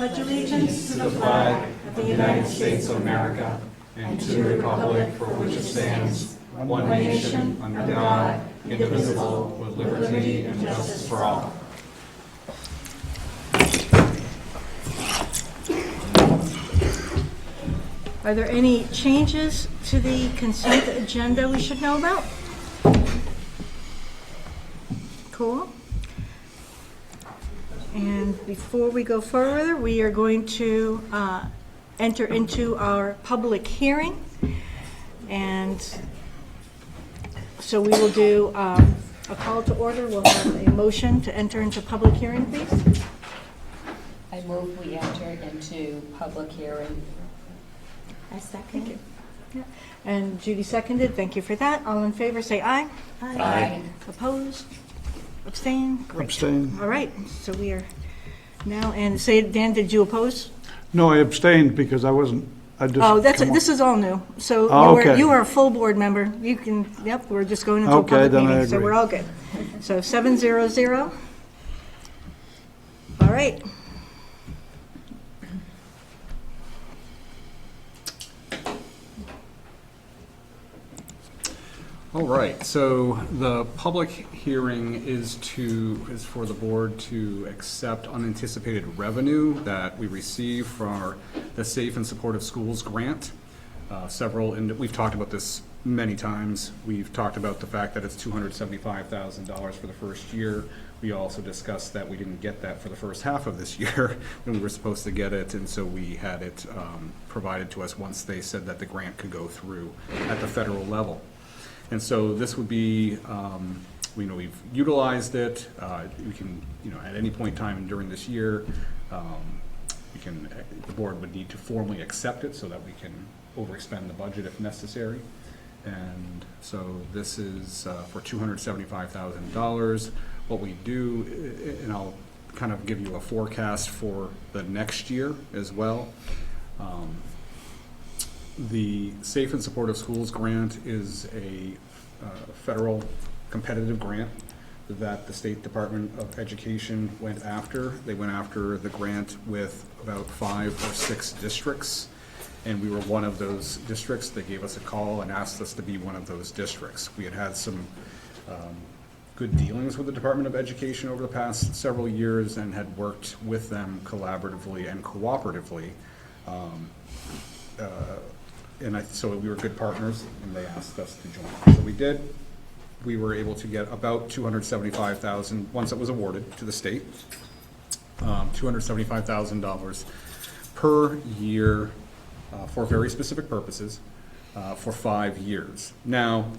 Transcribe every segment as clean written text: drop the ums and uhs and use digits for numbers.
pledge allegiance to the flag of the United States of America and to the republic for which it stands, one nation, under God, indivisible, with liberty and justice for all. Are there any changes to the consent agenda we should know about? Cool. And before we go further, we are going to enter into our public hearing. And so we will do a call to order. We'll have a motion to enter into public hearing, please. I move we enter into public hearing. I second. Thank you. Yeah. And Judy seconded. Thank you for that. All in favor, say aye. Aye. Opposed? Abstain? Great. Abstain. All right, so we are now, and say, Dan, did you oppose? No, I abstained because I wasn't, I just. Oh, come this is all new. So Oh, okay. you are a full board member. You can, yep, we're just going into a Okay, public then I meeting, so agree. we're all good. So 700. All right. All right, so the public hearing is for the board to accept unanticipated revenue that we receive from the Safe and Supportive Schools grant. We've talked about this many times. We've talked about the fact that it's $275,000 for the first year. We also discussed that we didn't get that for the first half of this year when we were supposed to get it, and so we had it provided to us once they said that the grant could go through at the federal level. And so this would be, we know we've utilized it. We can, at any point in time during this year, the board would need to formally accept it so that we can overexpend the budget if necessary. And so this is for $275,000. What we do, and I'll kind of give you a forecast for the next year as well. The Safe and Supportive Schools grant is a federal competitive grant that the State Department of Education went after. They went after the grant with about 5 or 6 districts, and we were one of those districts. They gave us a call and asked us to be one of those districts. We had some good dealings with the Department of Education over the past several years and had worked with them collaboratively and cooperatively. So we were good partners, and they asked us to join. So we did. We were able to get about $275,000 once it was awarded to the state. $275,000 per year for very specific purposes for 5 years. Now,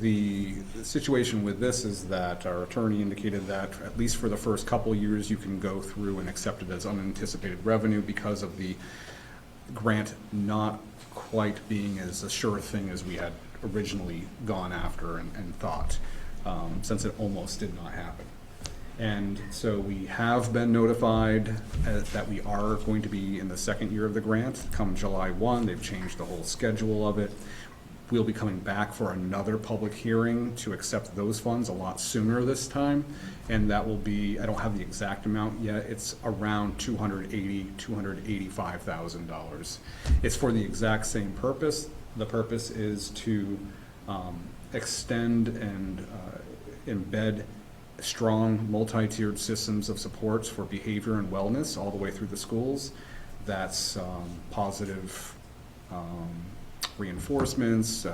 the situation with this is that our attorney indicated that at least for the first couple years, you can go through and accept it as unanticipated revenue because of the grant not quite being as a sure thing as we had originally gone after and thought, since it almost did not happen. And so we have been notified that we are going to be in the second year of the grant come July 1. They've changed the whole schedule of it. We'll be coming back for another public hearing to accept those funds a lot sooner this time. And that will be, I don't have the exact amount yet, it's around $285,000. It's for the exact same purpose. The purpose is to extend and embed strong multi-tiered systems of supports for behavior and wellness all the way through the schools. That's positive reinforcements,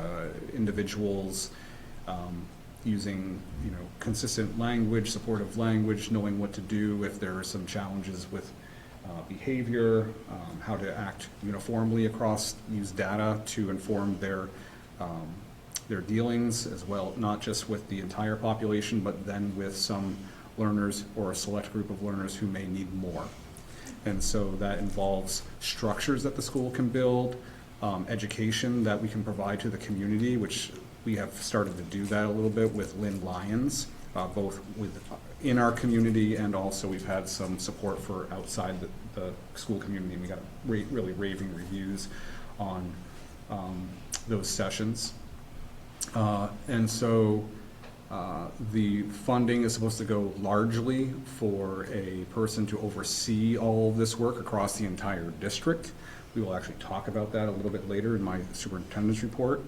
individuals using consistent language, supportive language, knowing what to do if there are some challenges with behavior, how to act uniformly across, use data to inform their dealings as well, not just with the entire population, but then with some learners or a select group of learners who may need more. And so that involves structures that the school can build, education that we can provide to the community, which we have started to do that a little bit with Lynn Lyons, both in our community, and also we've had some support for outside the school community. We got really raving reviews on those sessions. And so The funding is supposed to go largely for a person to oversee all of this work across the entire district. We will actually talk about that a little bit later in my superintendent's report.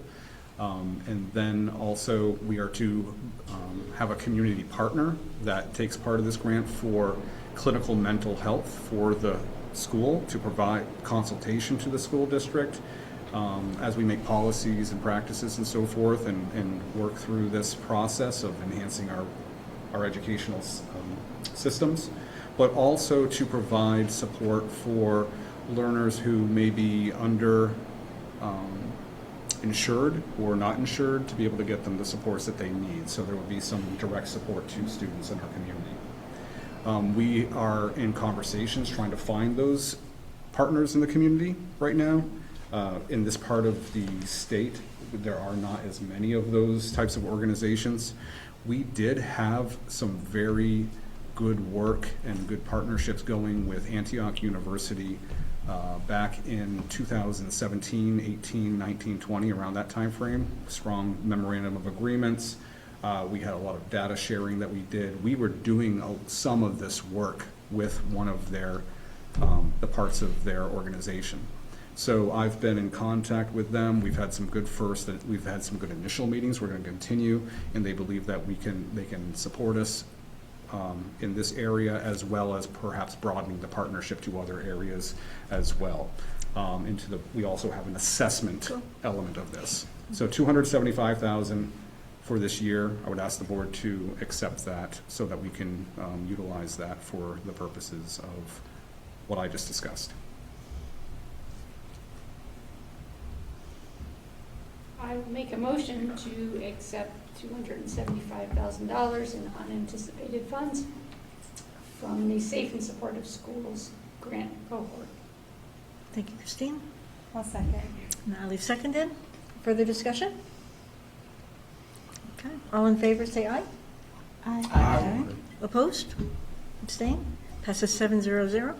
And then also, we are to have a community partner that takes part of this grant for clinical mental health for the school, to provide consultation to the school district as we make policies and practices and so forth, and work through this process of enhancing our educational systems, but also to provide support for learners who may be under insured or not insured, to be able to get them the supports that they need. So there will be some direct support to students in our community. We are in conversations trying to find those partners in the community right now. In this part of the state, there are not as many of those types of organizations. We did have some very good work and good partnerships going with Antioch University back in 2017, 18, 19, 20, around that time frame. Strong memorandum of agreements. We had a lot of data sharing that we did. We were doing some of this work with one of their, the parts of their organization. So I've been in contact with them. We've had some good we've had some good initial meetings. We're going to continue, and they believe that they can support us in this area, as well as perhaps broadening the partnership to other areas as well. We also have an assessment element of this. So $275,000 for this year. I would ask the board to accept that so that we can utilize that for the purposes of what I just discussed. I will make a motion to accept $275,000 in unanticipated funds from the Safe and Supportive Schools grant cohort. Thank you, Christine. I'll second. Natalie seconded. Further discussion? Okay, all in favor, say aye. Aye. Opposed? Abstain? Passes 700.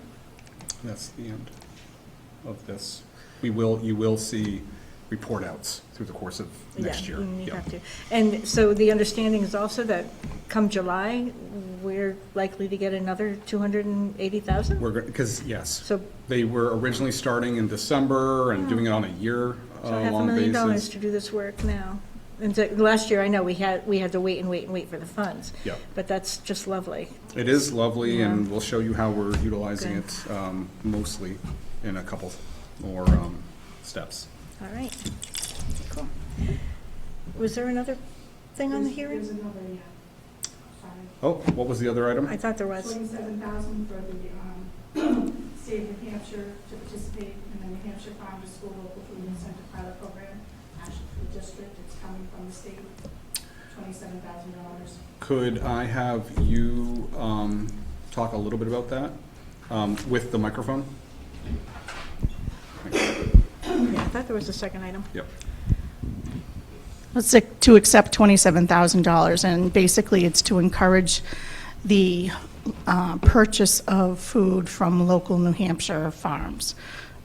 That's the end of this. You will see report outs through the course of next year. You Yeah. have to. And so the understanding is also that come July, we're likely to get another 280,000? Because, yes, So they were originally starting in December and doing it on a year-long $500,000 basis. to do this work now. And so last year, I know we had to wait for the funds. Yeah. But that's just lovely. It is lovely, Yeah. and we'll show you how we're utilizing Good. it mostly in a couple more steps. All right. Cool. Was there another thing on the hearing? There's another, sorry. Oh, what was the other item? I thought there was. $27,000 for the state of New Hampshire to participate in the New Hampshire Farm to School Local Food Incentive Pilot Program. Actually, for the district, it's coming from the state, $27,000. Could I have you talk a little bit about that with the microphone? Yeah, I thought there was a second item. Yep. Let's to accept $27,000, and basically it's to encourage the purchase of food from local New Hampshire farms.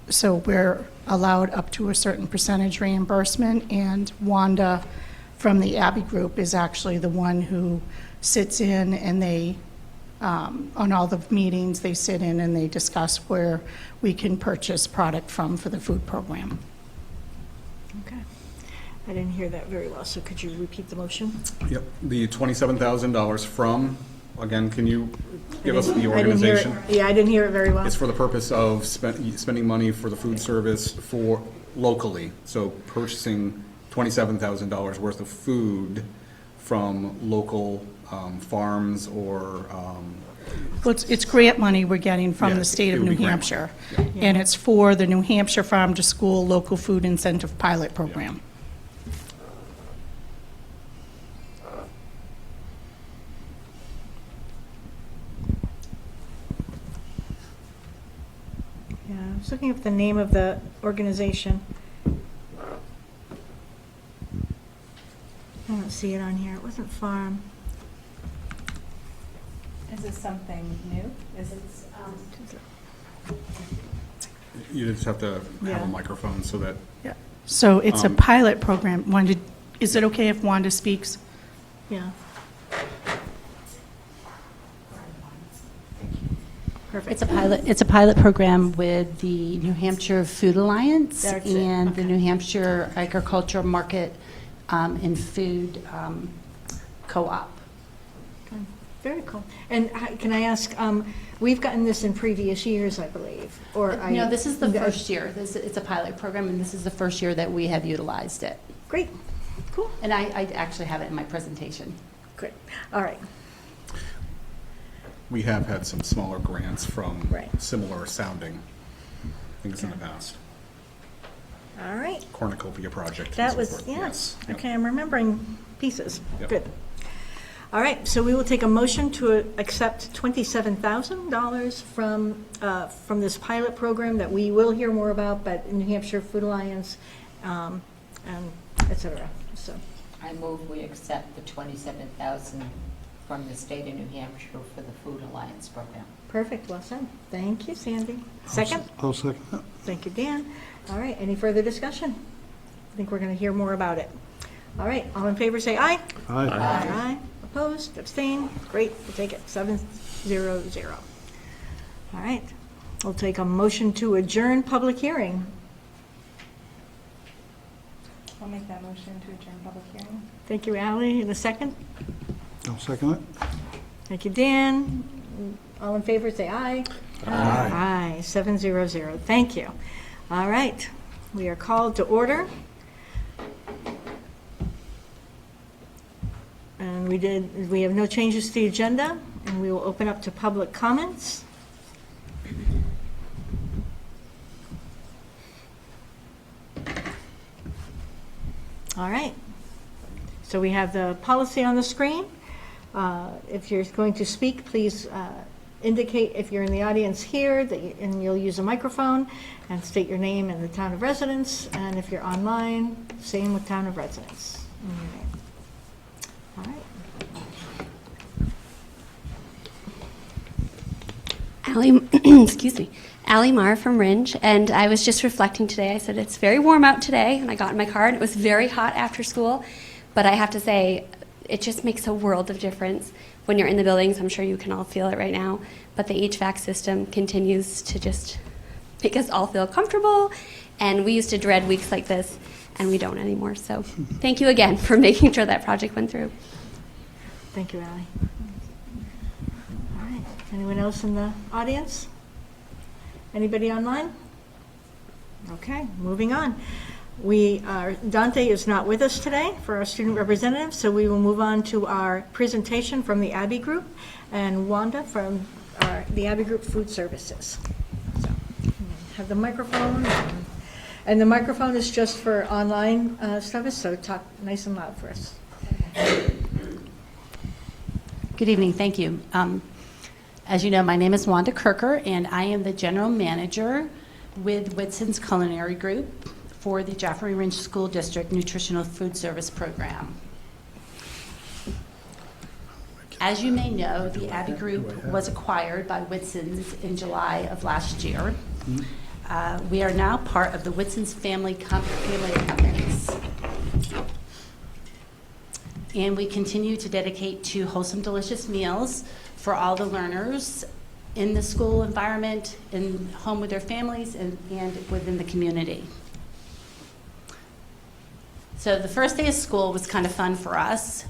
So we're allowed up to a certain percentage reimbursement, and Wanda from the Abbey Group is actually the one who sits in, and they, on all the meetings, they sit in and they discuss where we can purchase product from for the food program. Okay. I didn't hear that very well, so could you repeat the motion? Yep. The $27,000 from, again, can you give us the I didn't hear it. organization? Yeah, I didn't hear it very well. It's for the purpose of spending money for the food service for locally. So purchasing $27,000 worth of food from local farms or, Well, it's grant money we're getting from Yeah, the state it of would New be grant Hampshire. money, And it's for the New Hampshire Farm to School Local Food Incentive Pilot Program. Yeah, I was looking up the name of the organization. I don't see it on here. It wasn't Farm. Is this something new? Is it? you just have to have Yeah. a microphone so that, So it's a pilot program. Wanda, is it okay if Wanda speaks? Yeah. Perfect. It's a pilot program with the New Hampshire Food Alliance That's it, and the okay. New Hampshire Agricultural Market and Food Co-op. Okay, very cool. And can I ask, we've gotten this in previous years, I believe, or I... No, this is the first year. It's a pilot program, and this is the first year that we have utilized it. Great, cool, And I actually have it in my presentation. great, all right. We have had some smaller grants from Right. similar sounding things in the past. All right, Cornucopia project. and that so was, forth. yeah, Yes. Yep. okay, I'm remembering pieces, Yep. good. All right, so we will take a motion to accept $27,000 from this pilot program that we will hear more about, but New Hampshire Food Alliance, and et cetera, so. I move we accept the 27,000 from the state of New Hampshire for the Food Alliance program. Perfect, well said. Thank you, Sandy. Second? I'll second that. Thank you, Dan. All right, any further discussion? I think we're going to hear more about it. All right, all in favor, say aye. Aye. Aye. Opposed, abstained, great, we'll take it, 7-0-0. All right, we'll take a motion to adjourn public hearing. I'll make that motion to adjourn public hearing. Thank you, Ally, in a second. I'll second it. Thank you, Dan. All in favor, say aye. Aye, 7-0-0, thank you. All right, we are called to order. And we have no changes to the agenda, and we will open up to public comments. All right. So we have the policy on the screen. If you're going to speak, please indicate if you're in the audience here, and you'll use a microphone, and state your name and the town of residence. And if you're online, same with town of residence. All right. Excuse me, Allie Marr from Ringe, and I was just reflecting today. I said it's very warm out today, and I got in my car, and it was very hot after school. But I have to say, it just makes a world of difference when you're in the buildings. I'm sure you can all feel it right now. But the HVAC system continues to just make us all feel comfortable, and we used to dread weeks like this, and we don't anymore. So thank you again for making sure that project went through. Thank you, Ally. All right. Anyone else in the audience? Anybody online? Okay, moving on. Dante is not with us today for our student representative, so we will move on to our presentation from the Abbey Group and Wanda from the Abbey Group Food Services. So, have the microphone, and the microphone is just for online stuff, so talk nice and loud for us. Good evening, thank you. As you know, my name is Wanda Kirker, and I am the general manager with Whitson's Culinary Group for the Joffrey Ringe School District Nutritional Food Service Program. As you may know, the Abbey Group was acquired by Whitson's in July of last year. We are now part of the Whitson's family of companies. And we continue to dedicate to wholesome, delicious meals for all the learners in the school environment, in home with their families, and within the community. So the first day of school was kind of fun for us.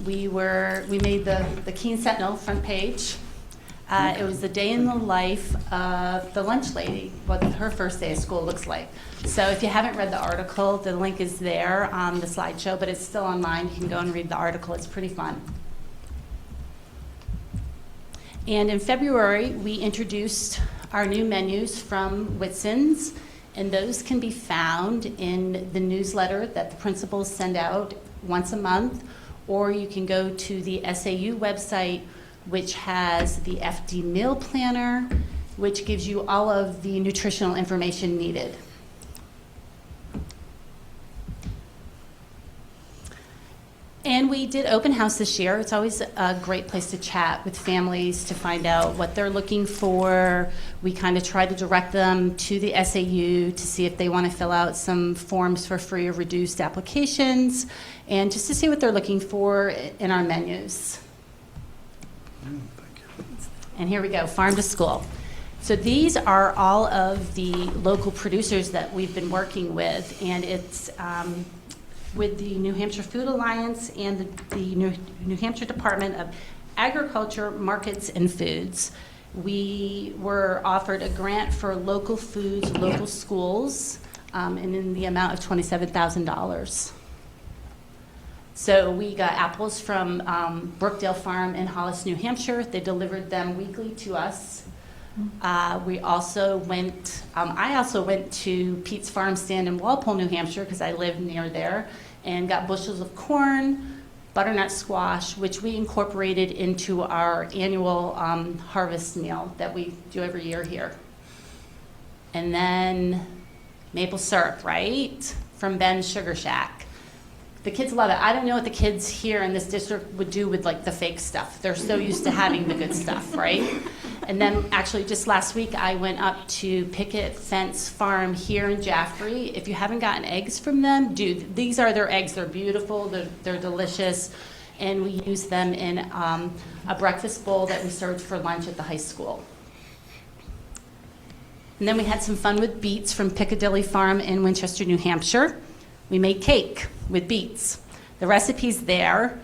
We made the Keene Sentinel front page. It was the day in the life of the lunch lady, what her first day of school looks like. So if you haven't read the article, the link is there on the slideshow, but it's still online. You can go and read the article. It's pretty fun. And in February, we introduced our new menus from Whitson's, and those can be found in the newsletter that the principals send out once a month, or you can go to the SAU website, which has the FD meal planner, which gives you all of the nutritional information needed. And we did open house this year. It's always a great place to chat with families to find out what they're looking for. We kind of try to direct them to the SAU to see if they want to fill out some forms for free or reduced applications, and just to see what they're looking for in our menus. And here we go, farm to school. So these are all of the local producers that we've been working with, and it's with the New Hampshire Food Alliance and the New Hampshire Department of Agriculture, Markets, and Foods. We were offered a grant for local foods, local schools, and in the amount of $27,000. So we got apples from Brookdale Farm in Hollis, New Hampshire. They delivered them weekly to us. We also went, I also went to Pete's Farm Stand in Walpole, New Hampshire, because I live near there, and got bushels of corn, butternut squash, which we incorporated into our annual harvest meal that we do every year here. And then maple syrup, right, from Ben's Sugar Shack. The kids love it. I don't know what the kids here in this district would do with like the fake stuff. They're so used to having the good stuff, right? And then actually just last week I went up to Picket Fence Farm here in Jaffrey. If you haven't gotten eggs from them, dude, these are their eggs. They're beautiful, they're delicious, and we use them in a breakfast bowl that we served for lunch at the high school. And then we had some fun with beets from Piccadilly Farm in Winchester, New Hampshire. We made cake with beets. The recipe's there.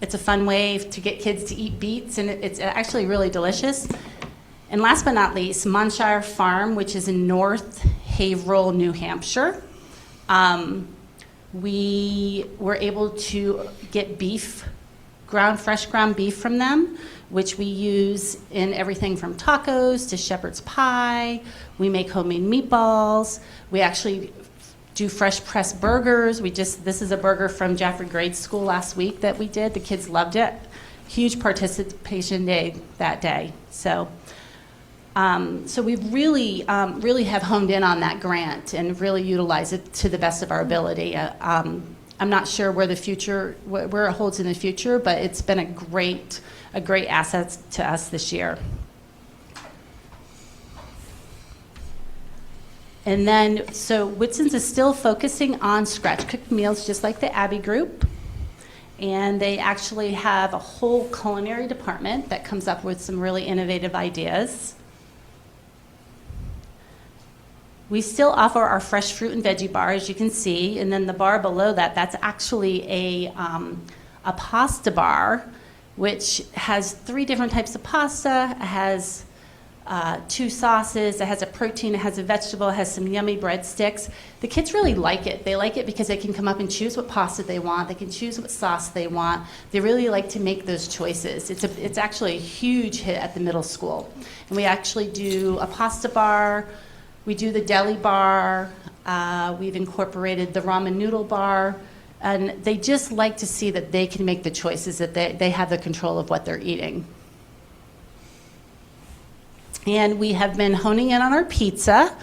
It's a fun way to get kids to eat beets, and it's actually really delicious. And last but not least, Monshire Farm, which is in North Haverhill, New Hampshire. We were able to get beef, fresh ground beef from them, which we use in everything from tacos to shepherd's pie. We make homemade meatballs. We actually do fresh pressed burgers. This is a burger from Jaffrey Grade School last week that we did. The kids loved it. Huge participation day that day. So we really have honed in on that grant and really utilize it to the best of our ability. I'm not sure where it holds in the future, but it's been a great asset to us this year. And then, so Whitson's is still focusing on scratch-cooked meals, just like the Abbey Group. And they actually have a whole culinary department that comes up with some really innovative ideas. We still offer our fresh fruit and veggie bar, as you can see. And then the bar below that, that's actually a pasta bar, which has 3 different types of pasta. It has 2 sauces, it has a protein, it has a vegetable, it has some yummy breadsticks. The kids really like it. They like it because they can come up and choose what pasta they want. They can choose what sauce they want. They really like to make those choices. It's actually a huge hit at the middle school. And we actually do a pasta bar, we do the deli bar, we've incorporated the ramen noodle bar, and they just like to see that they can make the choices, that they have the control of what they're eating. And we have been honing in on our pizza.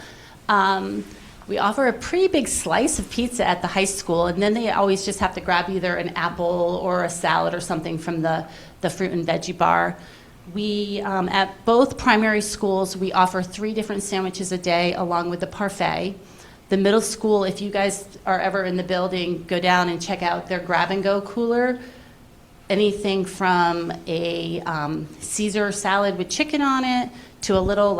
We offer a pretty big slice of pizza at the high school, and then they always just have to grab either an apple or a salad or something from the fruit and veggie bar. We, at both primary schools, we offer 3 different sandwiches a day along with the parfait. The middle school, if you guys are ever in the building, go down and check out their grab-and-go cooler. Anything from a Caesar salad with chicken on it to a little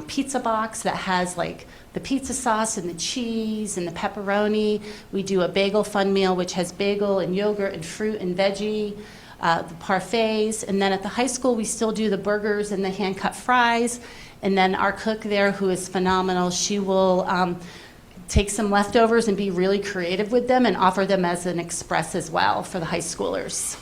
pizza box that has the pizza sauce and the cheese and the pepperoni. We do a bagel fun meal, which has bagel and yogurt and fruit and veggie, the parfaits. And then at the high school, we still do the burgers and the hand-cut fries. And then our cook there, who is phenomenal, she will take some leftovers and be really creative with them and offer them as an express as well for the high schoolers.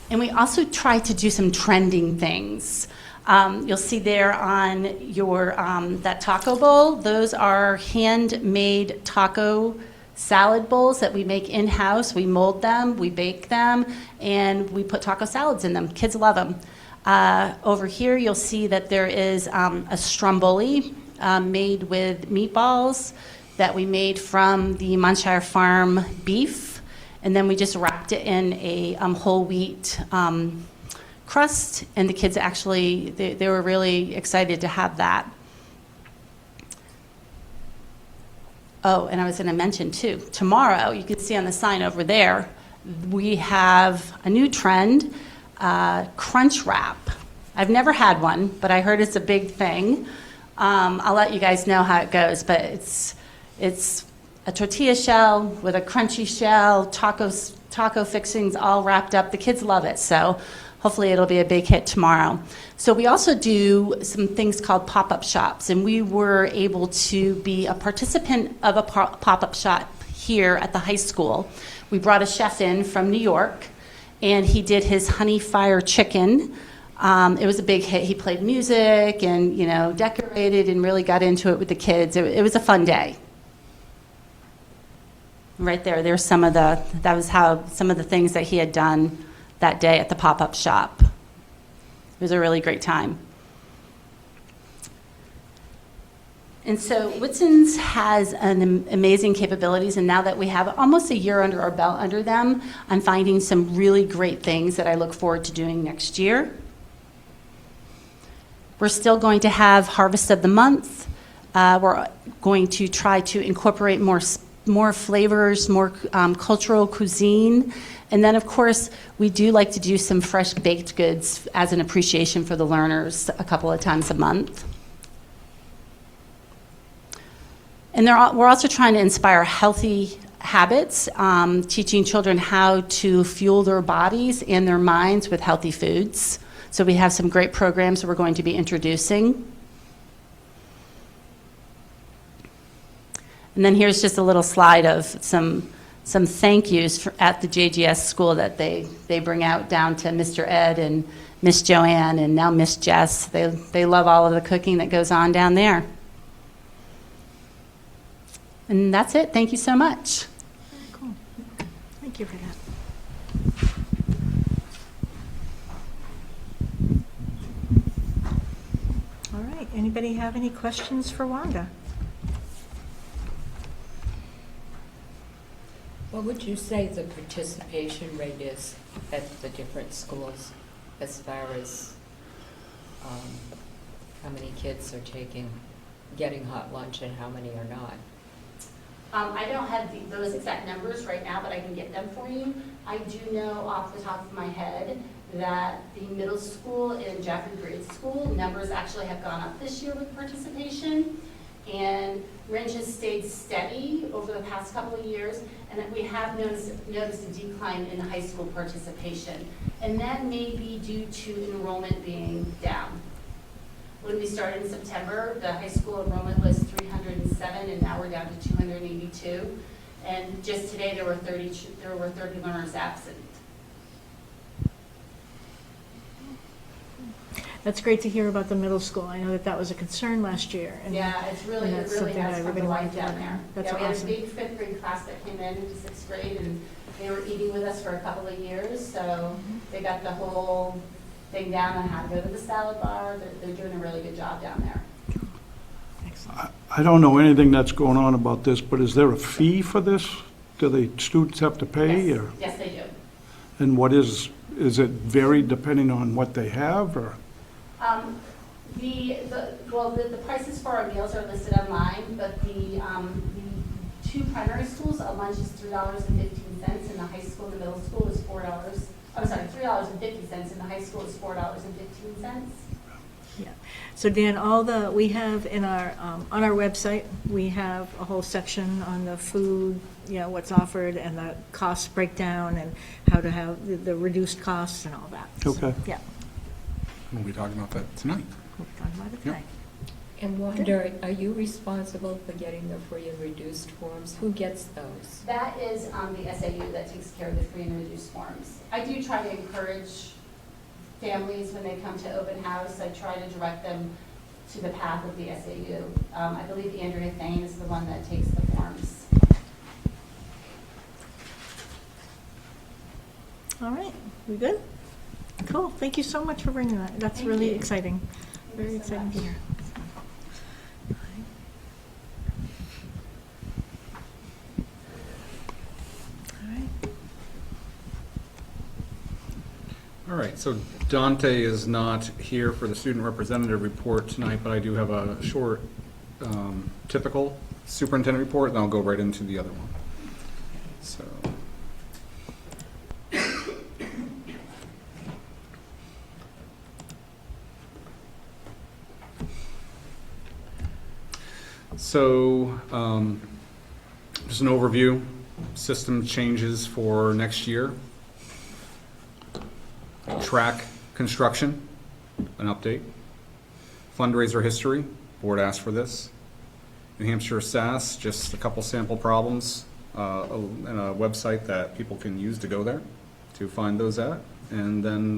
And we also try to do some trending things. You'll see there on your that taco bowl, those are handmade taco salad bowls that we make in-house. We mold them, we bake them, and we put taco salads in them. Kids love them. Over here, you'll see that there is a stromboli made with meatballs that we made from the Monshire Farm beef. And then we just wrapped it in a whole wheat crust, and the kids actually, they were really excited to have that. Oh, and I was going to mention too, tomorrow, you can see on the sign over there, we have a new trend, Crunch Wrap. I've never had one, but I heard it's a big thing. I'll let you guys know how it goes, but it's a tortilla shell with a crunchy shell, taco fixings all wrapped up. The kids love it, so hopefully it'll be a big hit tomorrow. So we also do some things called pop-up shops, and we were able to be a participant of a pop-up shop here at the high school. We brought a chef in from New York, and he did his honey fire chicken. It was a big hit. He played music and, decorated and really got into it with the kids. It was a fun day. Right there's some of the things that he had done that day at the pop-up shop. It was a really great time. And so Whitson's has amazing capabilities, and now that we have almost a year under our belt under them, I'm finding some really great things that I look forward to doing next year. We're still going to have Harvest of the Month. We're going to try to incorporate more flavors, more cultural cuisine. And then, of course, we do like to do some fresh baked goods as an appreciation for the learners a couple of times a month. And we're also trying to inspire healthy habits, teaching children how to fuel their bodies and their minds with healthy foods. So we have some great programs that we're going to be introducing. And then here's just a little slide of some thank yous at the JGS school that they bring out down to Mr. Ed and Miss Joanne and now Miss Jess. They love all of the cooking that goes on down there. And that's it. Thank you so much. Cool. Thank you for that. All right. Anybody have any questions for Wanda? What would you say the participation rate is at the different schools as far as how many kids are getting hot lunch and how many are not? I don't have those exact numbers right now, but I can get them for you. I do know off the top of my head that the middle school and Jaffrey Grade School numbers actually have gone up this year with participation. And Ringe has stayed steady over the past couple of years, and that we have noticed a decline in high school participation. And that may be due to enrollment being down. When we started in September, the high school enrollment was 307, and now we're down to 282. And just today, there were 30 learners absent. That's great to hear about the middle school. I know that was a concern last year. And Yeah, it really that's has something that come to everybody life wanted to down learn. there. That's We had a awesome. big fifth grade class that came in into sixth grade, and they were eating with us for a couple of years, so they got the whole thing down on how to go to the salad bar. They're doing a really good job down there. Excellent. I don't know anything that's going on about this, but is there a fee for this? Do the students have to pay? Yes, Or yes, they do. and what is it varied depending on what they have, or? The prices for our meals are listed online, but the two primary schools, a lunch is $3.15, and the high school and the middle school is $4. I'm sorry, $3.50, and the high school is $4.15. Yeah. So Dan, we have in our, on our website, we have a whole section on the food, what's offered and the cost breakdown and how to have the reduced costs and all that. So, Okay. yeah, We'll be talking about that tonight. we'll be talking about it tonight. And Wanda, are you responsible for getting the free and reduced forms? Who gets those? That is the SAU that takes care of the free and reduced forms. I do try to encourage families when they come to open house. I try to direct them to the path of the SAU. I believe Andrea Thane is the one that takes the forms. All right, we good? Cool, thank you so much for bringing that. That's Thank really you. exciting. Thank Very you so exciting to much. hear. All right. All right, so Dante is not here for the student representative report tonight, but I do have a short typical superintendent report, and I'll go right into the other one. So, So, just an overview, system changes for next year. Track construction, an update. Fundraiser history, board asked for this. New Hampshire SAS, just a couple sample problems, and a website that people can use to go there to find those at. And then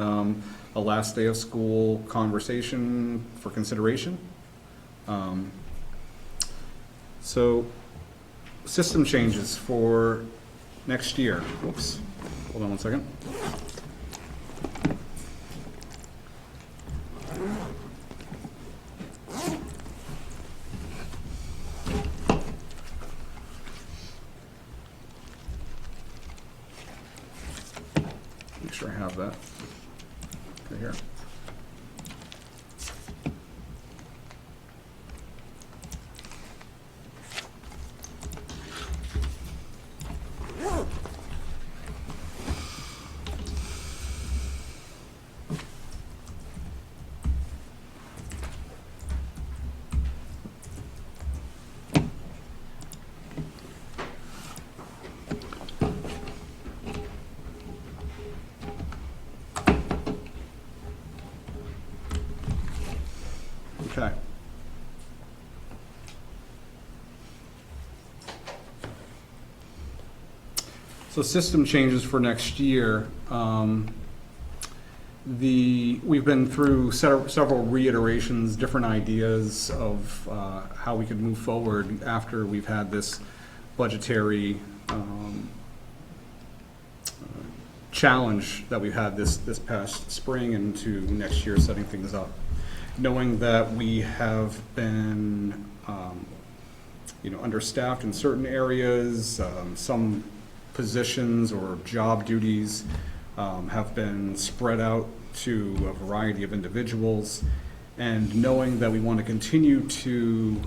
a last day of school conversation for consideration. So, system changes for next year. Whoops, hold on one second. Make sure I have that right here. Okay. So system changes for next year. We've been through several reiterations, different ideas of how we could move forward after we've had this budgetary challenge that we've had this past spring into next year, setting things up. Knowing that we have been, understaffed in certain areas, some positions or job duties have been spread out to a variety of individuals, and knowing that we want to continue to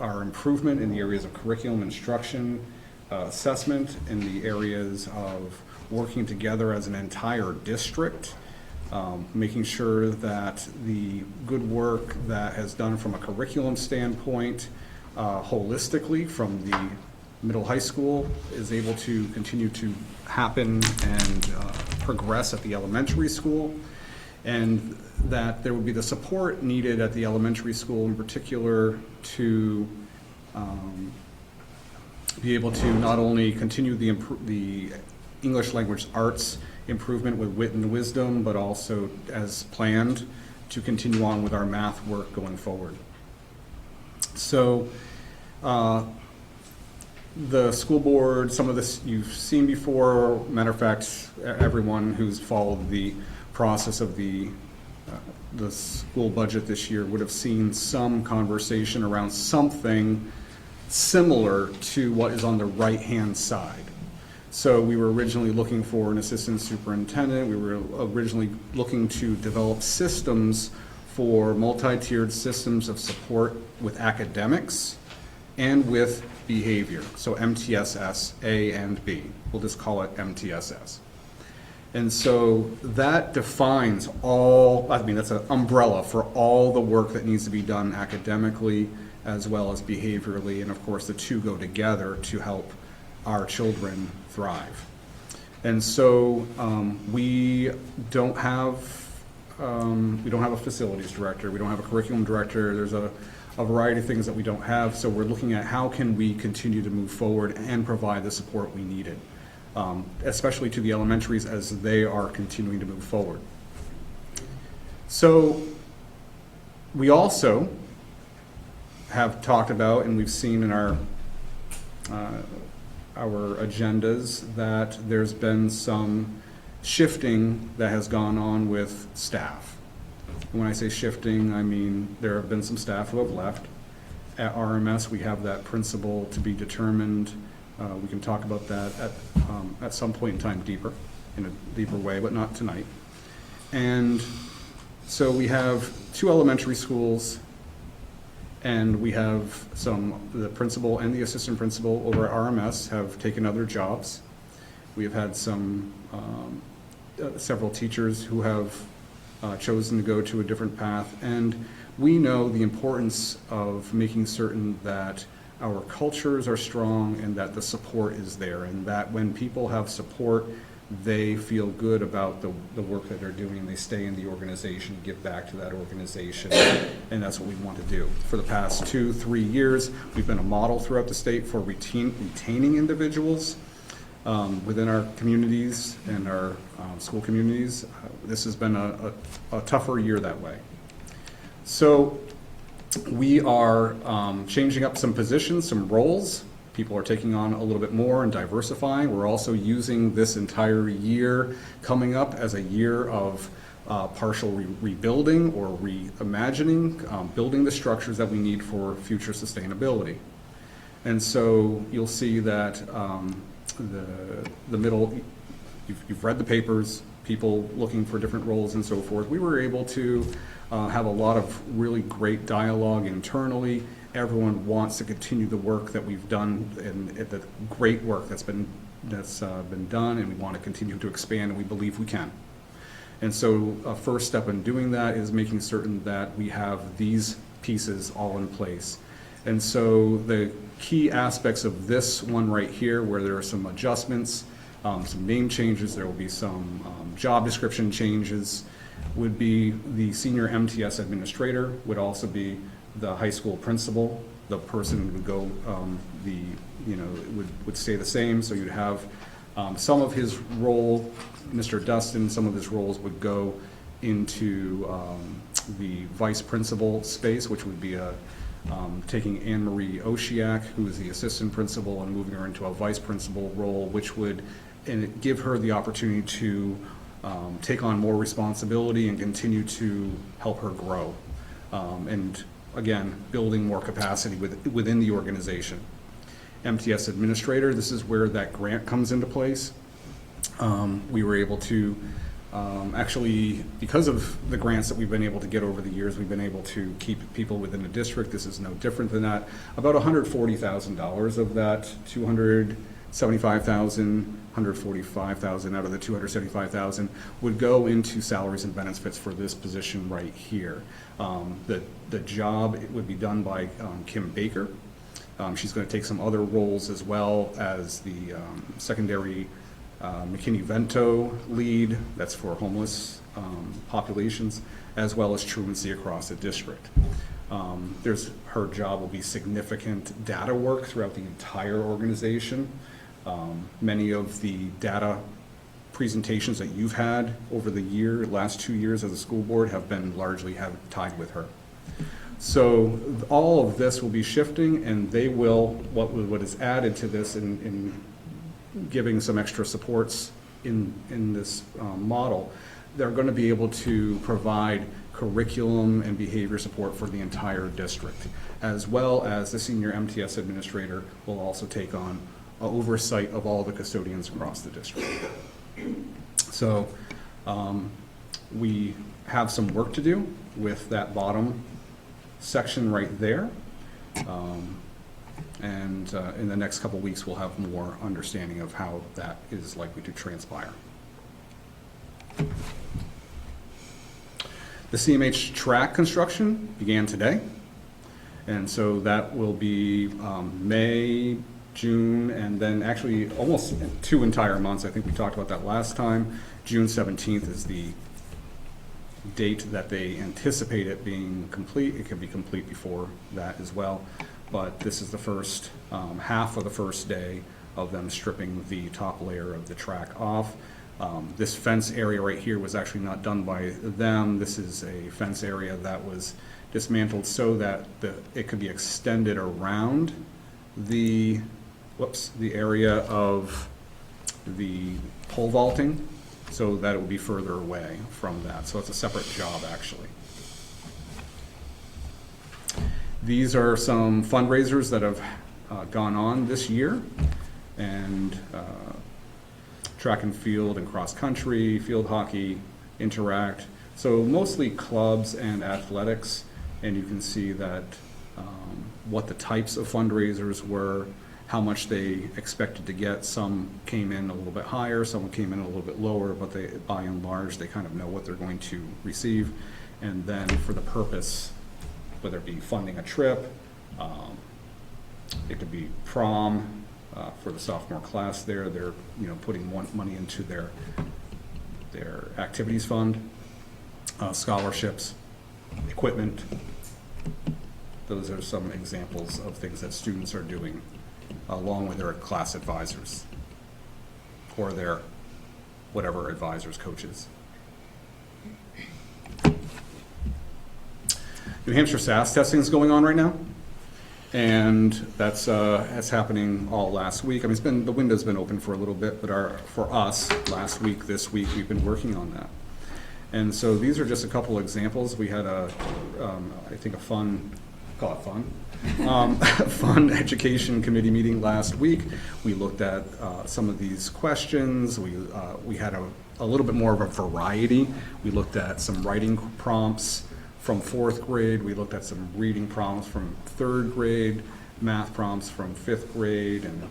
our improvement in the areas of curriculum instruction, assessment, in the areas of working together as an entire district, making sure that the good work that has done from a curriculum standpoint, holistically from the middle high school, is able to continue to happen and progress at the elementary school, and that there would be the support needed at the elementary school in particular to be able to not only continue the English language arts improvement with wit and wisdom, but also, as planned, to continue on with our math work going forward. So, the school board, some of this you've seen before. Matter of fact, everyone who's followed the process of the school budget this year would have seen some conversation around something similar to what is on the right-hand side. So we were originally looking for an assistant superintendent. We were originally looking to develop systems for multi-tiered systems of support with academics and with behavior. So MTSS, A and B. We'll just call it MTSS. And so that defines that's an umbrella for all the work that needs to be done academically as well as behaviorally. And of course, the two go together to help our children thrive. And so we don't have a facilities director, we don't have a curriculum director, there's a variety of things that we don't have, so we're looking at how can we continue to move forward and provide the support we needed, especially to the elementaries as they are continuing to move forward. So we also have talked about, and we've seen in our agendas, that there's been some shifting that has gone on with staff. And when I say shifting, I mean there have been some staff who have left. At RMS, we have that principle to be determined. We can talk about that at some point in time in a deeper way, but not tonight. And so we have 2 elementary schools, and we have the principal and the assistant principal over at RMS have taken other jobs. We have had several teachers who have chosen to go to a different path, and we know the importance of making certain that our cultures are strong and that the support is there, and that when people have support, they feel good about the work that they're doing, and they stay in the organization, give back to that organization, and that's what we want to do. For the past 2-3 years, we've been a model throughout the state for retaining individuals within our communities and our school communities. This has been a tougher year that way. So we are changing up some positions, some roles. People are taking on a little bit more and diversifying. We're also using this entire year coming up as a year of partial rebuilding or reimagining, building the structures that we need for future sustainability. And so you'll see that the middle, you've read the papers, people looking for different roles and so forth. We were able to have a lot of really great dialogue internally. Everyone wants to continue the work that we've done and the great work that's been done, and we want to continue to expand, and we believe we can. And so a first step in doing that is making certain that we have these pieces all in place. And so the key aspects of this one right here, where there are some adjustments, some name changes, there will be some job description changes, would be the senior MTS administrator, would also be the high school principal. The person would go, would stay the same. So you'd have some of his role, Mr. Dustin, some of his roles would go into the vice principal space, which would be taking Anne Marie Oshiak, who is the assistant principal, and moving her into a vice principal role, which would give her the opportunity to take on more responsibility and continue to help her grow. And again, building more capacity within the organization. MTS administrator, this is where that grant comes into place. We were able to actually, because of the grants that we've been able to get over the years, we've been able to keep people within the district. This is no different than that. About $140,000 of that $275,000, $145,000 out of the $275,000 would go into salaries and benefits for this position right here. The job would be done by Kim Baker. She's going to take some other roles as well as the secondary McKinney-Vento lead, that's for homeless populations, as well as truancy across the district. Her job will be significant data work throughout the entire organization. Many of the data presentations that you've had over the last 2 years as a school board have been largely tied with her. So all of this will be shifting, and they will, what is added to this in giving some extra supports in this model, they're going to be able to provide curriculum and behavior support for the entire district, as well as the senior MTS administrator will also take on oversight of all the custodians across the district. So we have some work to do with that bottom section right there. And in the next couple weeks, we'll have more understanding of how that is likely to transpire. The CMH track construction began today. And so that will be May, June, and then actually almost 2 entire months. I think we talked about that last time. June 17th is the date that they anticipate it being complete. It could be complete before that as well. But this is the first half of the first day of them stripping the top layer of the track off. This fence area right here was actually not done by them. This is a fence area that was dismantled so that it could be extended around the area of the pole vaulting so that it would be further away from that. So it's a separate job, actually. These are some fundraisers that have gone on this year, and track and field and cross country, field hockey, Interact. So mostly clubs and athletics, and you can see that what the types of fundraisers were, how much they expected to get. Some came in a little bit higher, some came in a little bit lower, but they, by and large, they kind of know what they're going to receive. And then for the purpose whether it be funding a trip, it could be prom for the sophomore class there. They're, putting money into their activities fund, scholarships, equipment. Those are some examples of things that students are doing along with their class advisors or their whatever advisors, coaches. New Hampshire SAS testing is going on right now, and that's happening all last week. I mean, the window's been open for a little bit, but for us, last week, this week, we've been working on that. And so these are just a couple examples. We had I think a fun education committee meeting last week. We looked at some of these questions. We had a little bit more of a variety. We looked at some writing prompts from 4th grade. We looked at some reading prompts from 3rd grade, math prompts from 5th grade and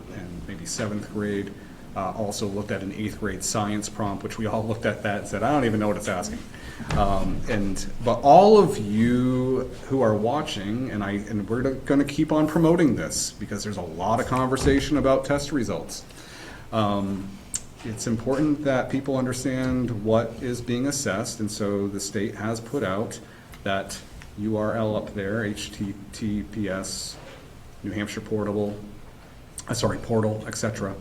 maybe 7th grade. Also looked at an 8th grade science prompt, which we all looked at that and said, I don't even know what it's asking. But all of you who are watching, and we're going to keep on promoting this because there's a lot of conversation about test results. It's important that people understand what is being assessed, and so the state has put out that URL up there, HTTPS, New Hampshire portal, etc.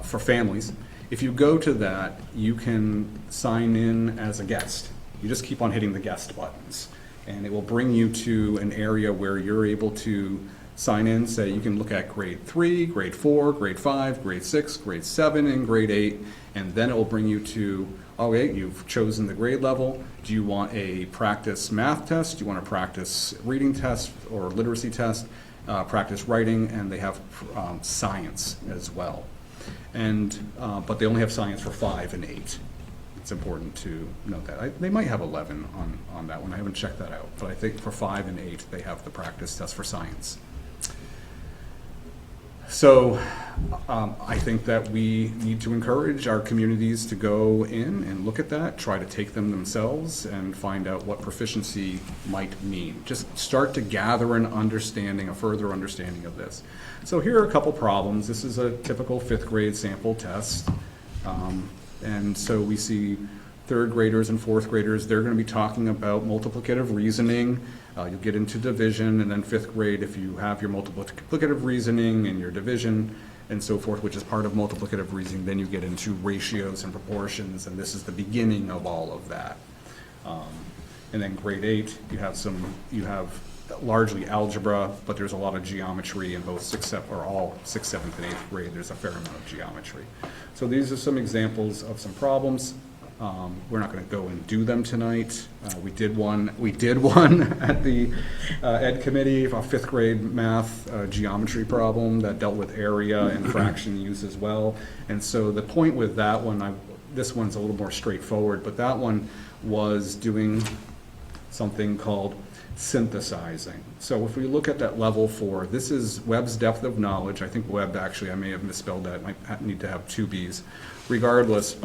For families. If you go to that, you can sign in as a guest. You just keep on hitting the guest buttons, and it will bring you to an area where you're able to sign in. Say you can look at grade 3, grade 4, grade 5, grade 6, grade 7, and grade 8, and then it will bring you to, okay, you've chosen the grade level. Do you want a practice math test? Do you want a practice reading test or literacy test? Practice writing, and they have science as well. But they only have science for 5 and 8. It's important to note that. They might have 11 on that one. I haven't checked that out. But I think for 5 and 8, they have the practice test for science. So I think that we need to encourage our communities to go in and look at that, try to take them themselves, and find out what proficiency might mean. Just start to gather an understanding, a further understanding of this. So here are a couple problems. This is a typical 5th grade sample test. And so we see 3rd graders and 4th graders, they're going to be talking about multiplicative reasoning. You'll get into division, and then 5th grade, if you have your multiplicative reasoning and your division and so forth, which is part of multiplicative reasoning, then you get into ratios and proportions, and this is the beginning of all of that. And then grade 8, you have largely algebra, but there's a lot of geometry in both 6th, 7th, and 8th grade. There's a fair amount of geometry. So these are some examples of some problems. We're not going to go and do them tonight. We did one at the Ed Committee, a 5th grade math geometry problem that dealt with area and fraction use as well. And so the point with that one, this one's a little more straightforward, but that one was doing something called synthesizing. So if we look at that level 4, this is Webb's depth of knowledge. I think Webb, actually, I may have misspelled that. I might need to have 2 B's. Regardless,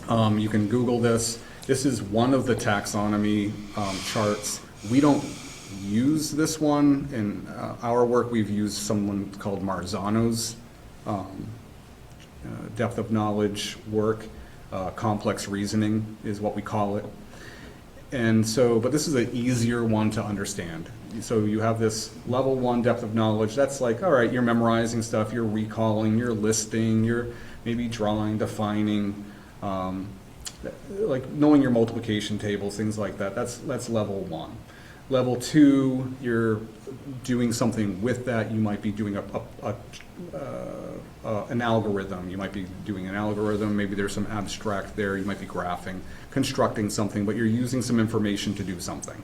you can Google this. This is one of the taxonomy charts. We don't use this one. In our work, we've used someone called Marzano's depth of knowledge work. Complex reasoning is what we call it. And so, but this is an easier one to understand. So you have this level 1 depth of knowledge. That's like, all right, you're memorizing stuff, you're recalling, you're listing, you're maybe drawing, defining, like knowing your multiplication tables, things like that. That's level 1. Level 2, you're doing something with that. You might be doing an algorithm. You might be doing an algorithm. Maybe there's some abstract there. You might be graphing, constructing something, but you're using some information to do something.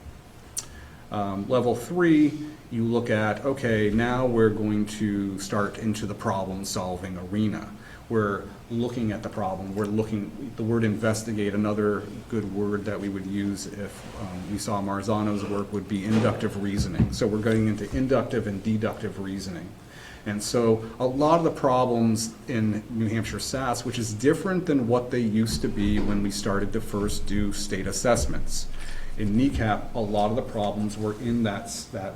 Level 3, you look at, okay, now we're going to start into the problem-solving arena. We're looking at the problem. The word investigate, another good word that we would use if we saw Marzano's work, would be inductive reasoning. So we're going into inductive and deductive reasoning. And so a lot of the problems in New Hampshire SAS, which is different than what they used to be when we started to first do state assessments. In kneecap, a lot of the problems were in that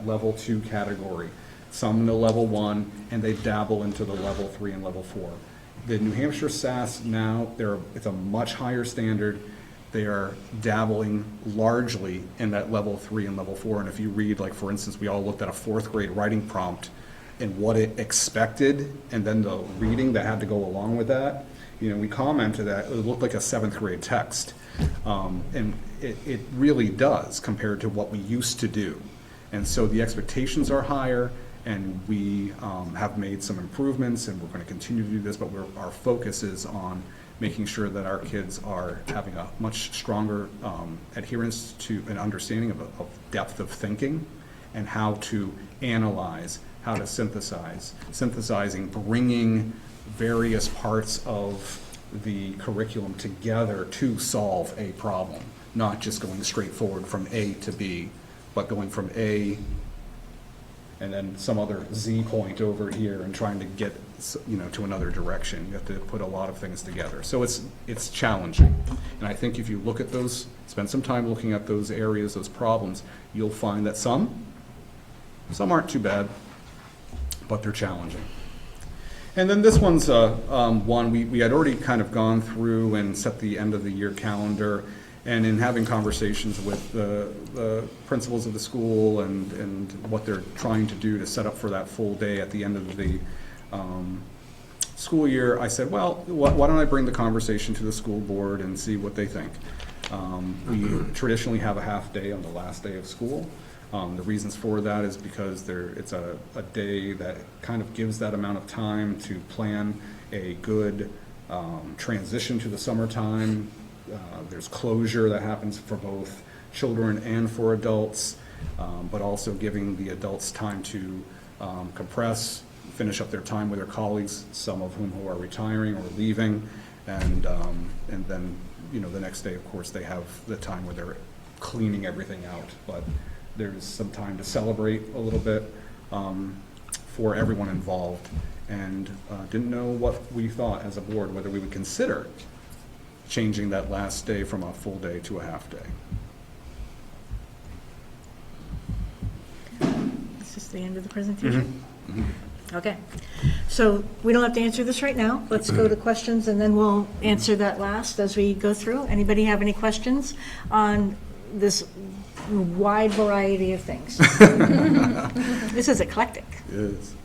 level 2 category. Some in the level 1, and they dabble into the level 3 and level 4. The New Hampshire SAS now, it's a much higher standard. They are dabbling largely in that level 3 and level 4. And if you read, like, for instance, we all looked at a 4th grade writing prompt and what it expected, and then the reading that had to go along with that. You know, we commented that it looked like a 7th grade text. And it really does compared to what we used to do. And so the expectations are higher, and we have made some improvements, and we're going to continue to do this, but our focus is on making sure that our kids are having a much stronger adherence to an understanding of depth of thinking and how to analyze, how to synthesizing, bringing various parts of the curriculum together to solve a problem, not just going straight forward from A to B, but going from A and then some other Z point over here and trying to get, you know, to another direction. You have to put a lot of things together. So it's challenging. And I think if you look at those, spend some time looking at those areas, those problems, you'll find that some aren't too bad, but they're challenging. And then this one's one we had already kind of gone through and set the end of the year calendar. And in having conversations with the principals of the school and what they're trying to do to set up for that full day at the end of the school year, I said, well, why don't I bring the conversation to the school board and see what they think. We traditionally have a half day on the last day of school. The reasons for that is because it's a day that kind of gives that amount of time to plan a good transition to the summertime. There's closure that happens for both children and for adults, but also giving the adults time to compress, finish up their time with their colleagues, some of whom who are retiring or leaving, and then, you know, the next day, of course, they have the time where they're cleaning everything out. But there's some time to celebrate a little bit for everyone involved, and didn't know what we thought as a board, whether we would consider changing that last day from a full day to a half day. Is this the end of the presentation? Okay. So we don't have to answer this right now. Let's go to questions, and then we'll answer that last as we go through. Anybody have any questions on this wide variety of things? This is eclectic. It is.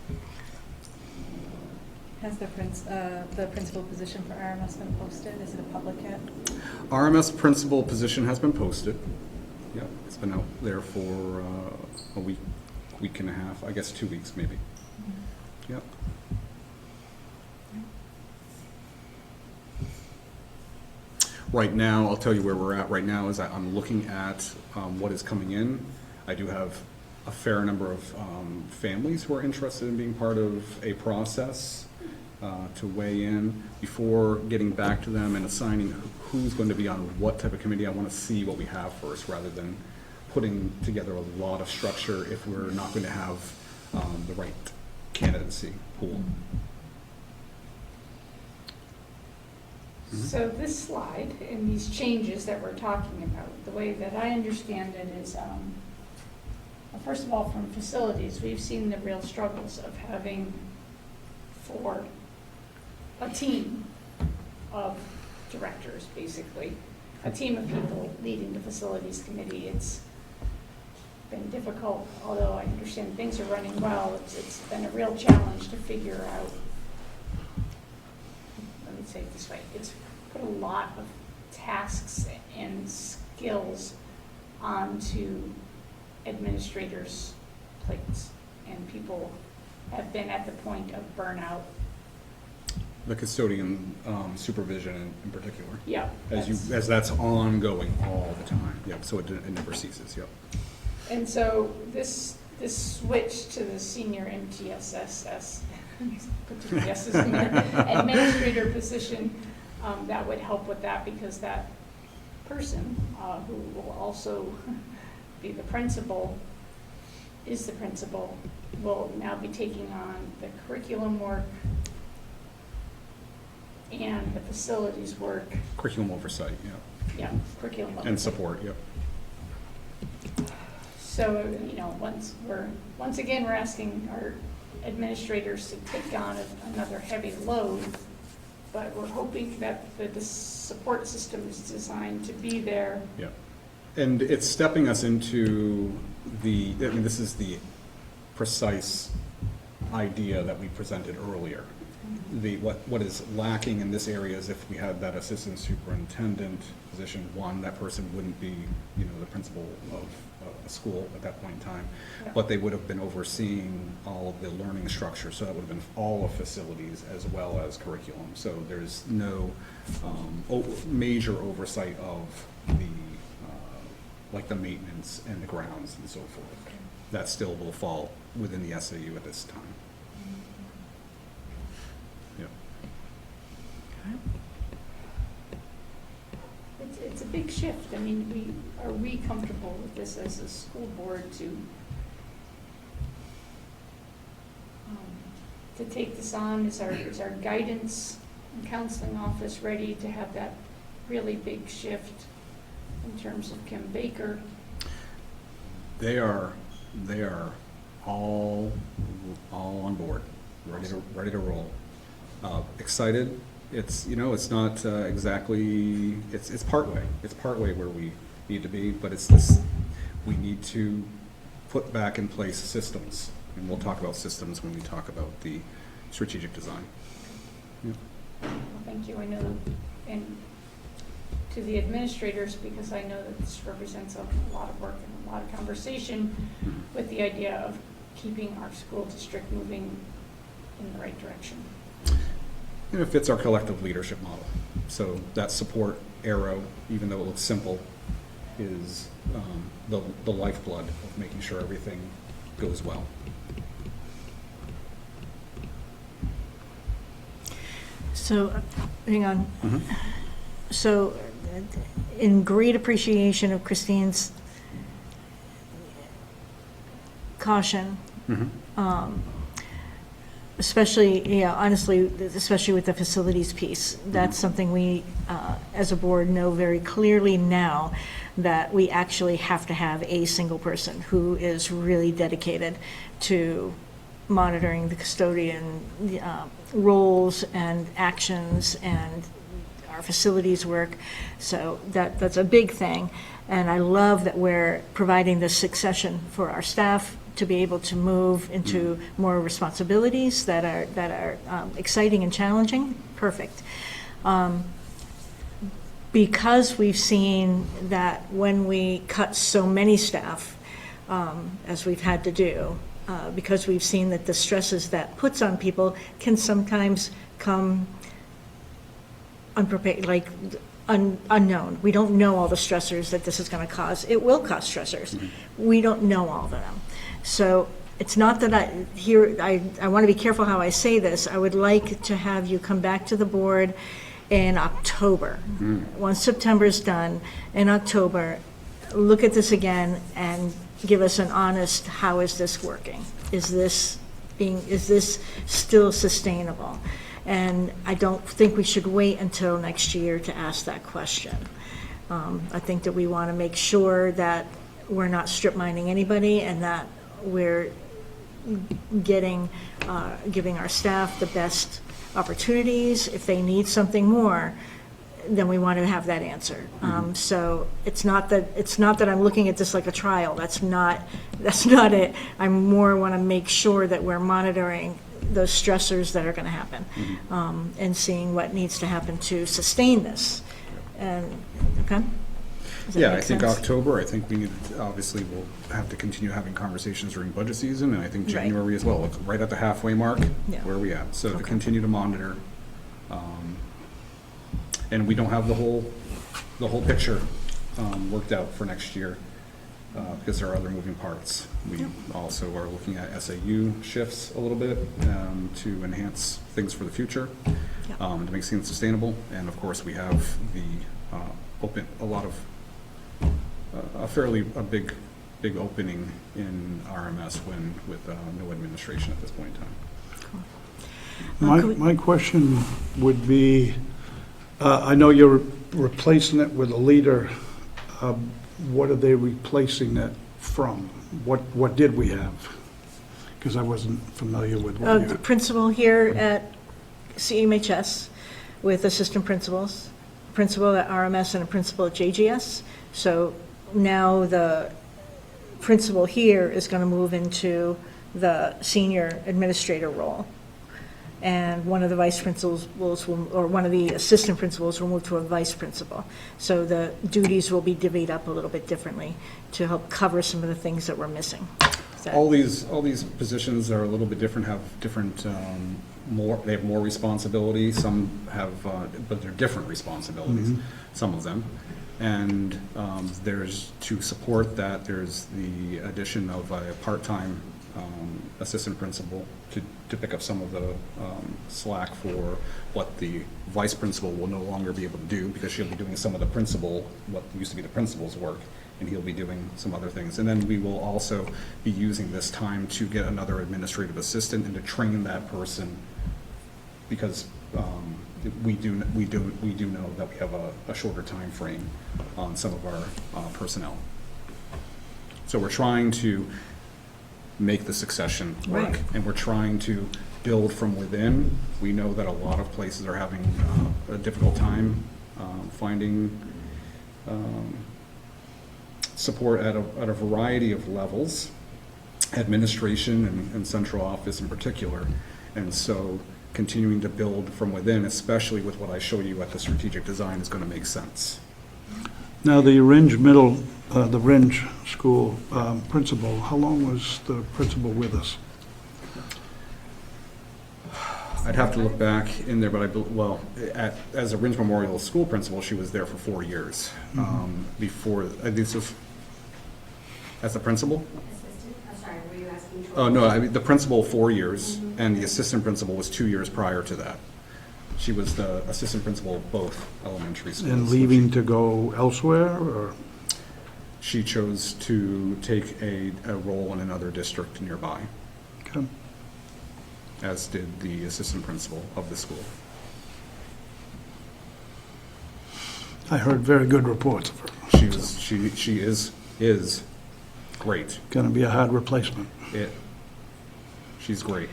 Has the principal position for RMS been posted? Is it a public yet? RMS principal position has been posted. Yeah, it's been out there for a week and a half, I guess 2 weeks maybe. Yep. Right now, I'll tell you where we're at right now is I'm looking at what is coming in. I do have a fair number of families who are interested in being part of a process to weigh in. Before getting back to them and assigning who's going to be on what type of committee, I want to see what we have first rather than putting together a lot of structure if we're not going to have the right candidacy pool. So this slide and these changes that we're talking about, the way that I understand it is, first of all, from facilities, we've seen the real struggles of having for a team of directors, basically, a team of people leading the facilities committee. It's been difficult, although I understand things are running well. It's been a real challenge to figure out, let me say it this way, it's put a lot of tasks and skills onto administrators' plates, and people have been at the point of burnout. The custodian supervision in particular. Yeah. As that's ongoing all the time. Yep. So it never ceases. Yep. And so this switch to the senior MTSS, put two S's in there, administrator position, that would help with that, because that person who will also be the principal, will now be taking on the curriculum work and the facilities work. Curriculum oversight. Yeah. Yeah, curriculum And support. Yep. So, once again, we're asking our administrators to take on another heavy load, but we're hoping that the support system is designed to be there. Yeah. And it's stepping us into this is the precise idea that we presented earlier. What is lacking in this area is if we had that assistant superintendent position, one, that person wouldn't be, the principal of a school at that point in time, but they would have been overseeing all of the learning structure, so that would have been all of facilities as well as curriculum. So there's no major oversight of the maintenance and the grounds and so forth. That still will fall within the SAU at this time. It's a big shift. I mean, are we comfortable with this as a school board to take this on? Is our guidance and counseling office ready to have that really big shift in terms of Kim Baker? They are all on board, ready to roll. Excited. It's not exactly, it's partway. It's partway where we need to be, but it's this, we need to put back in place systems. And we'll talk about systems when we talk about the strategic design. Yeah. Well, thank you. I know, and to the administrators, because I know that this represents a lot of work and a lot of conversation with the idea of keeping our school district moving in the right direction. And it fits our collective leadership model. So that support arrow, even though it looks simple, is the lifeblood of making sure everything goes well. So, hang on. Mm-hmm. So, in great appreciation of Christine's caution, especially, honestly, especially with the facilities piece, that's something we, as a board, know very clearly now that we actually have to have a single person who is really dedicated to monitoring the custodian roles and actions and our facilities work. So that's a big thing. And I love that we're providing this succession for our staff to be able to move into more responsibilities that are exciting and challenging. Perfect. Because we've seen that when we cut so many staff, as we've had to do, because we've seen that the stresses that puts on people can sometimes come unprepared, like unknown. We don't know all the stressors that this is going to cause. It will cause stressors. We don't know all of them. So it's not that I want to be careful how I say this. I would like to have you come back to the board in October. Once September's done, in October, look at this again and give us an honest, how is this working? Is this still sustainable? And I don't think we should wait until next year to ask that question. I think that we want to make sure that we're not strip mining anybody and that we're giving our staff the best opportunities. If they need something more, then we want to have that answer. So it's not that I'm looking at this like a trial. That's not it. I more want to make sure that we're monitoring those stressors that are going to happen, and seeing what needs to happen to sustain this. And okay. Does that Yeah, make I think sense? October, I think we need, obviously, we'll have to continue having conversations during budget season, and I think Right. January as well. Look, right at the halfway mark, Yeah. where are we at? So to Okay. continue to monitor. And we don't have the whole picture worked out for next year, because there are other moving parts. We also are looking at SAU shifts a little bit to enhance things for the future, to make things sustainable. And of course, we have the a big opening in RMS with no administration at this point in time. My question would be, I know you're replacing it with a leader. What are they replacing that from? What did we have? Because I wasn't familiar with what you The had. principal here at CMHS with assistant principals, principal at RMS and a principal at JGS. So now the principal here is going to move into the senior administrator role. And one of the vice principals will, or one of the assistant principals will move to a vice principal. So the duties will be divvied up a little bit differently to help cover some of the things that we're missing. Is that- All these positions are a little bit different, have different, they have more responsibility, some have, but they're different responsibilities, some of them. And there's, to support that, there's the addition of a part-time assistant principal to pick up some of the slack for what the vice principal will no longer be able to do, because she'll be doing some of the principal, what used to be the principal's work, and he'll be doing some other things. And then we will also be using this time to get another administrative assistant and to train that person, because we do know that we have a shorter time frame on some of our personnel. So we're trying to make the succession work, Right. and we're trying to build from within. We know that a lot of places are having a difficult time finding support at a variety of levels, administration and central office in particular. And so continuing to build from within, especially with what I show you at the strategic design, is going to make sense. Now, the Ringe Middle, the Ringe School principal, how long was the principal with us? I'd have to look back in there, but as a Ringe Memorial School principal, she was there for 4 years. Before, this was, as the principal? Assistant, I'm sorry, were you asking? Oh, no, I mean, the principal 4 years, and the assistant principal was 2 years prior to that. She was the assistant principal of both elementary schools. And leaving to go elsewhere, or? She chose to take a role in another district nearby, Okay. as did the assistant principal of the school. I heard very good reports of her. She is great. Going to be a hard replacement. She's great.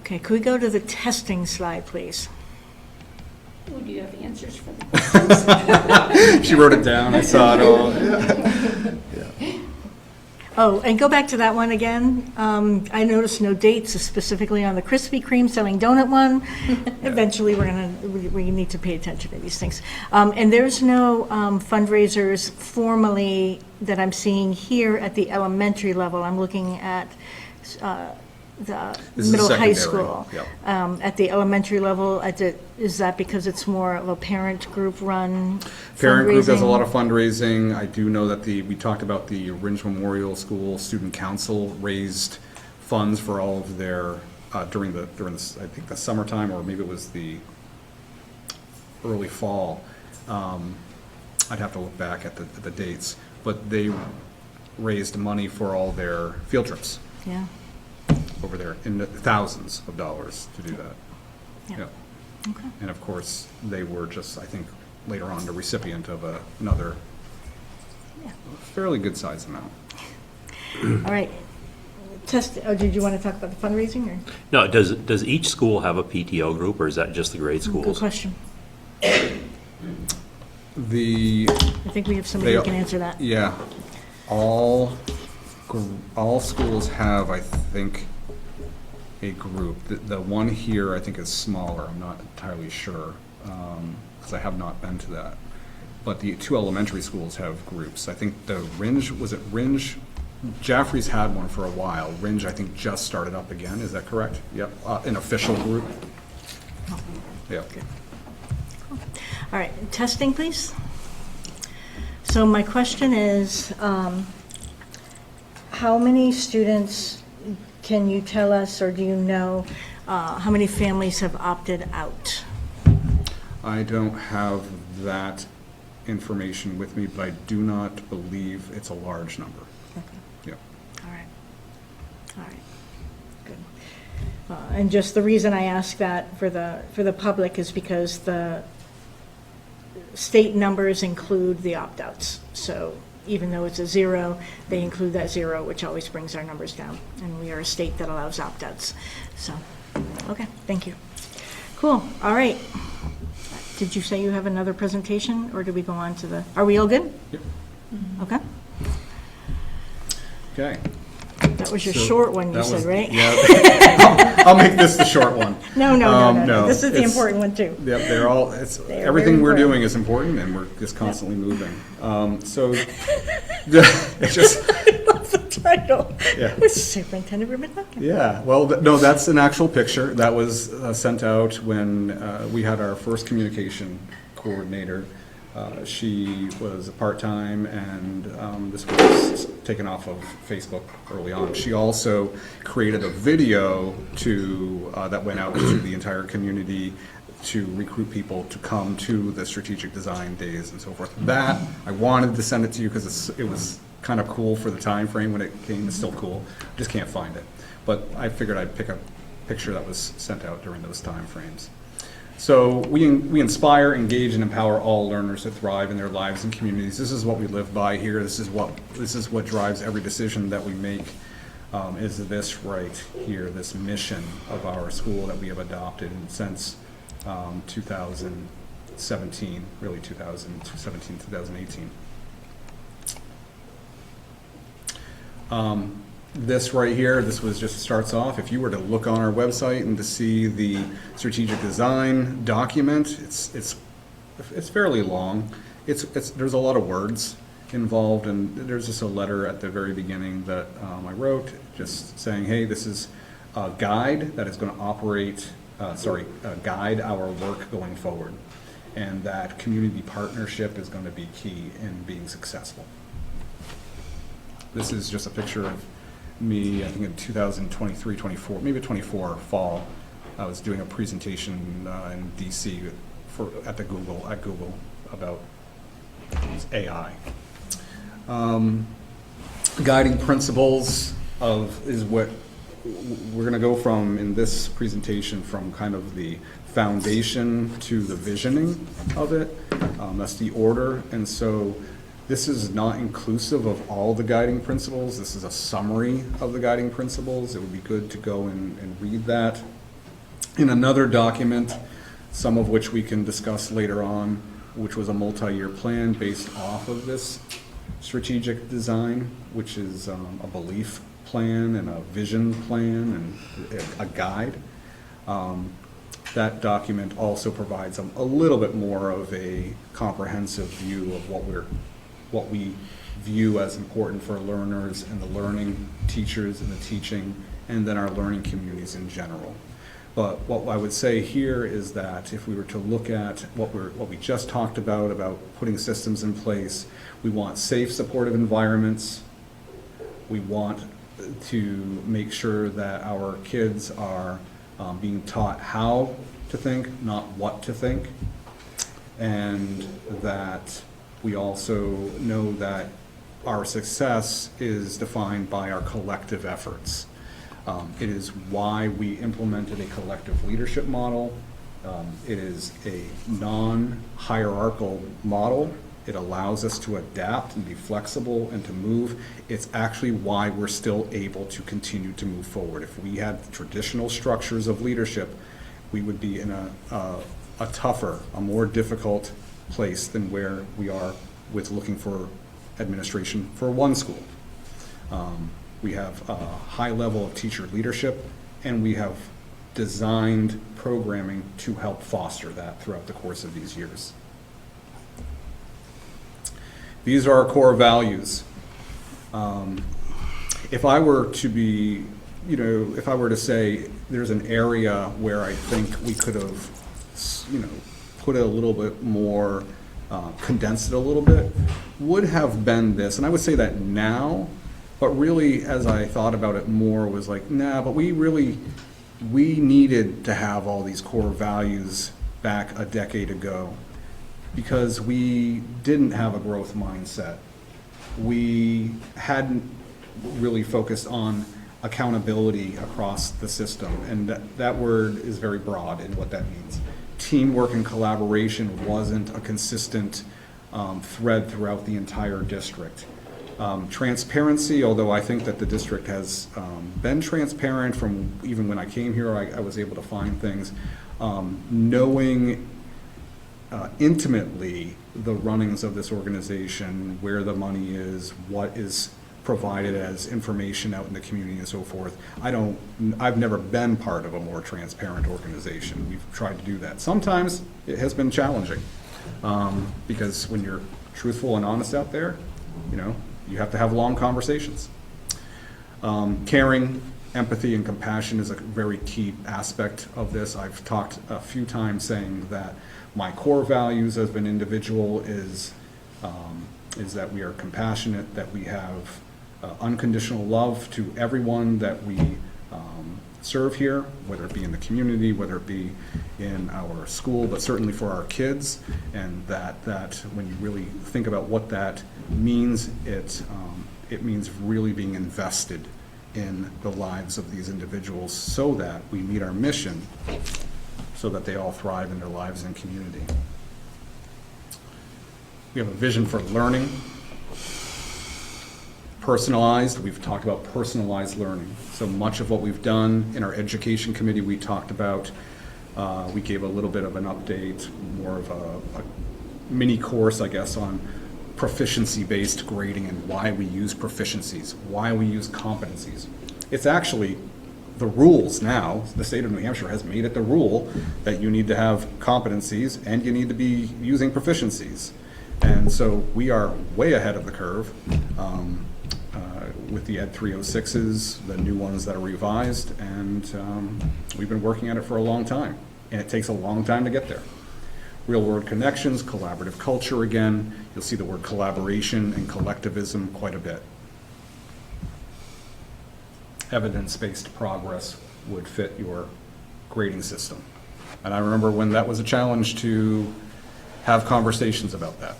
Okay, could we go to the testing slide, please? Ooh, do you have answers for the questions? She wrote it down, I saw it all. Oh, and go back to that one again. I noticed no dates specifically on the Krispy Kreme selling donut one. Eventually, we need to pay attention to these things. And there's no fundraisers formally that I'm seeing here at the elementary level. I'm looking at the This is middle high secondary, school. yep. At the elementary level, is that because it's more of a parent group run Parent group does a fundraising? lot of fundraising. I do know that we talked about the Ringe Memorial School Student Council raised funds for all of their, during this, I think the summertime, or maybe it was the early fall. I'd have to look back at the dates, but they raised money for all their field trips Yeah, over there, in the thousands of dollars to do that. Yeah. Yeah. okay. And of course, they were just, I think, later on, the recipient of another Yeah. fairly good-sized amount. All right. Did you want to talk about the fundraising, or? No, does each school have a PTO group, or is that just the grade Good schools? question. The, I think we have somebody who can answer that. yeah, all schools have, I think, a group. The one here, I think, is smaller. I'm not entirely sure, because I have not been to that. But the 2 elementary schools have groups. I think the Ringe, was it Ringe? Jaffrey's had one for a while. Ringe, I think, just started up again. Is that correct? Yep, an official group. Yeah. All right, testing, please. So my question is, how many students can you tell us, or do you know, how many families have opted out? I don't have that information with me, but I do not believe it's a large number. Okay. Yeah. All right. All right. Good. And just the reason I ask that for the public is because the state numbers include the opt-outs. So even though it's a 0, they include that 0, which always brings our numbers down. And we are a state that allows opt-outs. So, okay, thank you. Cool, all right. Did you say you have another presentation, or do we go on to the, are we all good? Yep. Okay, Okay. that was your So short one, you that said, was- right? Yeah. I'll make this the short one. No, this is the it's- important one, too. Yep, they're all, it's, They are everything very we're important. doing is important, and we're just constantly moving. So, it's just, That's the title. Yeah. With Superintendent Ruben Hawkins. yeah, well, no, that's an actual picture. That was sent out when we had our first communication coordinator. She was part-time, and this was taken off of Facebook early on. She also created a video that went out to the entire community to recruit people to come to the strategic design days and so forth. That, I wanted to send it to you because it was kind of cool for the time frame when it came. It's still cool. Just can't find it. But I figured I'd pick a picture that was sent out during those time frames. So we inspire, engage, and empower all learners to thrive in their lives and communities. This is what we live by here. This is what drives every decision that we make. Is this right here? This mission of our school that we have adopted since 2017, really 2017, 2018. This right here, this was just starts off. If you were to look on our website and to see the strategic design document, it's fairly long. There's a lot of words involved, and there's just a letter at the very beginning that I wrote, just saying, hey, this is a guide that is going to guide our work going forward, and that community partnership is going to be key in being successful. This is just a picture of me, I think in 2023, 24, maybe 24 fall. I was doing a presentation in DC at Google about AI. Guiding principles is what we're going to go from in this presentation, from kind of the foundation to the visioning of it. That's the order. And so this is not inclusive of all the guiding principles. This is a summary of the guiding principles. It would be good to go and read that in another document, some of which we can discuss later on, which was a multi-year plan based off of this strategic design, which is a belief plan and a vision plan and a guide. That document also provides a little bit more of a comprehensive view of what we view as important for learners and the learning teachers and the teaching, and then our learning communities in general. But what I would say here is that if we were to look at what we just talked about putting systems in place, we want safe, supportive environments. We want to make sure that our kids are being taught how to think, not what to think, and that we also know that our success is defined by our collective efforts. It is why we implemented a collective leadership model. It is a non-hierarchical model. It allows us to adapt and be flexible and to move. It's actually why we're still able to continue to move forward. If we had traditional structures of leadership, we would be in a tougher, a more difficult place than where we are with looking for administration for one school. We have a high level of teacher leadership, and we have designed programming to help foster that throughout the course of these years. These are our core values. If I were to say there's an area where I think we could have, put it a little bit more, condensed it a little bit, would have been this. And I would say that now, but really as I thought about it more was like, nah, but we needed to have all these core values back a decade ago, because we didn't have a growth mindset. We hadn't really focused on accountability across the system, and that word is very broad in what that means. Teamwork and collaboration wasn't a consistent thread throughout the entire district. Transparency, although I think that the district has been transparent from even when I came here, I was able to find things. Knowing intimately the runnings of this organization, where the money is, what is provided as information out in the community and so forth. I've never been part of a more transparent organization. We've tried to do that. Sometimes it has been challenging because when you're truthful and honest out there, you have to have long conversations. Caring, empathy, and compassion is a very key aspect of this. I've talked a few times saying that my core values as an individual is that we are compassionate, that we have unconditional love to everyone that we serve here, whether it be in the community, whether it be in our school, but certainly for our kids, and that when you really think about what that means, it means really being invested in the lives of these individuals so that we meet our mission, so that they all thrive in their lives and community. We have a vision for learning. Personalized, we've talked about personalized learning. So much of what we've done in our education committee, we talked about, we gave a little bit of an update, more of a mini course, I guess, on proficiency-based grading and why we use proficiencies, why we use competencies. It's actually the rules now. The state of New Hampshire has made it the rule that you need to have competencies and you need to be using proficiencies. And so we are way ahead of the curve with the Ed 306s, the new ones that are revised, and we've been working at it for a long time, and it takes a long time to get there. Real-world connections, collaborative culture again. You'll see the word collaboration and collectivism quite a bit. Evidence-based progress would fit your grading system. And I remember when that was a challenge to have conversations about that.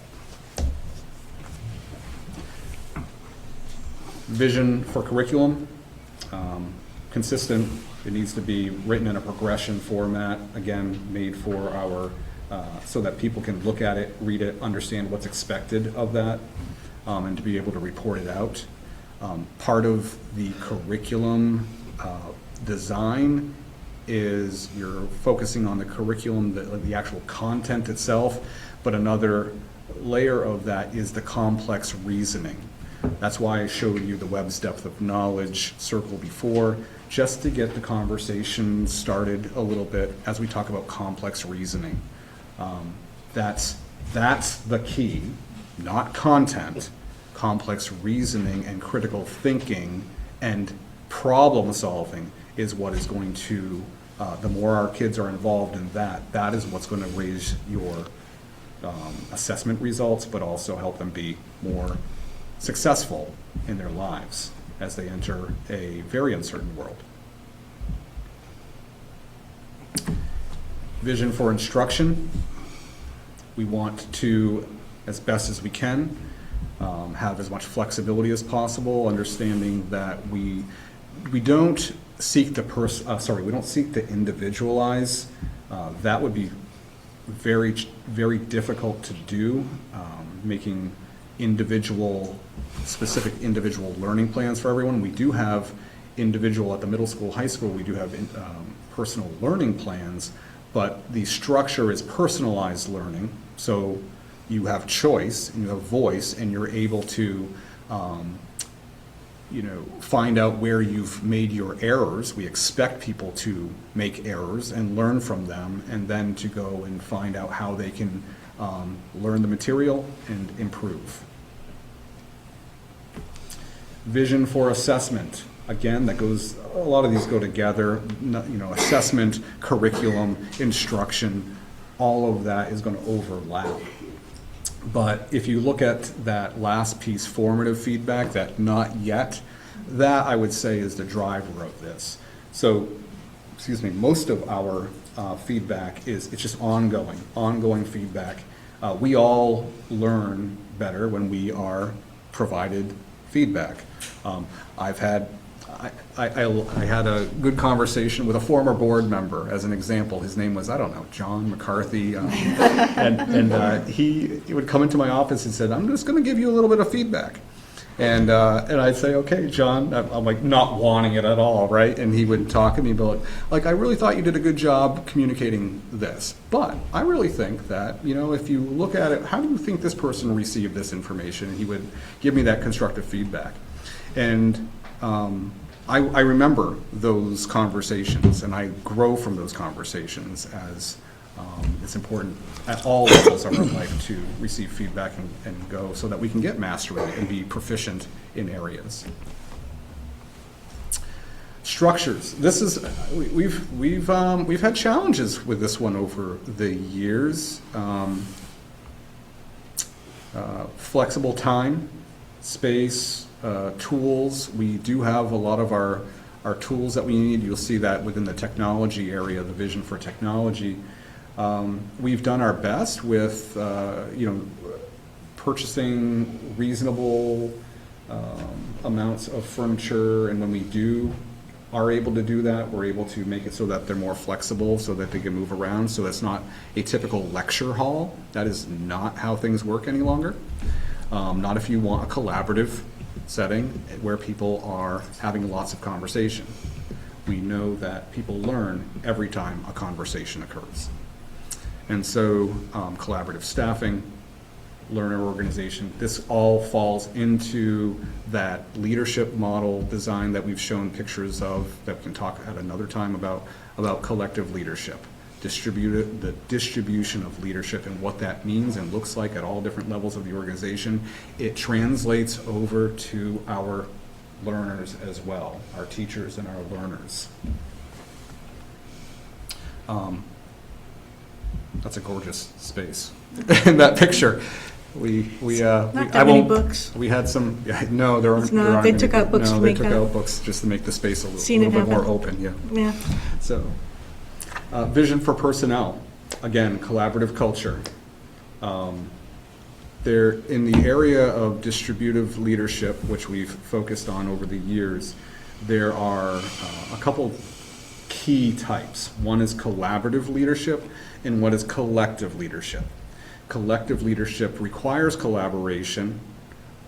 Vision for curriculum, consistent. It needs to be written in a progression format, again, made for our, so that people can look at it, read it, understand what's expected of that, and to be able to report it out. Part of the curriculum design is you're focusing on the curriculum, the actual content itself, but another layer of that is the complex reasoning. That's why I showed you the Webb's depth of knowledge circle before, just to get the conversation started a little bit as we talk about complex reasoning. That's the key, not content. Complex reasoning and critical thinking and problem solving is what is going to, the more our kids are involved in that is what's going to raise your assessment results, but also help them be more successful in their lives as they enter a very uncertain world. Vision for instruction. We want to, as best as we can, have as much flexibility as possible, understanding that we don't seek to we don't seek to individualize. That would be very, very difficult to do, making specific individual learning plans for everyone. We do have individual at the middle school, high school, we do have personal learning plans, but the structure is personalized learning. So you have choice and you have voice, and you're able to find out where you've made your errors. We expect people to make errors and learn from them, and then to go and find out how they can learn the material and improve. Vision for assessment. Again, a lot of these go together. Assessment, curriculum, instruction, all of that is going to overlap. But if you look at that last piece, formative feedback, that not yet, that I would say is the driver of this. So, most of our feedback it's just ongoing feedback. We all learn better when we are provided feedback. I had a good conversation with a former board member, as an example. His name was, John McCarthy. And he would come into my office and said, I'm just going to give you a little bit of feedback. And I'd say, okay, John, I'm like not wanting it at all, right? And he would talk to me about, like, I really thought you did a good job communicating this. But I really think that, you know, if you look at it, how do you think this person received this information? And he would give me that constructive feedback. And I remember those conversations, and I grow from those conversations as it's important at all levels of our life to receive feedback and go so that we can get mastery and be proficient in areas. Structures. This is we've had challenges with this one over the years. Flexible time, space, tools. We do have a lot of our tools that we need. You'll see that within the technology area, the vision for technology. We've done our best with, purchasing reasonable amounts of furniture, and when we are able to do that, we're able to make it so that they're more flexible, so that they can move around, so that's not a typical lecture hall. That is not how things work any longer. Not if you want a collaborative setting where people are having lots of conversation. We know that people learn every time a conversation occurs. And so collaborative staffing, learner organization, this all falls into that leadership model design that we've shown pictures of, that we can talk at another time about collective leadership. The distribution of leadership and what that means and looks like at all different levels of the organization. It translates over to our learners as well, our teachers and our learners. That's a gorgeous space. In that picture, Not that many books. We had some. Yeah, no, there aren't. No, they took out books to make they took that. out books just to make the space a Seen it little bit more happen. open. Yeah. Yeah. So, vision for personnel. Again, collaborative culture. There, in the area of distributive leadership, which we've focused on over the years, there are a couple key types. One is collaborative leadership, and one is collective leadership. Collective leadership requires collaboration,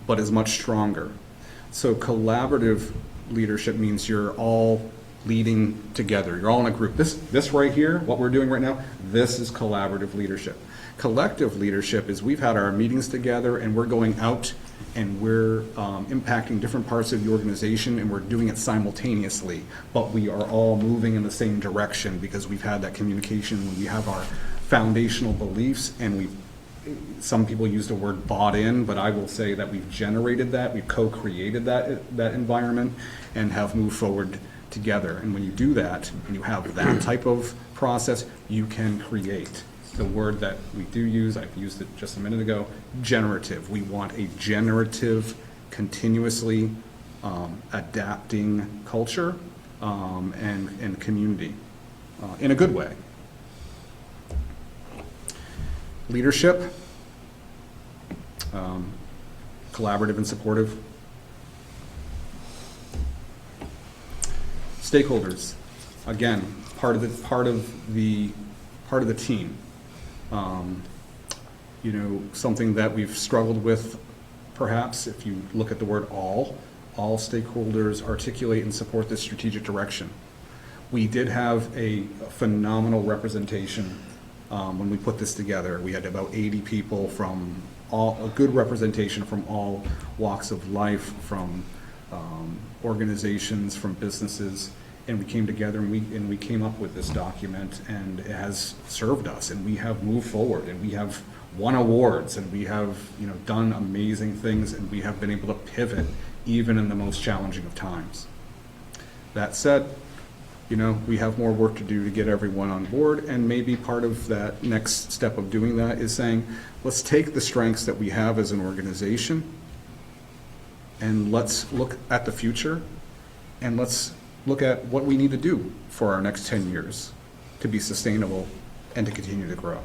but is much stronger. So collaborative leadership means you're all leading together. You're all in a group. This right here, what we're doing right now, this is collaborative leadership. Collective leadership is we've had our meetings together and we're going out and we're impacting different parts of the organization, and we're doing it simultaneously, but we are all moving in the same direction because we've had that communication. We have our foundational beliefs, and some people use the word bought in, but I will say that we've generated that, we've co-created that environment and have moved forward together. And when you do that, and you have that type of process, you can create. The word that we do use, I've used it just a minute ago, generative. We want a generative, continuously adapting culture and community in a good way. Leadership, collaborative and supportive. Stakeholders, again, part of the team. Something that we've struggled with, perhaps, if you look at the word all stakeholders articulate and support this strategic direction. We did have a phenomenal representation when we put this together. We had about 80 people from a good representation from all walks of life, from organizations, from businesses, and we came together and we came up with this document, and it has served us, and we have moved forward, and we have won awards, and we have done amazing things, and we have been able to pivot even in the most challenging of times. That said, we have more work to do to get everyone on board, and maybe part of that next step of doing that is saying, let's take the strengths that we have as an organization, and let's look at the future, and let's look at what we need to do for our next 10 years to be sustainable and to continue to grow.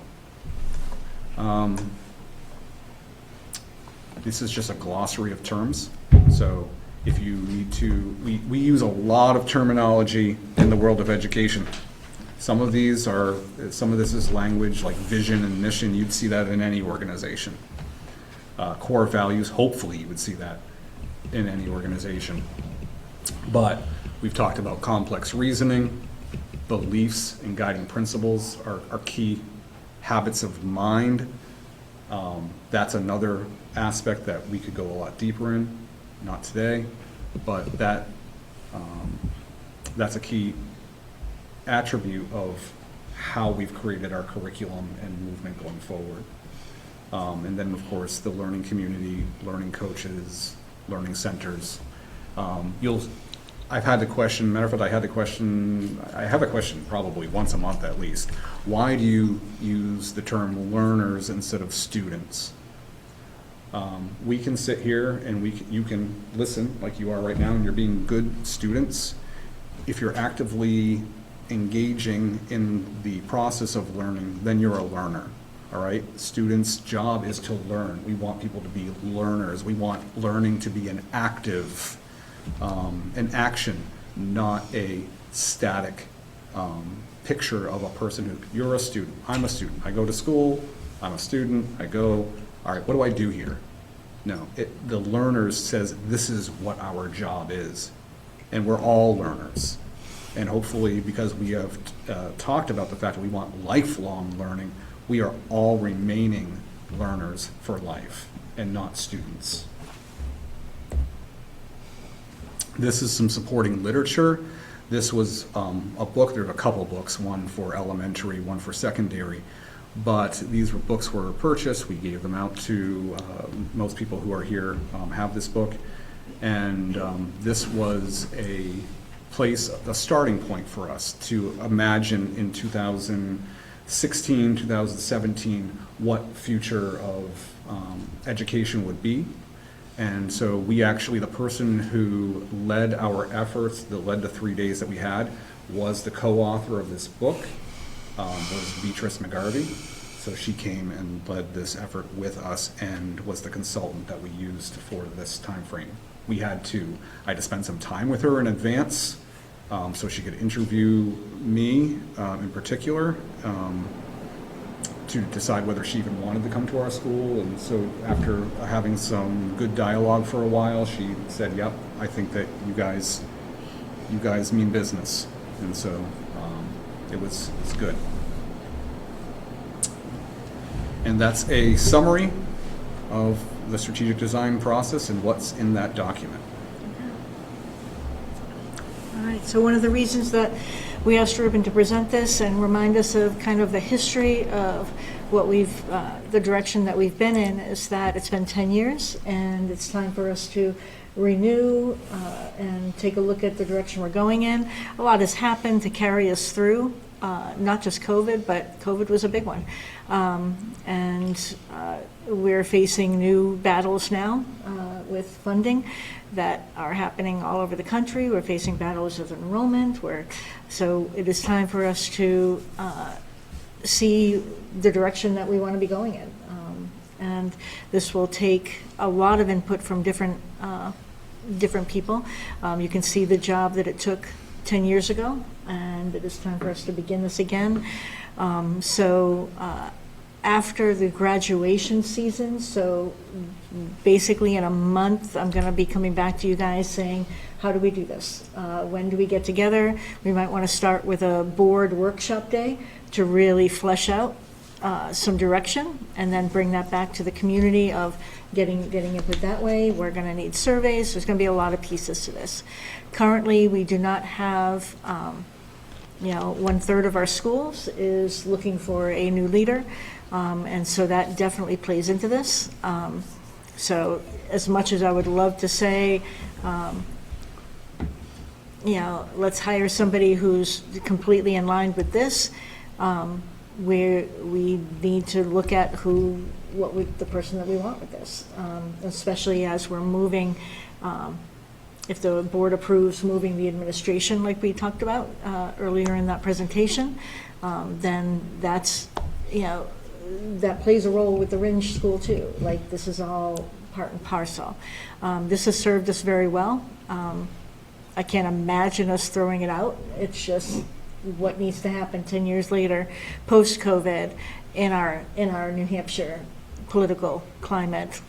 This is just a glossary of terms, so if you need to, we use a lot of terminology in the world of education. Some of this is language like vision and mission. You'd see that in any organization. Core values, hopefully you would see that. in any organization. But we've talked about complex reasoning, beliefs and guiding principles are key, habits of mind. That's another aspect that we could go a lot deeper in, not today, but that's a key attribute of how we've created our curriculum and movement going forward. And then, of course, the learning community, learning coaches, learning centers. I've had the question, matter of fact, I have a question probably once a month at least. Why do you use the term learners instead of students? We can sit here and you can listen like you are right now, and you're being good students. If you're actively engaging in the process of learning, then you're a learner, all right? Students' job is to learn. We want people to be learners. We want learning to be an active, an action, not a static picture of a person who, you're a student, I'm a student, I go to school, I'm a student, I go, all right, what do I do here? No, the learners says this is what our job is, and we're all learners. And hopefully, because we have talked about the fact that we want lifelong learning, we are all remaining learners for life and not students. This is some supporting literature. This was a book, there are a couple books, one for elementary, one for secondary, but these books were purchased. We gave them out to most people who are here have this book, and this was a starting point for us to imagine in 2016, 2017, what future of education would be. And so we actually, the person who led our efforts, that led the 3 days that we had, was the co-author of this book, was Beatrice McGarvey. So she came and led this effort with us and was the consultant that we used for this time frame. I had to spend some time with her in advance so she could interview me in particular, to decide whether she even wanted to come to our school. And so after having some good dialogue for a while, she said, yep, I think that you guys mean business. And so it's good. And that's a summary of the strategic design process and what's in that document. All right, so one of the reasons that we asked Ruben to present this and remind us of kind of the history of what the direction that we've been in is that it's been 10 years and it's time for us to renew and take a look at the direction we're going in. A lot has happened to carry us through, not just COVID, but COVID was a big one. And we're facing new battles now with funding that are happening all over the country. We're facing battles of enrollment. So it is time for us to see the direction that we want to be going in. And this will take a lot of input from different people. You can see the job that it took 10 years ago, and it is time for us to begin this again. After the graduation season, so basically in a month, I'm going to be coming back to you guys saying, how do we do this? When do we get together? We might want to start with a board workshop day to really flesh out some direction, and then bring that back to the community of getting input that way. We're going to need surveys. There's going to be a lot of pieces to this. Currently, we do not have, 1/3 of our schools is looking for a new leader. And so that definitely plays into this. So as much as I would love to say, let's hire somebody who's completely in line with this, we need to look at the person that we want with this, especially as we're moving, if the board approves moving the administration like we talked about earlier in that presentation, then that's, that plays a role with the Ringe School too. Like, this is all part and parcel. This has served us very well. I can't imagine us throwing it out. It's just what needs to happen 10 years later, post-COVID, in our New Hampshire political climate.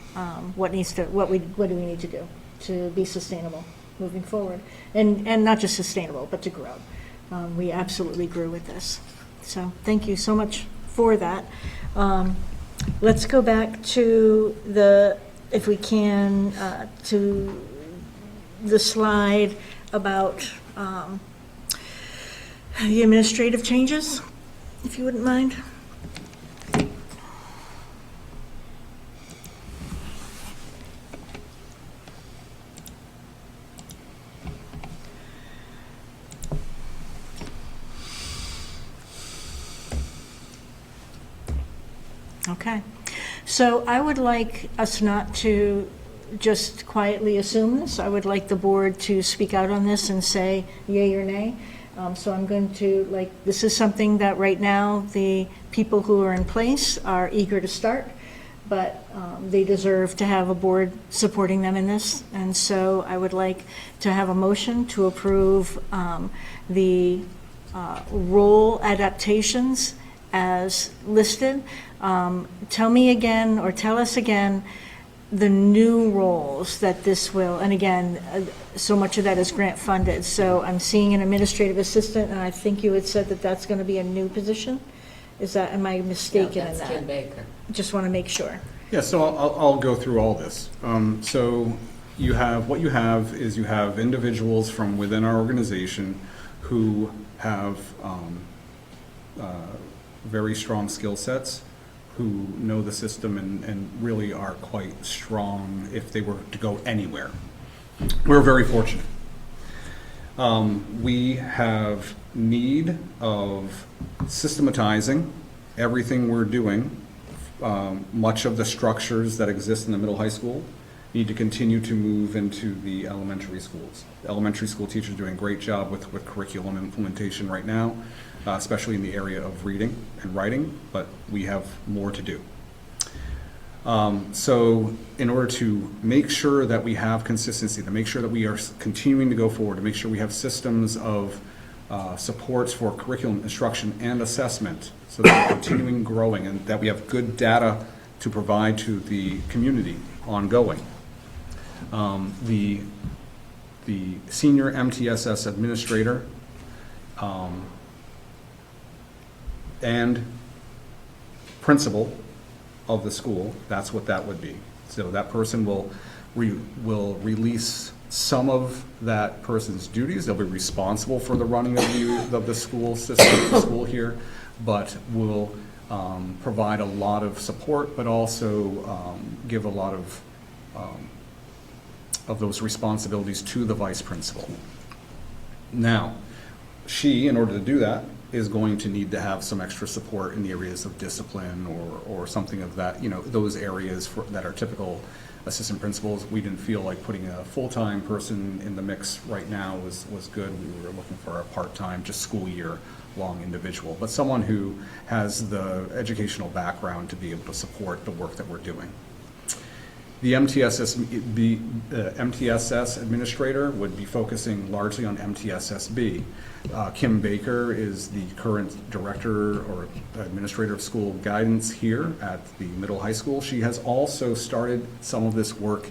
What do we need to do? to be sustainable moving forward. And not just sustainable, but to grow. We absolutely grew with this. So thank you so much for that. Let's go back to if we can, to the slide about the administrative changes, if you wouldn't mind. Okay. So I would like us not to just quietly assume this. I would like the board to speak out on this and say yay or nay. So I'm going to, this is something that right now the people who are in place are eager to start, but they deserve to have a board supporting them in this. And so I would like to have a motion to approve the role adaptations as listed. Tell me again, or tell us again, the new roles that this will, and again, so much of that is grant funded. So I'm seeing an administrative assistant, and I think you had said that that's going to be a new position? Am I mistaken in that? That's Kim Baker. Just want to make sure. Yeah, so I'll go through all this. So you have individuals from within our organization who have very strong skill sets, who know the system and really are quite strong if they were to go anywhere. We're very fortunate. We have need of systematizing everything we're doing. Much of the structures that exist in the middle high school need to continue to move into the elementary schools. The elementary school teachers are doing a great job with curriculum implementation right now, especially in the area of reading and writing, but we have more to do. So in order to make sure that we have consistency, to make sure that we are continuing to go forward, to make sure we have systems of supports for curriculum instruction and assessment, so that we're continuing growing and that we have good data to provide to the community ongoing. The senior MTSS administrator and principal of the school, that's what that would be. So that person will release some of that person's duties. They'll be responsible for the running of the school system, the school here, but will provide a lot of support, but also give a lot of those responsibilities to the vice principal. Now, she, in order to do that, is going to need to have some extra support in the areas of discipline or something of that, those areas that are typical assistant principals. We didn't feel like putting a full-time person in the mix right now was good. We were looking for a part-time, just school year long individual, but someone who has the educational background to be able to support the work that we're doing. The MTSS administrator would be focusing largely on MTSSB. Kim Baker is the current director or administrator of school guidance here at the middle high school. She has also started some of this work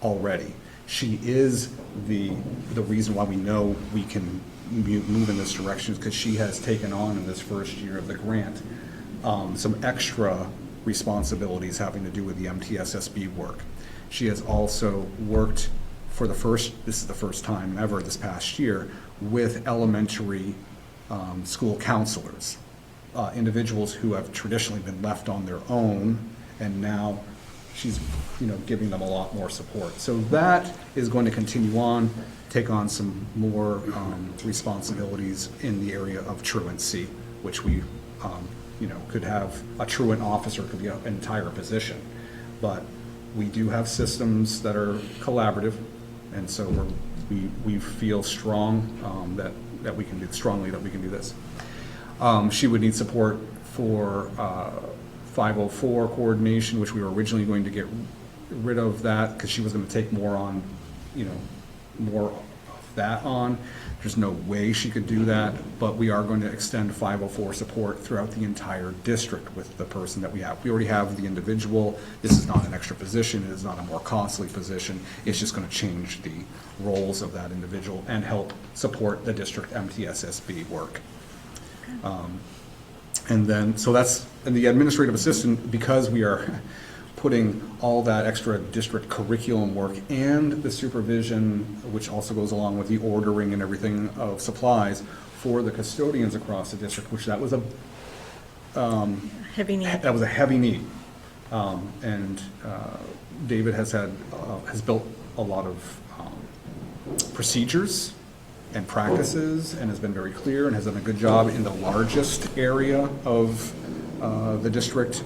already. She is the reason why we know we can move in this direction, because she has taken on in this first year of the grant some extra responsibilities having to do with the MTSSB work. She has also worked this is the first time ever this past year, with elementary school counselors, individuals who have traditionally been left on their own, and now she's giving them a lot more support. So that is going to continue on, take on some more responsibilities in the area of truancy, which we could have a truant officer, could be an entire position. But we do have systems that are collaborative, and so we feel strong that we can do this. She would need support for 504 coordination, which we were originally going to get rid of that because she was going to take more on, more of that on. There's no way she could do that, but we are going to extend 504 support throughout the entire district with the person that we have. We already have the individual. This is not an extra position. It is not a more costly position. It's just going to change the roles of that individual and help support the district MTSSB work. And then, so that's, and the administrative assistant, because we are putting all that extra district curriculum work and the supervision, which also goes along with the ordering and everything of supplies for the custodians across the district, which that was a Heavy need. that was a heavy need. And David has built a lot of procedures and practices and has been very clear and has done a good job in the largest area of the district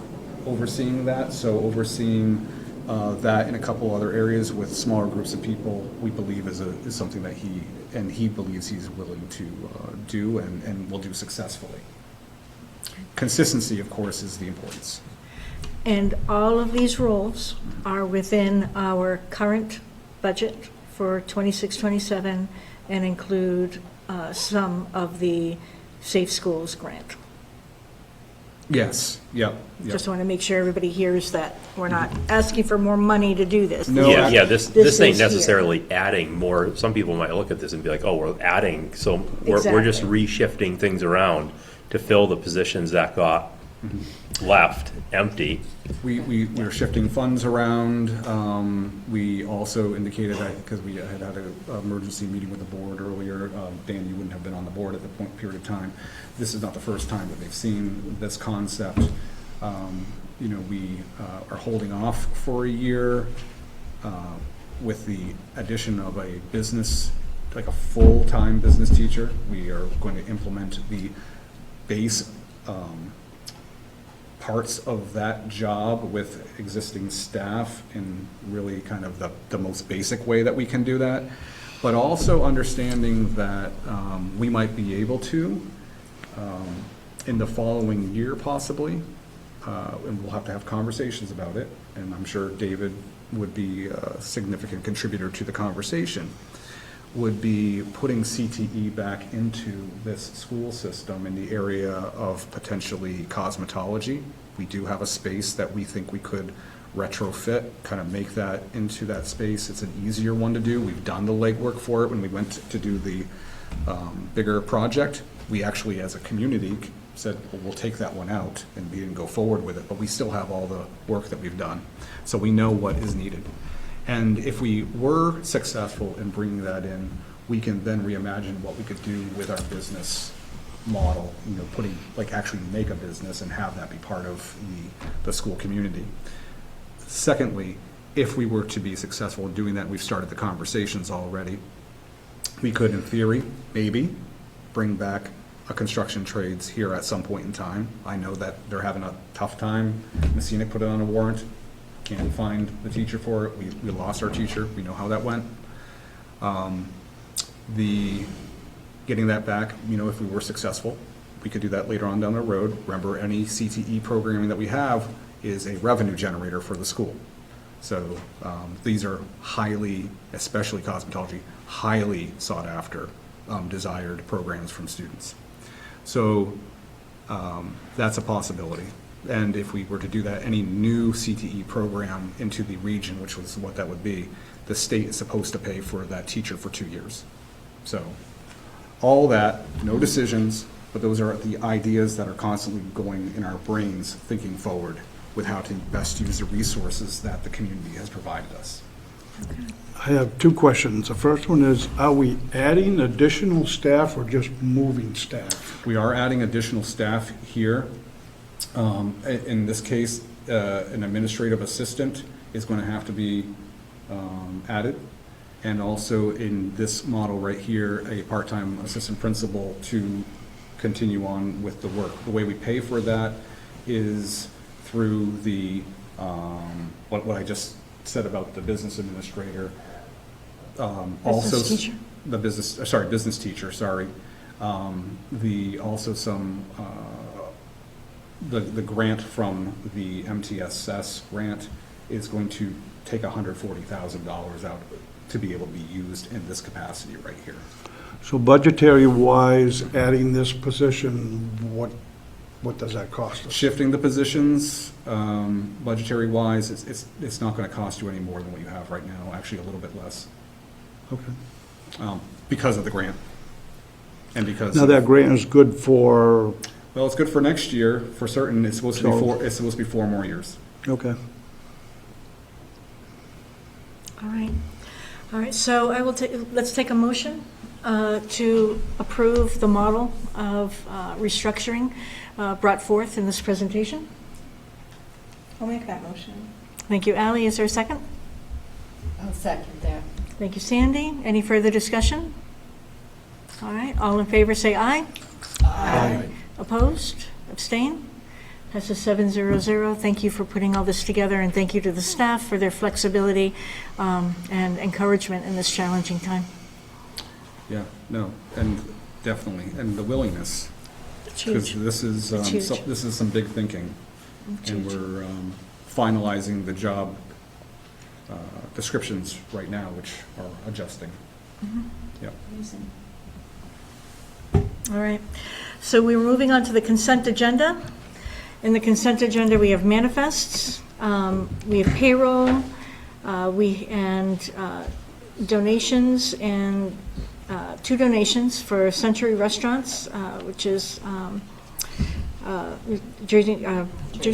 overseeing that. So overseeing that in a couple other areas with smaller groups of people, we believe is something that he believes he's willing to do and will do successfully. Consistency, of course, is the importance. And all of these roles are within our current budget for 26-27 and include some of the Safe Schools grant. Yes, yep. Just want to make sure everybody hears that we're not asking for more money to do this. No, Yeah, this This ain't is here. necessarily adding more. Some people might look at this and be like, oh, we're adding, so we're just Exactly. reshifting things around to fill the positions that got left empty. We're shifting funds around. We also indicated, because we had an emergency meeting with the board earlier, Dan, you wouldn't have been on the board at the point period of time. This is not the first time that they've seen this concept. We are holding off for a year with the addition of a business, like a full-time business teacher. We are going to implement the base parts of that job with existing staff in really kind of the most basic way that we can do that, but also understanding that we might be able to, in the following year possibly, and we'll have to have conversations about it, and I'm sure David would be a significant contributor to the conversation, would be putting CTE back into this school system in the area of potentially cosmetology. We do have a space that we think we could retrofit, kind of make that into that space. It's an easier one to do. We've done the legwork for it when we went to do the bigger project. We actually, as a community, said, well, we'll take that one out, and we didn't go forward with it, but we still have all the work that we've done. So we know what is needed. And if we were successful in bringing that in, we can then reimagine what we could do with our business model, actually make a business and have that be part of the school community. Secondly, if we were to be successful in doing that, we've started the conversations already, we could, in theory, maybe bring back a construction trades here at some point in time. I know that they're having a tough time. Messina put it on a warrant. Can't find the teacher for it. We lost our teacher. We know how that went. Getting that back, if we were successful, we could do that later on down the road. Remember, any CTE programming that we have is a revenue generator for the school. So these are highly, especially cosmetology, highly sought after, desired programs from students. So that's a possibility. And if we were to do that, any new CTE program into the region, which was what that would be, the state is supposed to pay for that teacher for 2 years. So all that, no decisions, but those are the ideas that are constantly going in our brains, thinking forward with how to best use the resources that the community has provided us. I have two questions. The first one is, are we adding additional staff or just moving staff? We are adding additional staff here. In this case, an administrative assistant is going to have to be added. And also in this model right here, a part-time assistant principal to continue on with the work. The way we pay for that is through the, what I just said about the business administrator. Also, teacher? the business teacher, sorry. Also some, the grant from the MTSS grant is going to take $140,000 out to be able to be used in this capacity right here. So budgetary-wise, adding this position, what does that cost us? Shifting the positions, budgetary-wise, it's not going to cost you any more than what you have right now, actually a little bit less, Okay. because of the grant. And because. Now, that grant is good for, Well, it's good for next year, for certain, it's supposed to be So- it's supposed to be 4 more years. okay. All right. All right, so I will take, let's take a motion to approve the model of restructuring brought forth in this presentation. I'll make that motion. Thank you, Ally. Is there a second? I'll second that. Thank you, Sandy. Any further discussion? All right, all in favor, say aye. Aye. Opposed? Abstain? Passes 700. Thank you for putting all this together, and thank you to the staff for their flexibility and encouragement in this challenging time. Yeah, no, and definitely, and the willingness. It's Because huge. this is, It's huge. this is some big thinking. It's And huge. we're finalizing the job descriptions right now, which are adjusting. Yep. Amazing. All right, so we're moving on to the consent agenda. In the consent agenda, we have manifests, we have payroll, donations, and 2 donations for Century Restaurants, which is Jersey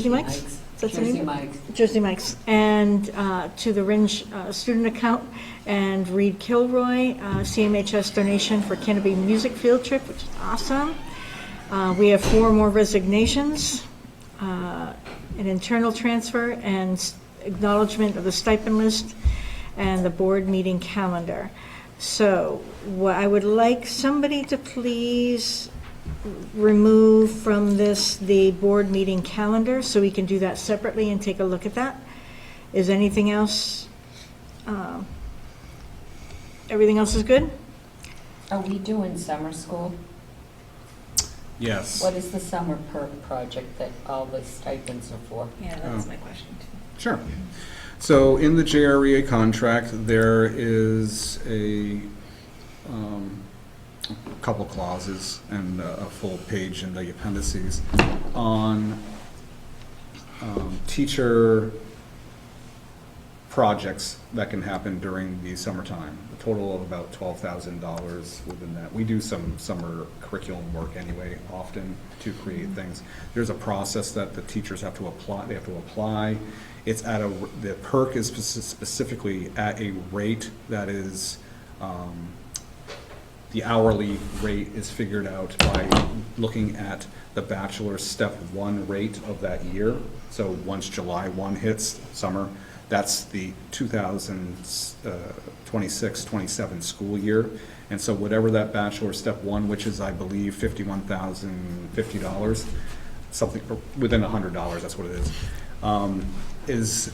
Mike's? That's the name? Jersey Mike's. Jersey Mike's, and to the Ringe student account, and Reed Kilroy, CMHS donation for Canterbury Music Field Trip, which is awesome. We have 4 more resignations, an internal transfer, and acknowledgement of the stipend list, and the board meeting calendar. So what I would like somebody to please remove from this the board meeting calendar, so we can do that separately and take a look at that. Is anything else, everything else is good? Are we doing summer school? Yes. What is the summer perk project that all the stipends are for? Yeah, that's my question too. Sure. So in the JREA contract, there is a couple clauses and a full page in the appendices on teacher projects that can happen during the summertime. A total of about $12,000 within that. We do some summer curriculum work anyway, often to create things. There's a process that the teachers have to apply. They have to apply. It's at the perk is specifically at a rate that is, the hourly rate is figured out by looking at the bachelor's step 1 rate of that year. So once July 1 hits, summer, that's the 2026-27 school year. And so whatever that bachelor step 1, which is, I believe, $51,050, something within $100, that's what it is,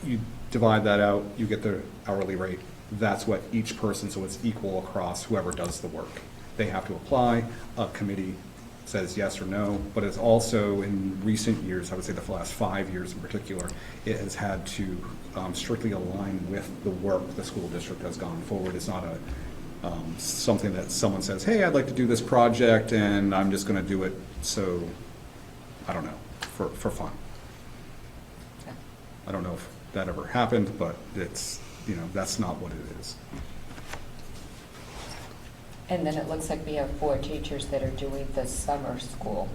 you divide that out, you get the hourly rate. That's what each person, so it's equal across whoever does the work. They have to apply, a committee says yes or no, but it's also in recent years, I would say the last 5 years in particular, it has had to strictly align with the work the school district has gone forward. It's not something that someone says, hey, I'd like to do this project and I'm just gonna do it, so, I don't know, for fun. I don't know if that ever happened, but it's, that's not what it is. And then it looks like we have 4 teachers that are doing the summer school.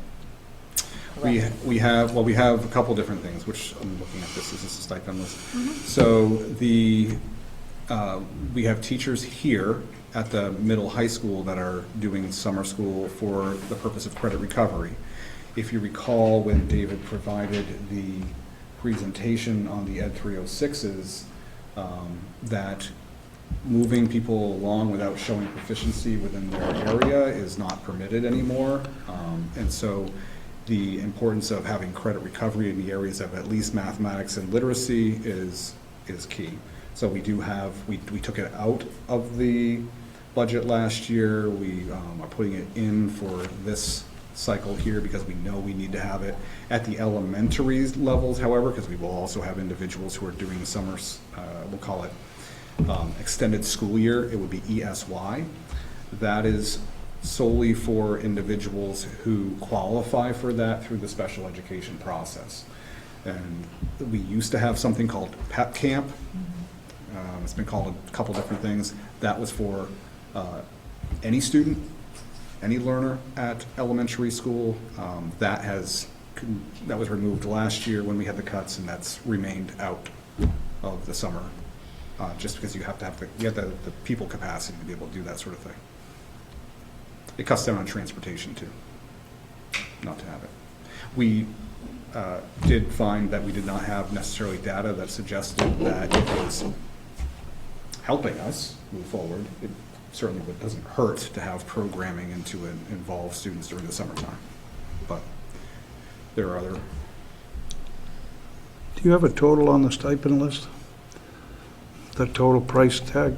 We correct? have a couple different things, which I'm looking at this, is this a stipend list? So we have teachers here at the middle high school that are doing summer school for the purpose of credit recovery. If you recall, when David provided the presentation on the Ed 306s, that moving people along without showing proficiency within their area is not permitted anymore. And so the importance of having credit recovery in the areas of at least mathematics and literacy is key. So we do have, we took it out of the budget last year. We are putting it in for this cycle here because we know we need to have it at the elementary levels, however, because we will also have individuals who are doing summers, we'll call it extended school year, it would be ESY. That is solely for individuals who qualify for that through the special education process. And we used to have something called PEP Camp. It's been called a couple different things. That was for any student, any learner at elementary school. That was removed last year when we had the cuts, and that's remained out of the summer, just because you have the people capacity to be able to do that sort of thing. It cuts down on transportation too, not to have it. We did find that we did not have necessarily data that suggested that it was helping us move forward. It certainly doesn't hurt to have programming and to involve students during the summertime. But there are other. Do you have a total on the stipend list? The total price tag?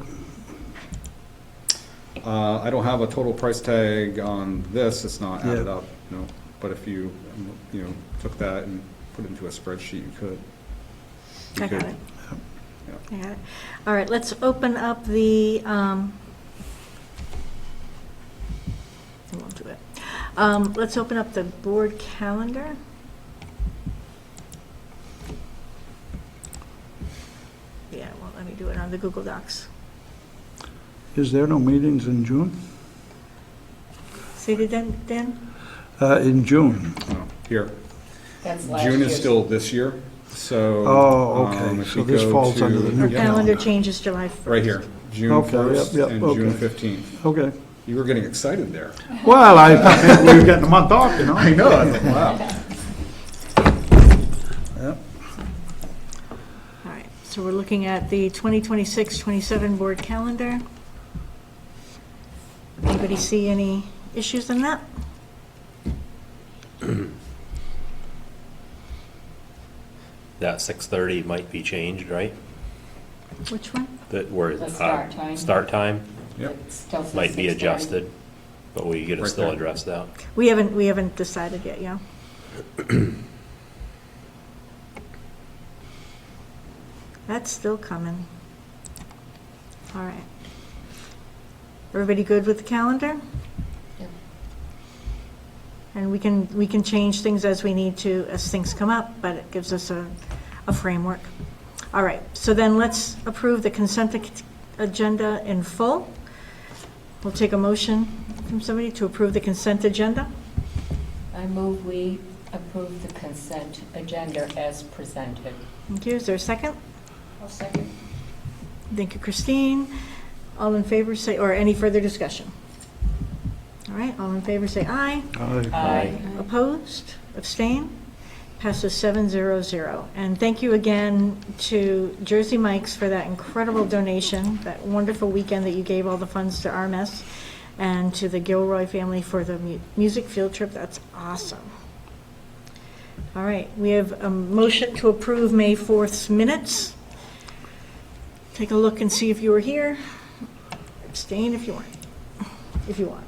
I don't have a total price tag on this. It's not added Yeah. up, no. But if you took that and put it into a spreadsheet, you could. You I got could. it. Yeah. I got it. All right, let's open up the, I won't do it. Let's open up the board calendar. Yeah, well, let me do it on the Google Docs. Is there no meetings in June? Say it again, Dan? In June? Oh, here. That's last June is year's. still this year, so. Oh, okay. if So you this go falls to- under the new Our yeah, calendar calendar. changes July 1st. Right here, June Okay, 1st yep, and okay. June 15th. Okay. You were getting excited there. Well, I thought we were getting a month off, you know? I know, I thought, wow. Yep. All right, so we're looking at the 2026-27 board calendar. Anybody see any issues in that? That 6:30 might be changed, right? Which one? Where The start time. start time Yep. It still says might be 6:30. adjusted, but we get to Right still there. address that. We haven't decided yet, yeah? That's still coming. All right. Everybody good with the calendar? Yeah. And we can change things as we need to, as things come up, but it gives us a framework. All right, so then let's approve the consent agenda in full. We'll take a motion from somebody to approve the consent agenda. I move we approve the consent agenda as presented. Thank you. Is there a second? I'll second. Thank you, Christine. All in favor say, or any further discussion? All right, all in favor say aye. Aye. Opposed? Abstain? Passes 700. And thank you again to Jersey Mike's for that incredible donation, that wonderful weekend that you gave all the funds to RMS, and to the Gilroy family for the music field trip. That's awesome. All right, we have a motion to approve May 4th's minutes. Take a look and see if you were here. Abstain if you weren't, if you want.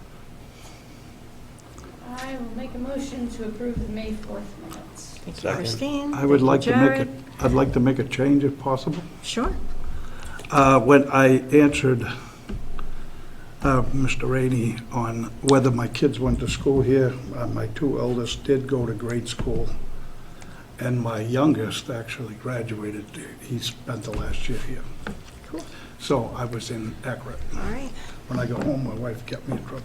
I will make a motion to approve the May 4th minutes. Thank you, Second. Christine. I would Thank you, like to make Jared. it, I'd like to make a change if possible. Sure. When I answered Mr. Rainey on whether my kids went to school here, my two eldest did go to grade school, and my youngest actually graduated. He spent the last year here. Cool. So I was inaccurate. All right, When I got home, my wife kept me in trouble.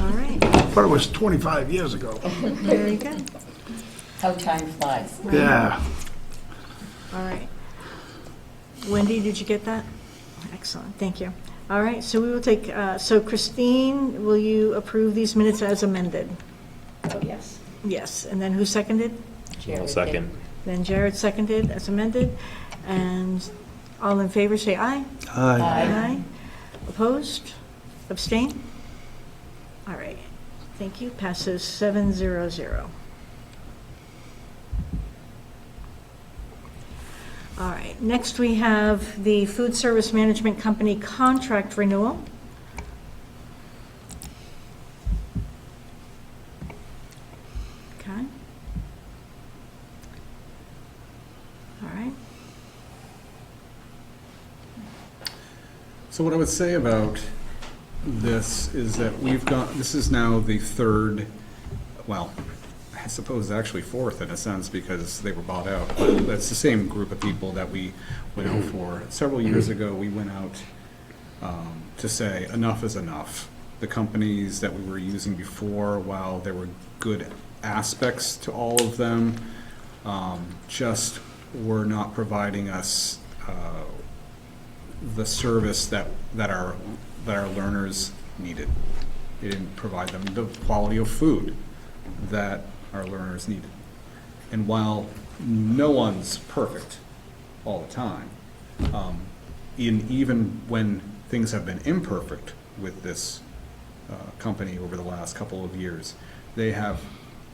all right. But it was 25 years ago. Very good. How time flies. Yeah. All right. Wendy, did you get that? Excellent, thank you. All right, so we will take, so Christine, will you approve these minutes as amended? Oh, yes. Yes, and then who seconded? Jared I'll did. second. Then Jared seconded as amended. And all in favor, say aye. Aye. Aye. Opposed? Abstain? All right, thank you. Passes 700. All right, next we have the Food Service Management Company contract renewal. Okay. All right. So what I would say about this is that this is now the third, well, I suppose actually fourth in a sense because they were bought out, but that's the same group of people that we went out for. Several years ago, we went out to say enough is enough. The companies that we were using before, while there were good aspects to all of them, just were not providing us the service that our learners needed. It didn't provide them the quality of food that our learners needed. And while no one's perfect all the time, even when things have been imperfect with this company over the last couple of years, they have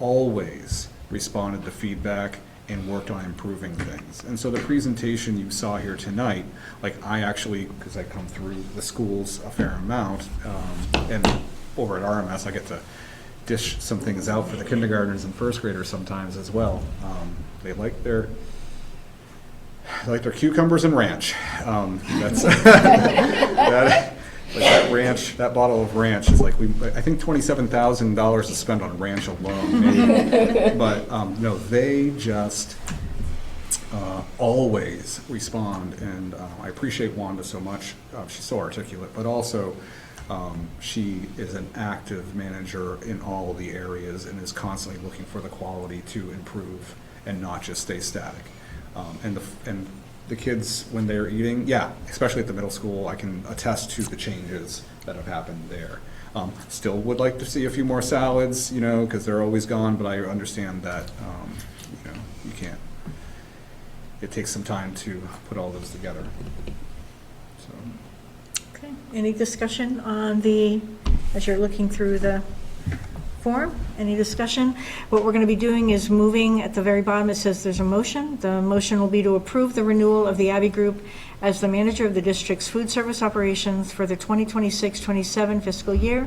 always responded to feedback and worked on improving things. And so the presentation you saw here tonight, like I actually, because I come through the schools a fair amount, and over at RMS I get to dish some things out for the kindergartners and first graders sometimes as well. They like their cucumbers and ranch. That's that ranch, that bottle of ranch is like, I think $27,000 is spent on ranch alone, maybe. But no, they just always respond, and I appreciate Wanda so much. She's so articulate, but also she is an active manager in all the areas and is constantly looking for the quality to improve and not just stay static. And the kids, when they're eating, yeah, especially at the middle school, I can attest to the changes that have happened there. Still would like to see a few more salads, because they're always gone, but I understand that, you can't. It takes some time to put all those together. So. Okay, any discussion on as you're looking through the form, any discussion? What we're going to be doing is moving, at the very bottom it says there's a motion. The motion will be to approve the renewal of the Abbey Group as the manager of the district's food service operations for the 2026-27 fiscal year,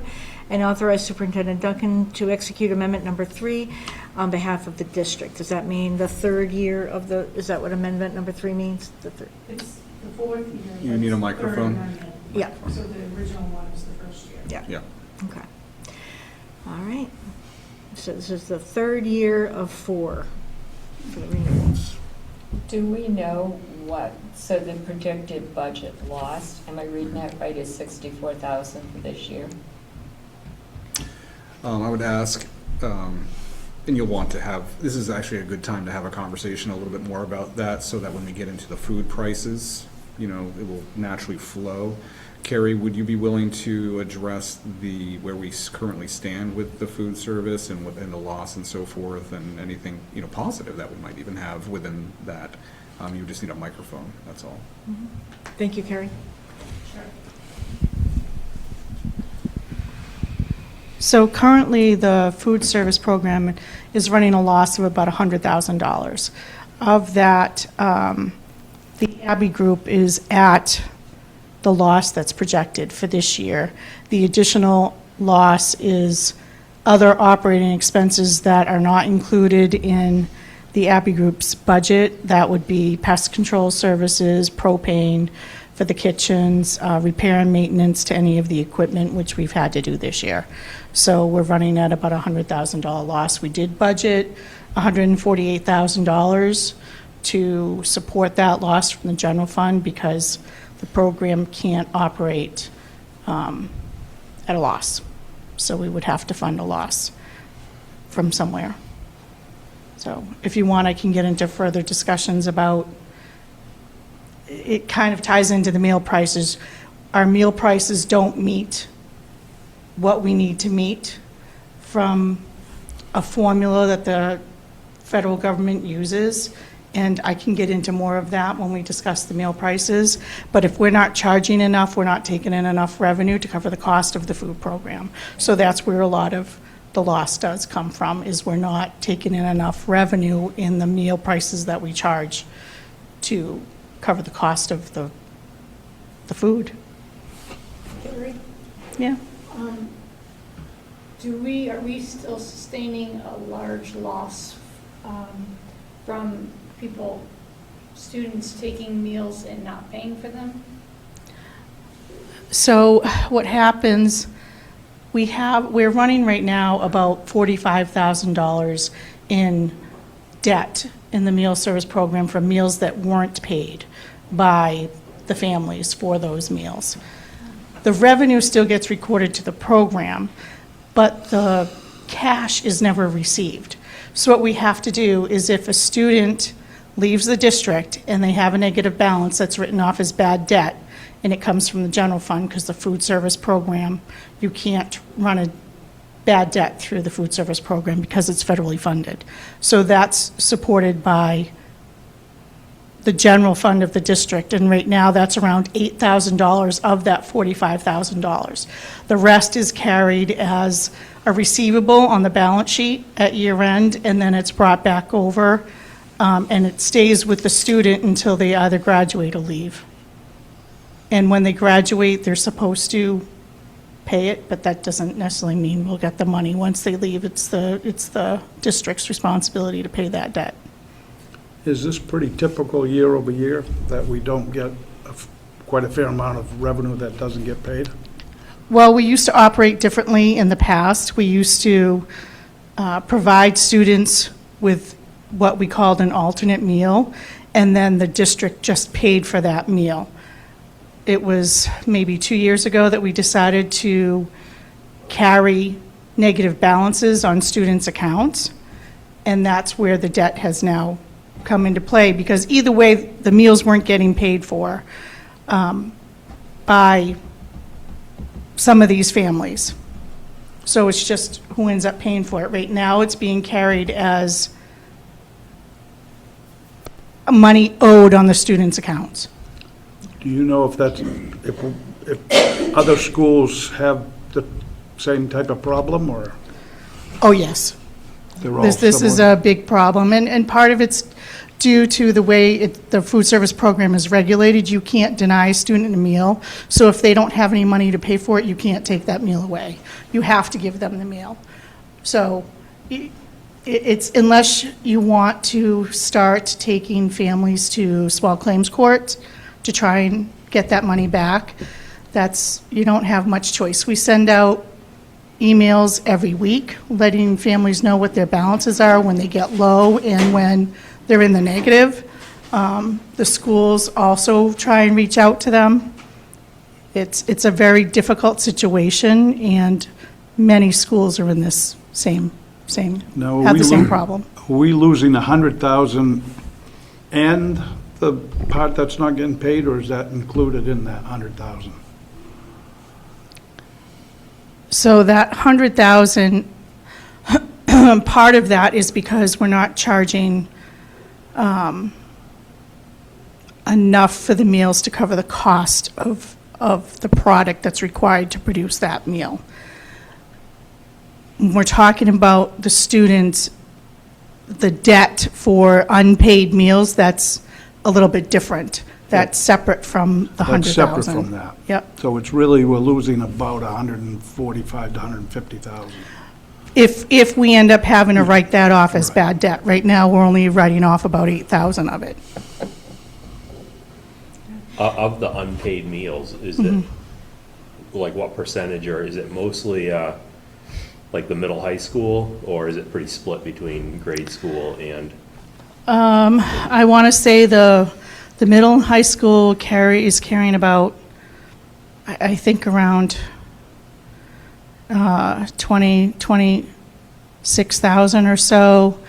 and authorize Superintendent Duncan to execute amendment number 3 on behalf of the district. Does that mean the third year of is that what amendment number 3 means? It's the fourth year. You but need a it's microphone? third amendment. Yeah. So the original one is the first year. Yeah. Yeah. Okay. All right. So this is the third year of 4 for the renewals. Do we know so the projected budget loss, am I reading that right, is $64,000 for this year? I would ask, and you'll want to have, this is actually a good time to have a conversation a little bit more about that, so that when we get into the food prices, it will naturally flow. Carrie, would you be willing to address where we currently stand with the food service and the loss and so forth, and anything positive that we might even have within that? You just need a microphone. That's all. Mm-hmm. Thank you, Carrie. Sure. So currently, the food service program is running a loss of about $100,000. Of that, the Abbey Group is at the loss that's projected for this year. The additional loss is other operating expenses that are not included in the Abbey Group's budget. That would be pest control services, propane for the kitchens, repair and maintenance to any of the equipment, which we've had to do this year. So we're running at about a $100,000 loss. We did budget $148,000 to support that loss from the general fund because the program can't operate at a loss. So we would have to fund a loss from somewhere. So if you want, I can get into further discussions about, it kind of ties into the meal prices. Our meal prices don't meet what we need to meet from a formula that the federal government uses. And I can get into more of that when we discuss the meal prices. But if we're not charging enough, we're not taking in enough revenue to cover the cost of the food program. So that's where a lot of the loss does come from, is we're not taking in enough revenue in the meal prices that we charge to cover the cost of the food. Carrie, Yeah. are we still sustaining a large loss from students taking meals and not paying for them? So what happens, we're running right now about $45,000 in debt in the meal service program for meals that weren't paid by the families for those meals. The revenue still gets recorded to the program, but the cash is never received. So what we have to do is if a student leaves the district and they have a negative balance that's written off as bad debt, and it comes from the general fund because the food service program, you can't run a bad debt through the food service program because it's federally funded. So that's supported by the general fund of the district, and right now that's around $8,000 of that $45,000. The rest is carried as a receivable on the balance sheet at year end, and then it's brought back over, and it stays with the student until they either graduate or leave. And when they graduate, they're supposed to pay it, but that doesn't necessarily mean we'll get the money. Once they leave, it's the district's responsibility to pay that debt. Is this pretty typical year over year, that we don't get quite a fair amount of revenue that doesn't get paid? Well, we used to operate differently in the past. We used to provide students with what we called an alternate meal, and then the district just paid for that meal. It was maybe 2 years ago that we decided to carry negative balances on students' accounts, and that's where the debt has now come into play, because either way, the meals weren't getting paid for by some of these families. So it's just who ends up paying for it. Right now, it's being carried as money owed on the students' accounts. Do you know if if other schools have the same type of problem, or Oh, yes. they're all This is similar? a big problem, and part of it's due to the way the food service program is regulated. You can't deny a student a meal, so if they don't have any money to pay for it, you can't take that meal away. You have to give them the meal. So it's, unless you want to start taking families to small claims court to try and get that money back, you don't have much choice. We send out emails every week letting families know what their balances are when they get low and when they're in the negative. The schools also try and reach out to them. It's a very difficult situation, and many schools are in this same Now, have the same problem. Are we losing 100,000 and the part that's not getting paid, or is that included in that 100,000? So that 100,000, part of that is because we're not charging enough for the meals to cover the cost of the product that's required to produce that meal. When we're talking about the students, the debt for unpaid meals, that's a little bit different. That's separate from the 100,000. That's separate from that. Yep. So it's really, we're losing about 145 to 150,000. If we end up having to write that off as bad debt. Right now, we're only writing off about 8,000 of it. Of the unpaid meals, is it, like, what percentage, or is it mostly, like the middle high school, or is it pretty split between grade school and? I want to say the middle and high school is carrying about, I think around 26,000 or so.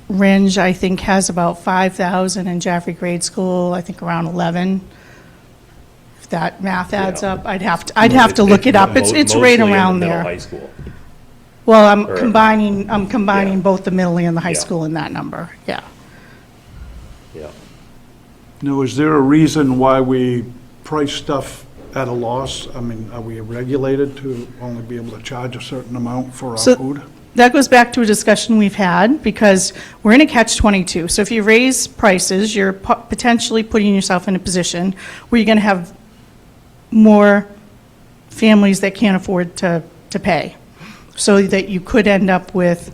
Ringe, I think, has about 5,000, and Jaffrey Grade School, I think, around 11. If that math adds Yeah. up, I'd have to look it up. It's right Mostly in the around middle there. high school. Well, I'm Or- combining Yeah. both the middle and the high Yeah. school in that number, yeah. Yeah. Now, is there a reason why we price stuff at a loss? I mean, are we regulated to only be able to charge a certain amount for our So- food? That goes back to a discussion we've had, because we're in a catch-22. So if you raise prices, you're potentially putting yourself in a position where you're going to have more families that can't afford to pay, so that you could end up with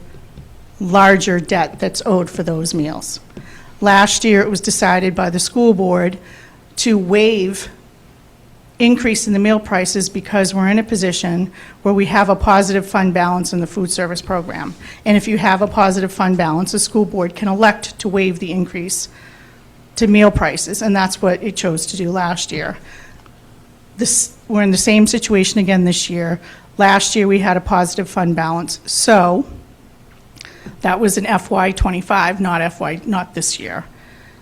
larger debt that's owed for those meals. Last year, it was decided by the school board to waive increase in the meal prices because we're in a position where we have a positive fund balance in the food service program. And if you have a positive fund balance, the school board can elect to waive the increase to meal prices, and that's what it chose to do last year. We're in the same situation again this year. Last year, we had a positive fund balance, so that was an FY '25, not this year.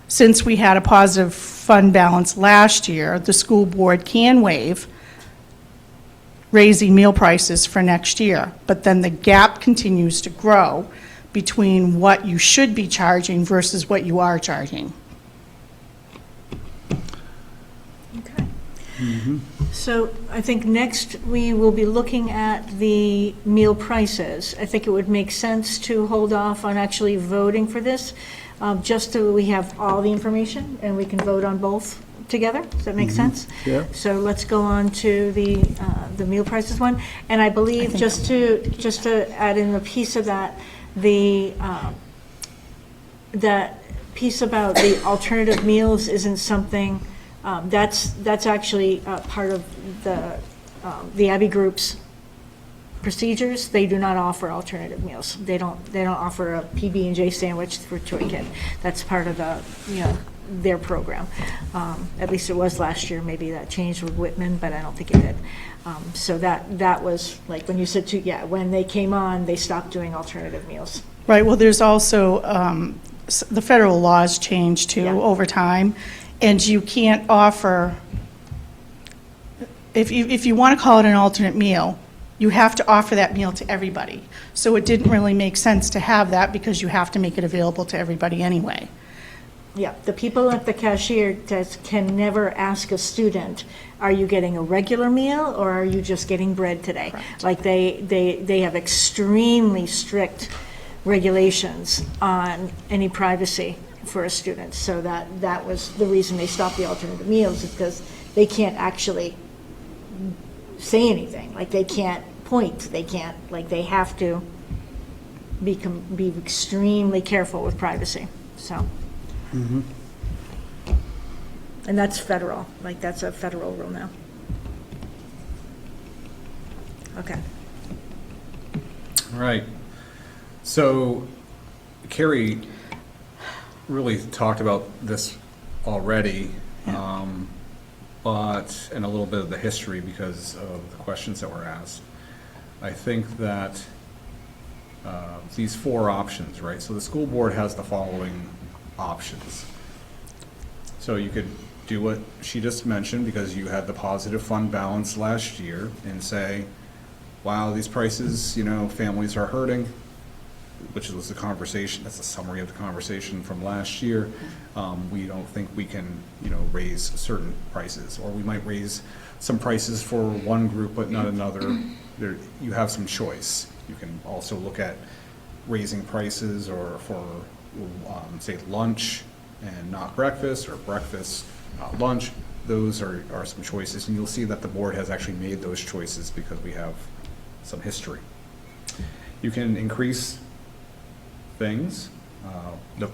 Since we had a positive fund balance last year, the school board can waive raising meal prices for next year, but then the gap continues to grow between what you should be charging versus what you are charging. Okay. So I think next we will be looking at the meal prices. I think it would make sense to hold off on actually voting for this, just so we have all the information and we can vote on both together. Does that make sense? Yeah. So let's go on to the meal prices one. And I believe, just to add in a piece of that, that piece about the alternative meals isn't something, that's actually part of the Abbey Group's procedures. They do not offer alternative meals. They don't offer a PB&J sandwich to a kid. That's part of their program. At least it was last year. Maybe that changed with Whitman, but I don't think it did. So that was, like, when you said when they came on, they stopped doing alternative meals. Right, well, there's also, the federal laws change too over time, and you can't offer, if you want to call it an alternate meal, you have to offer that meal to everybody. So it didn't really make sense to have that because you have to make it available to everybody anyway. Yeah, the people at the cashier desk can never ask a student, are you getting a regular meal or are you just getting bread today? Correct. Like they have extremely strict regulations on any privacy for a student. So that was the reason they stopped the alternative meals, is because they can't actually say anything. Like, they can't point, they can't, like, they have to be extremely careful with privacy, so. And that's federal, like, that's a federal rule now. Okay. All right. So Carrie really talked about this already, but, and a little bit of the history because of the questions that were asked. I think that these four options, right? So the school board has the following options. So you could do what she just mentioned, because you had the positive fund balance last year, and say, wow, these prices, families are hurting, which was the conversation, that's a summary of the conversation from last year. We don't think we can, raise certain prices, or we might raise some prices for one group but not another. You have some choice. You can also look at raising prices or for, say, lunch and not breakfast, or breakfast, not lunch. Those are some choices, and you'll see that the board has actually made those choices because we have some history. You can increase things.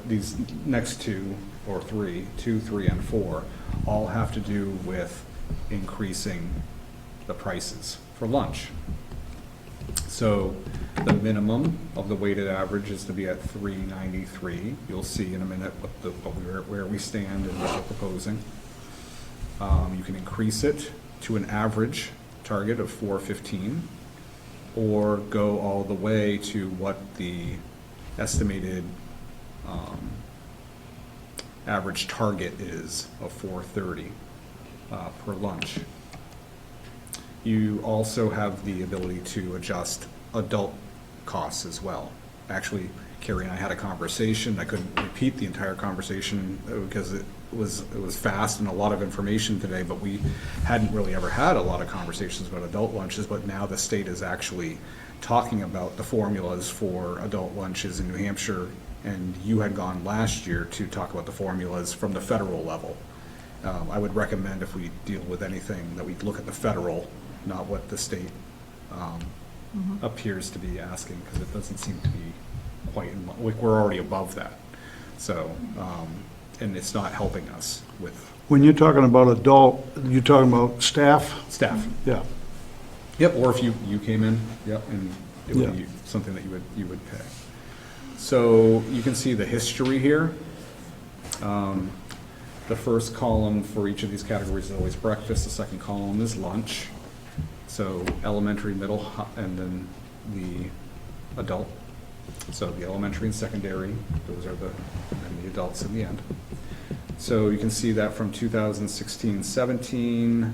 These next two, or three, 2, 3, and 4, all have to do with increasing the prices for lunch. So the minimum of the weighted average is to be at $3.93. You'll see in a minute where we stand and what we're proposing. You can increase it to an average target of $4.15, or go all the way to what the estimated average target is of $4.30 per lunch. You also have the ability to adjust adult costs as well. Actually, Carrie and I had a conversation. I couldn't repeat the entire conversation because it was fast and a lot of information today, but we hadn't really ever had a lot of conversations about adult lunches, but now the state is actually talking about the formulas for adult lunches in New Hampshire, and you had gone last year to talk about the formulas from the federal level. I would recommend, if we deal with anything, that we look at the federal, not what the state appears to be asking, because it doesn't seem to be quite, like, we're already above that. So, and it's not helping us with When you're talking about adult, you're talking about staff? staff. Yeah. Yep, or if you came in, yep, and it would Yeah. be something that you would pay. So you can see the history here. The first column for each of these categories is always breakfast, the second column is lunch. So elementary, middle, and then the adult. So the elementary and secondary, those are and the adults in the end. So you can see that from 2016-17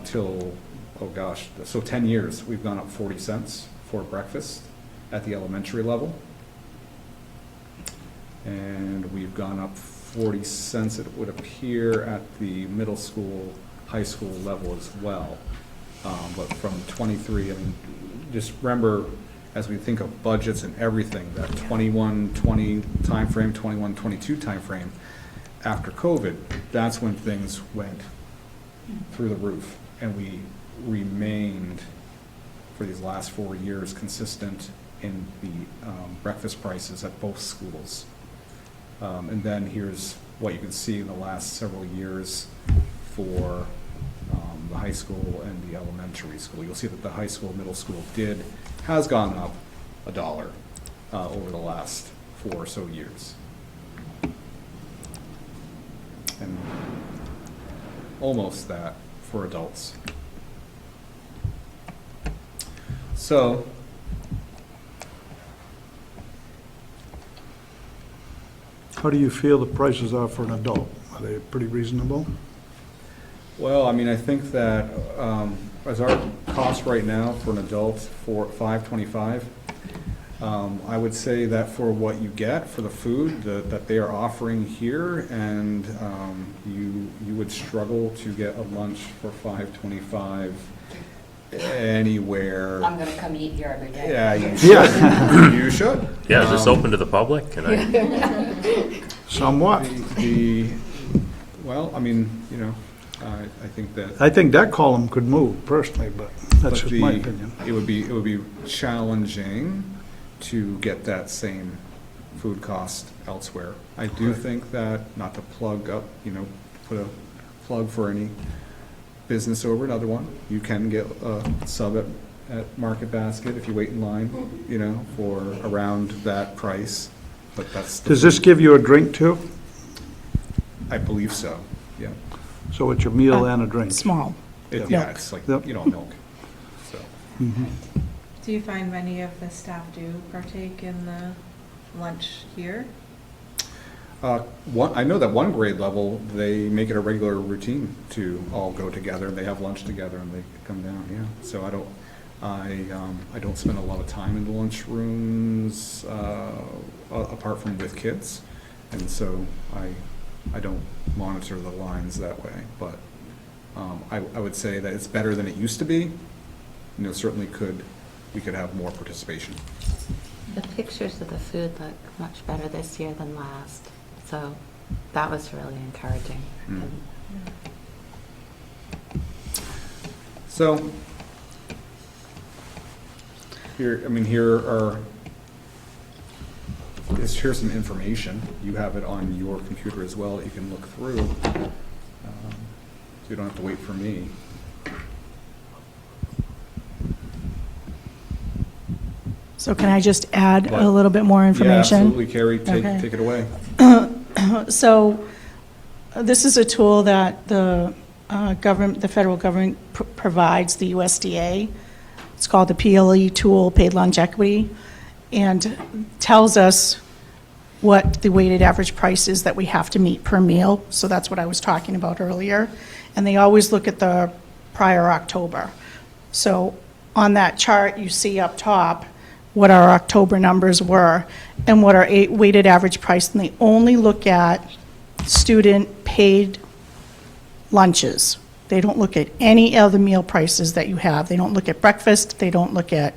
till, oh gosh, so 10 years, we've gone up 40 cents for breakfast at the elementary level. And we've gone up 40 cents, it would appear, at the middle school, high school level as well. But from 23, and just remember, as we think of budgets and everything, that 21-20 timeframe, 21-22 timeframe, after COVID, that's when things went through the roof. And we remained, for these last 4 years, consistent in the breakfast prices at both schools. And then here's what you can see in the last several years for the high school and the elementary school. You'll see that the high school, middle school has gone up $1 over the last 4 or so years. And almost that for adults. So, How do you feel the prices are for an adult? Are they pretty reasonable? well, I mean, I think that as our cost right now for an adult for $5.25, I would say that for what you get for the food that they are offering here, and you would struggle to get a lunch for $5.25 anywhere. I'm gonna come eat here every day. Yeah, you should. You should. Yeah, is this open to the public? Can I? Somewhat. Well, I mean, you know, I think that. I think that column could move personally, but that's But just my opinion. it would be challenging to get that same food cost elsewhere. I do think that, not to plug up, you know, put a plug for any business over another one, you can get a sub at Market Basket if you wait in line, you know, for around that price, but that's. Does this give you a drink too? I believe so, yeah. So it's a meal and a drink? Small. Yeah, Milk. it's like, Yep. you know, milk, so. Do you find many of the staff do partake in the lunch here? I know that one grade level, they make it a regular routine to all go together, they have lunch together and they come down, yeah. So I don't spend a lot of time in the lunchrooms, apart from with kids. And so I don't monitor the lines that way, but I would say that it's better than it used to be. You know, certainly we could have more participation. The pictures of the food look much better this year than last, so that was really encouraging. Mm. So, here's some information. You have it on your computer as well that you can look through. So you don't have to wait for me. So can I just add What? a little bit more Yeah, information? absolutely, Carrie, Okay. take it away. So this is a tool that the government, the federal government provides, the USDA. It's called the PLE tool, Paid Lunch Equity, and tells us what the weighted average price is that we have to meet per meal. So that's what I was talking about earlier. And they always look at the prior October. So on that chart, you see up top what our October numbers were and what our weighted average price, and they only look at student paid lunches. They don't look at any other meal prices that you have. They don't look at breakfast, they don't look at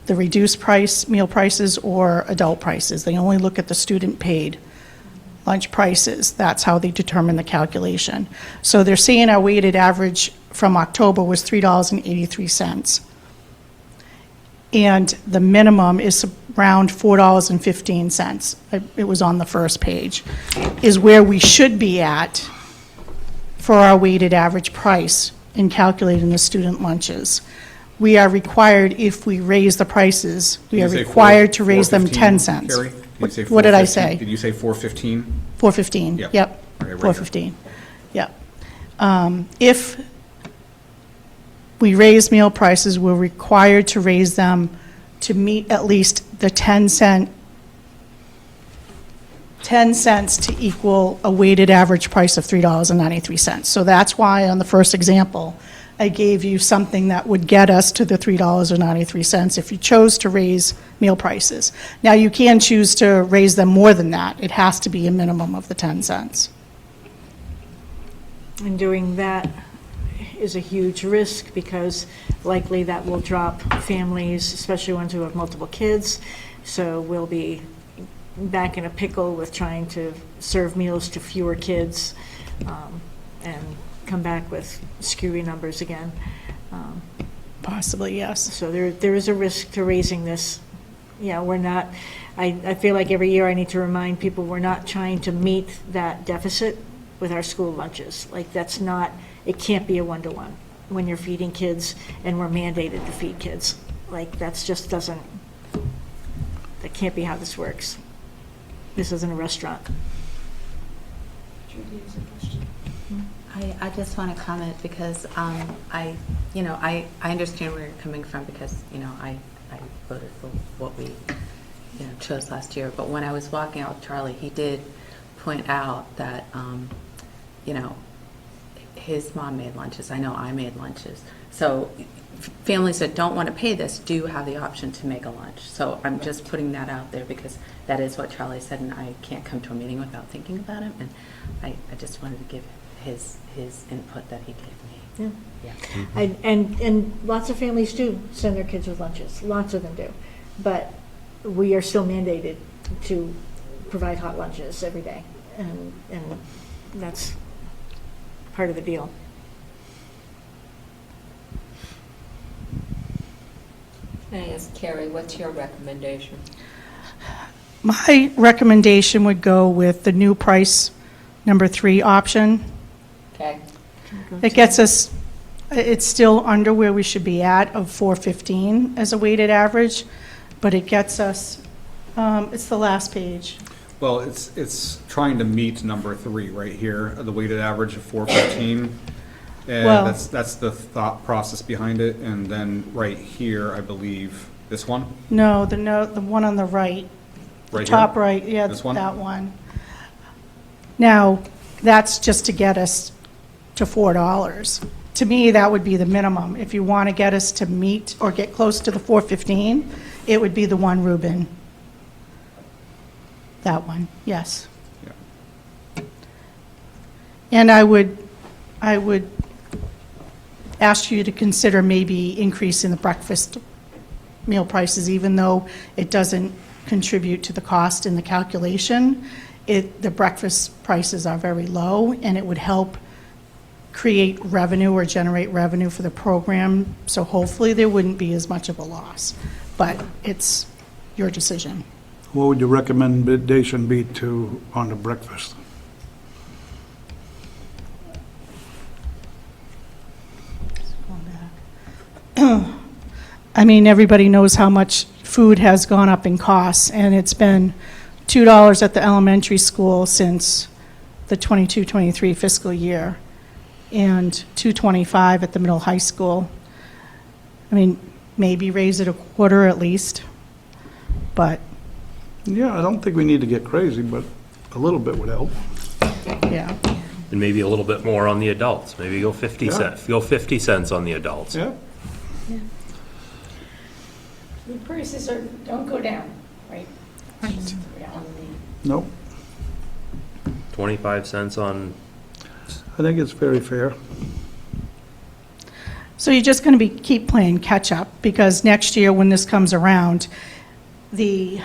the reduced price meal prices or adult prices. They only look at the student paid lunch prices. That's how they determine the calculation. So they're saying our weighted average from October was $3.83. and the minimum is around $4.15. It was on the first page, is where we should be at for our weighted average price in calculating the student lunches. We are required, if we raise the prices, we are Did you say required to raise them 4.15, 10 cents. Carrie? Did you say What did I 4.15? say? Did you say 4.15? 4.15, Yep. yep, Okay, right here. 4.15, yep. If we raise meal prices, we're required to raise them to meet at least the 10 cents to equal a weighted average price of $3.93. So that's why on the first example, I gave you something that would get us to the $3.93 if you chose to raise meal prices. Now, you can choose to raise them more than that. It has to be a minimum of the 10 cents. And doing that is a huge risk because likely that will drop families, especially ones who have multiple kids. So we'll be back in a pickle with trying to serve meals to fewer kids and come back with screwy numbers again. Possibly, yes. So there is a risk to raising this. Yeah, we're not, I feel like every year I need to remind people we're not trying to meet that deficit with our school lunches. Like that's not, it can't be a one-to-one when you're feeding kids and we're mandated to feed kids. Like that's just doesn't, that can't be how this works. This isn't a restaurant. Judy has a question. I just want to comment because I understand where you're coming from because, I voted for what we, chose last year. But when I was walking out with Charlie, he did point out that, his mom made lunches. I know I made lunches. So families that don't want to pay this do have the option to make a lunch. So I'm just putting that out there because that is what Charlie said, and I can't come to a meeting without thinking about him. And I just wanted to give his input that he gave me. Yeah. And lots of families do send their kids with lunches. Lots of them do. But we are still mandated to provide hot lunches every day. And that's part of the deal. Can I ask Carrie, what's your recommendation? My recommendation would go with the new price, number 3 option. Okay, It gets us, it's still under where we should be at of 415 as a weighted average, but it gets us, it's the last page. Well, it's trying to meet number 3 right here, the weighted average of 415. And Well- that's the thought process behind it. And then right here, I believe, this one, No, the one on the right. right here. Top right, yeah, This one? that one. Now, that's just to get us to $4. To me, that would be the minimum. If you want to get us to meet or get close to the 415, it would be the one Reuben. That one, yes. Yeah. And I would ask you to consider maybe increasing the breakfast meal prices, even though it doesn't contribute to the cost in the calculation. The breakfast prices are very low, and it would help create revenue or generate revenue for the program, so hopefully there wouldn't be as much of a loss. But it's your decision. What would your recommendation be on the breakfast? I mean, everybody knows how much food has gone up in costs, and it's been $2 at the elementary school since the 22-23 fiscal year, and $2.25 at the middle high school. I mean, maybe raise it a quarter at least, but, Yeah, I don't think we need to get crazy, but a little bit would help. yeah. And maybe a little bit more on the adults. Maybe go 50 Yeah. cents. Go 50 cents on the adults. Yeah. Food prices don't go down, right? Right. Reality. Nope. 25 cents on, I think it's very fair. So you're just going to keep playing catch-up, because next year, when this comes around, the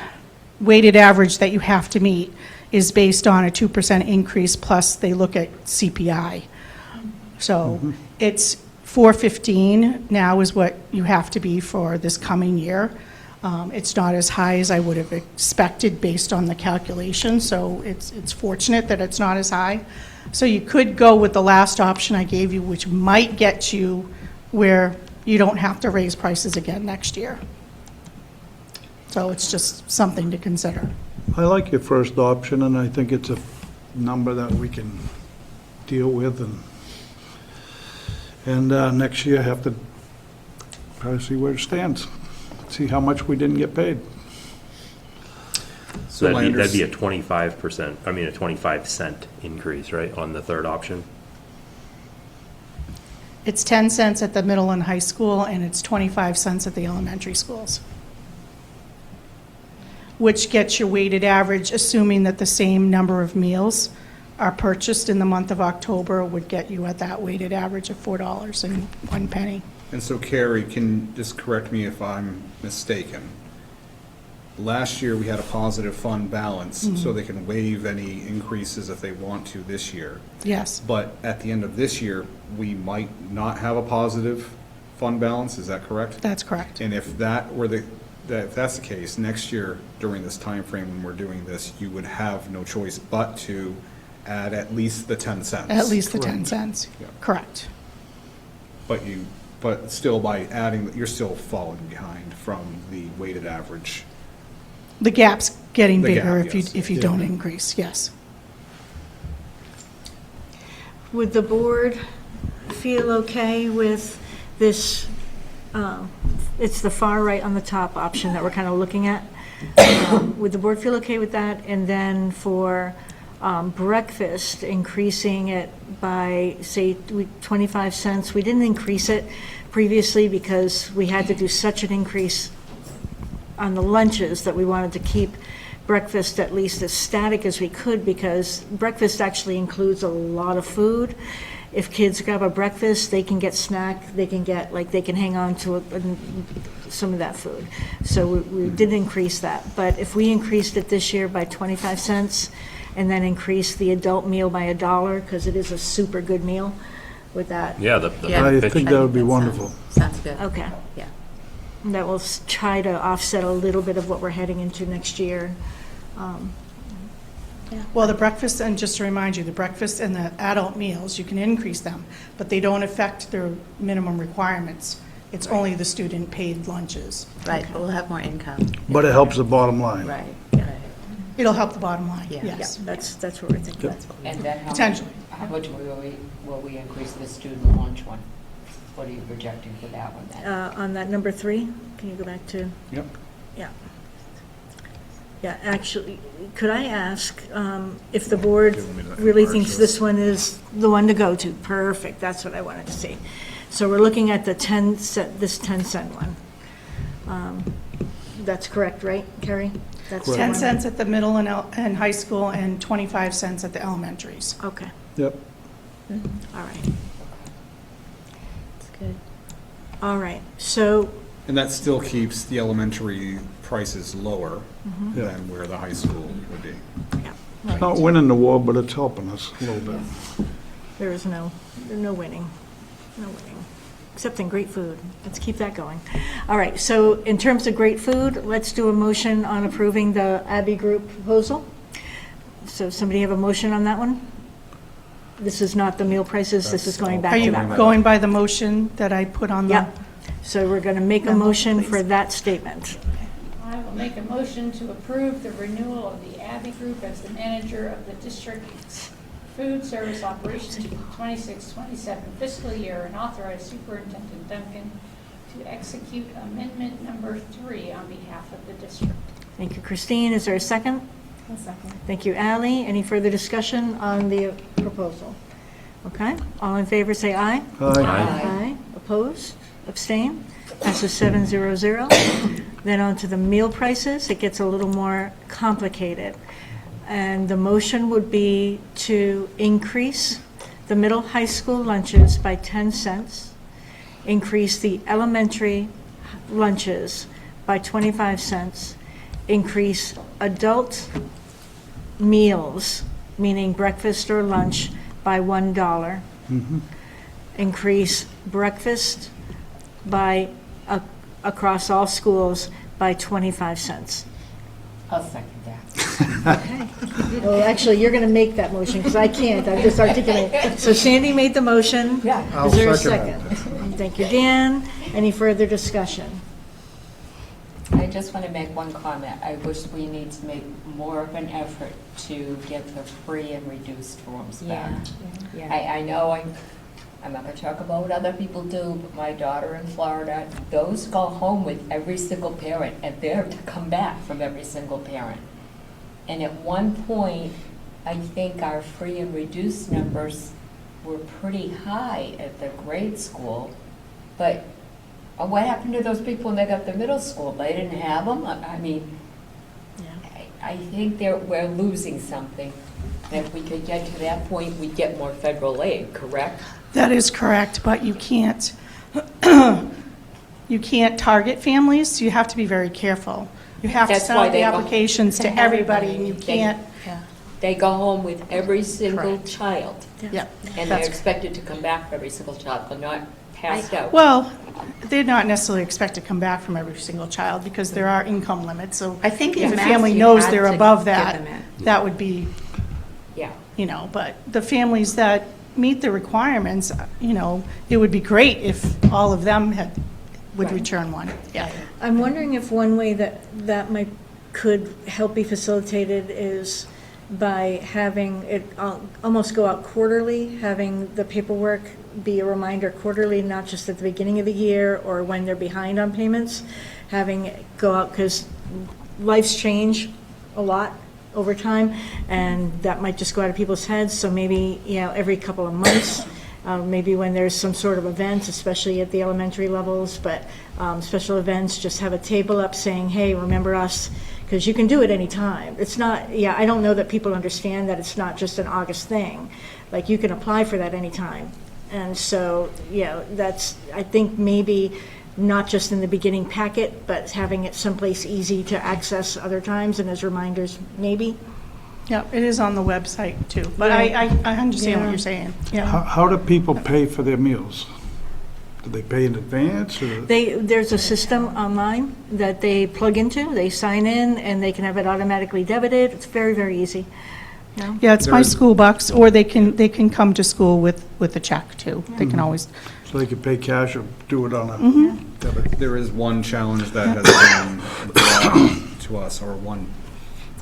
weighted average that you have to meet is based on a 2% increase, plus they look at CPI. So it's 415 now is what you have to be for this coming year. It's not as high as I would have expected based on the calculation, so it's fortunate that it's not as high. So you could go with the last option I gave you, which might get you where you don't have to raise prices again next year. So it's just something to consider. I like your first option, and I think it's a number that we can deal with, and next year have to probably see where it stands, see how much we didn't get paid. So my that'd be a 25%, I mean, a 25-cent increase, right, on the third option? It's 10 cents at the middle and high school, and it's 25 cents at the elementary schools, which gets your weighted average, assuming that the same number of meals are purchased in the month of October, would get you at that weighted average of $4.01. And so Carrie, can just correct me if I'm mistaken. Last year, we had a positive fund balance, so they can waive any increases if they want to this year. Yes, But at the end of this year, we might not have a positive fund balance, is that correct? that's correct. And if if that's the case, next year during this time frame when we're doing this, you would have no choice but to add at least the 10 cents. At least the 10 cents, Yeah. correct. But still by adding, you're still falling behind from the weighted average. The gap's getting The bigger gap, if you yes. don't increase, yes. Would the board feel okay with this, it's the far right on the top option that we're kind of looking at? Would the board feel okay with that? And then for breakfast, increasing it by, say, 25 cents. We didn't increase it previously because we had to do such an increase on the lunches that we wanted to keep breakfast at least as static as we could, because breakfast actually includes a lot of food. If kids grab a breakfast, they can get snack, they can hang on to some of that food. So we did increase that. But if we increased it this year by 25 cents and then increased the adult meal by $1, because it is a super good meal, with that, Yeah, Yeah. I pitch- think that would be wonderful. Sounds good. okay. Yeah. That will try to offset a little bit of what we're heading into next year. Well, the breakfast, and just to remind you, the breakfast and the adult meals, you can increase them, but they don't affect their minimum requirements. It's only the student paid lunches. Right, but we'll have more income. But it helps the bottom line. Right, right. It'll help the bottom line, Yeah. yes. That's what we're thinking. That's what we- And then Potentially. how much will we increase the student lunch one? What are you projecting for that one then? On that number 3, can you go back to? Yep. Yeah. Yeah, actually, could I ask if the board Give me the really thinks inverse. this one is the one to go to? Perfect, that's what I wanted to see. So we're looking at the 10 cent, this 10-cent one. That's correct, right, Carrie? That's the 10 one? cents at the middle and high school, and 25 cents at the elementaries. Okay, Yep. all right, That's good. all right. So, And that still keeps the elementary prices lower Yeah. than where the high school would be. yeah, It's not winning the war, but it's helping us a little bit. there is no winning, no winning, except in great food. Let's keep that going. All right, so in terms of great food, let's do a motion on approving the Abbey Group proposal. So somebody have a motion on that one? This is not the meal prices, this is going back Are to you that. going by the motion that I put on the? Yep, so we're going to make a Memo, motion for please. that statement. I will make a motion to approve the renewal of the Abbey Group as the manager of the district's food service operations for the 26-27 fiscal year, and authorize Superintendent Duncan to execute amendment number 3 on behalf of the district. Thank you, Christine. Is there a second? A second. Thank you, Ally. Any further discussion on the proposal? Okay, all in favor, say aye. Aye. Aye. Opposed? Abstain? Passes 700. Then on to the meal prices. It gets a little more complicated. And the motion would be to increase the middle high school lunches by 10 cents, increase the elementary lunches by 25 cents, increase adult meals, meaning breakfast or lunch, by $1, increase breakfast by, across all schools by 25 cents. I'll second that. Well, actually, you're going to make that motion, because I can't, I'm just articulating. So Sandy made the motion. Yeah. I'll Is there a second second? Thank you, Dan. Any further discussion? I just want to make one comment. I wish we need to make more of an effort to get the free and reduced forms back. I know I'm not going to talk about what other people do, but my daughter in Florida, those go home with every single parent, and they're to come back from every single parent. And at one point, I think our free and reduced numbers were pretty high at the grade school, but what happened to those people when they got to middle school? They didn't have them? I mean, I think we're losing something. If we could get to that point, we'd get more federal aid, correct? That is correct, but you can't, you can't target families, so you have to be very careful. You have to That's send why out the they go applications to everybody, and you can't, They go home with every single Correct. child, yeah. and they're That's- expected to come back for every single child. They're not passed out. Well, they're not necessarily expected to come back from every single child, because there are income limits, so I think if in a math family you knows had they're to above give that, them it. that would be, Yeah. you know, but the families that meet the requirements, you know, it would be great if all of them would Right. return one, yeah. I'm wondering if one way that could help be facilitated is by having it almost go out quarterly, having the paperwork be a reminder quarterly, not just at the beginning of the year or when they're behind on payments, having it go out, because life's change a lot over time, and that might just go out of people's heads, so maybe, you know, every couple of months, maybe when there's some sort of event, especially at the elementary levels, but special events, just have a table up saying, hey, remember us, because you can do it anytime. It's not, yeah, I don't know that people understand that it's not just an August thing. Like, you can apply for that anytime. And so, yeah, that's, I think maybe not just in the beginning packet, but having it someplace easy to access other times and as reminders, maybe. Yeah, it is on the website too, but I understand what Yeah. you're saying, How, yeah. how do people pay for their meals? Do they pay in advance, or? There's a system online that they plug into, they sign in, and they can have it automatically debited. It's very, very easy. You know? Yeah, it's my There- school bucks, or they can come to school with a check too. They can always, So they could pay cash or do it on a debit? There is one challenge that has been brought to us, or one,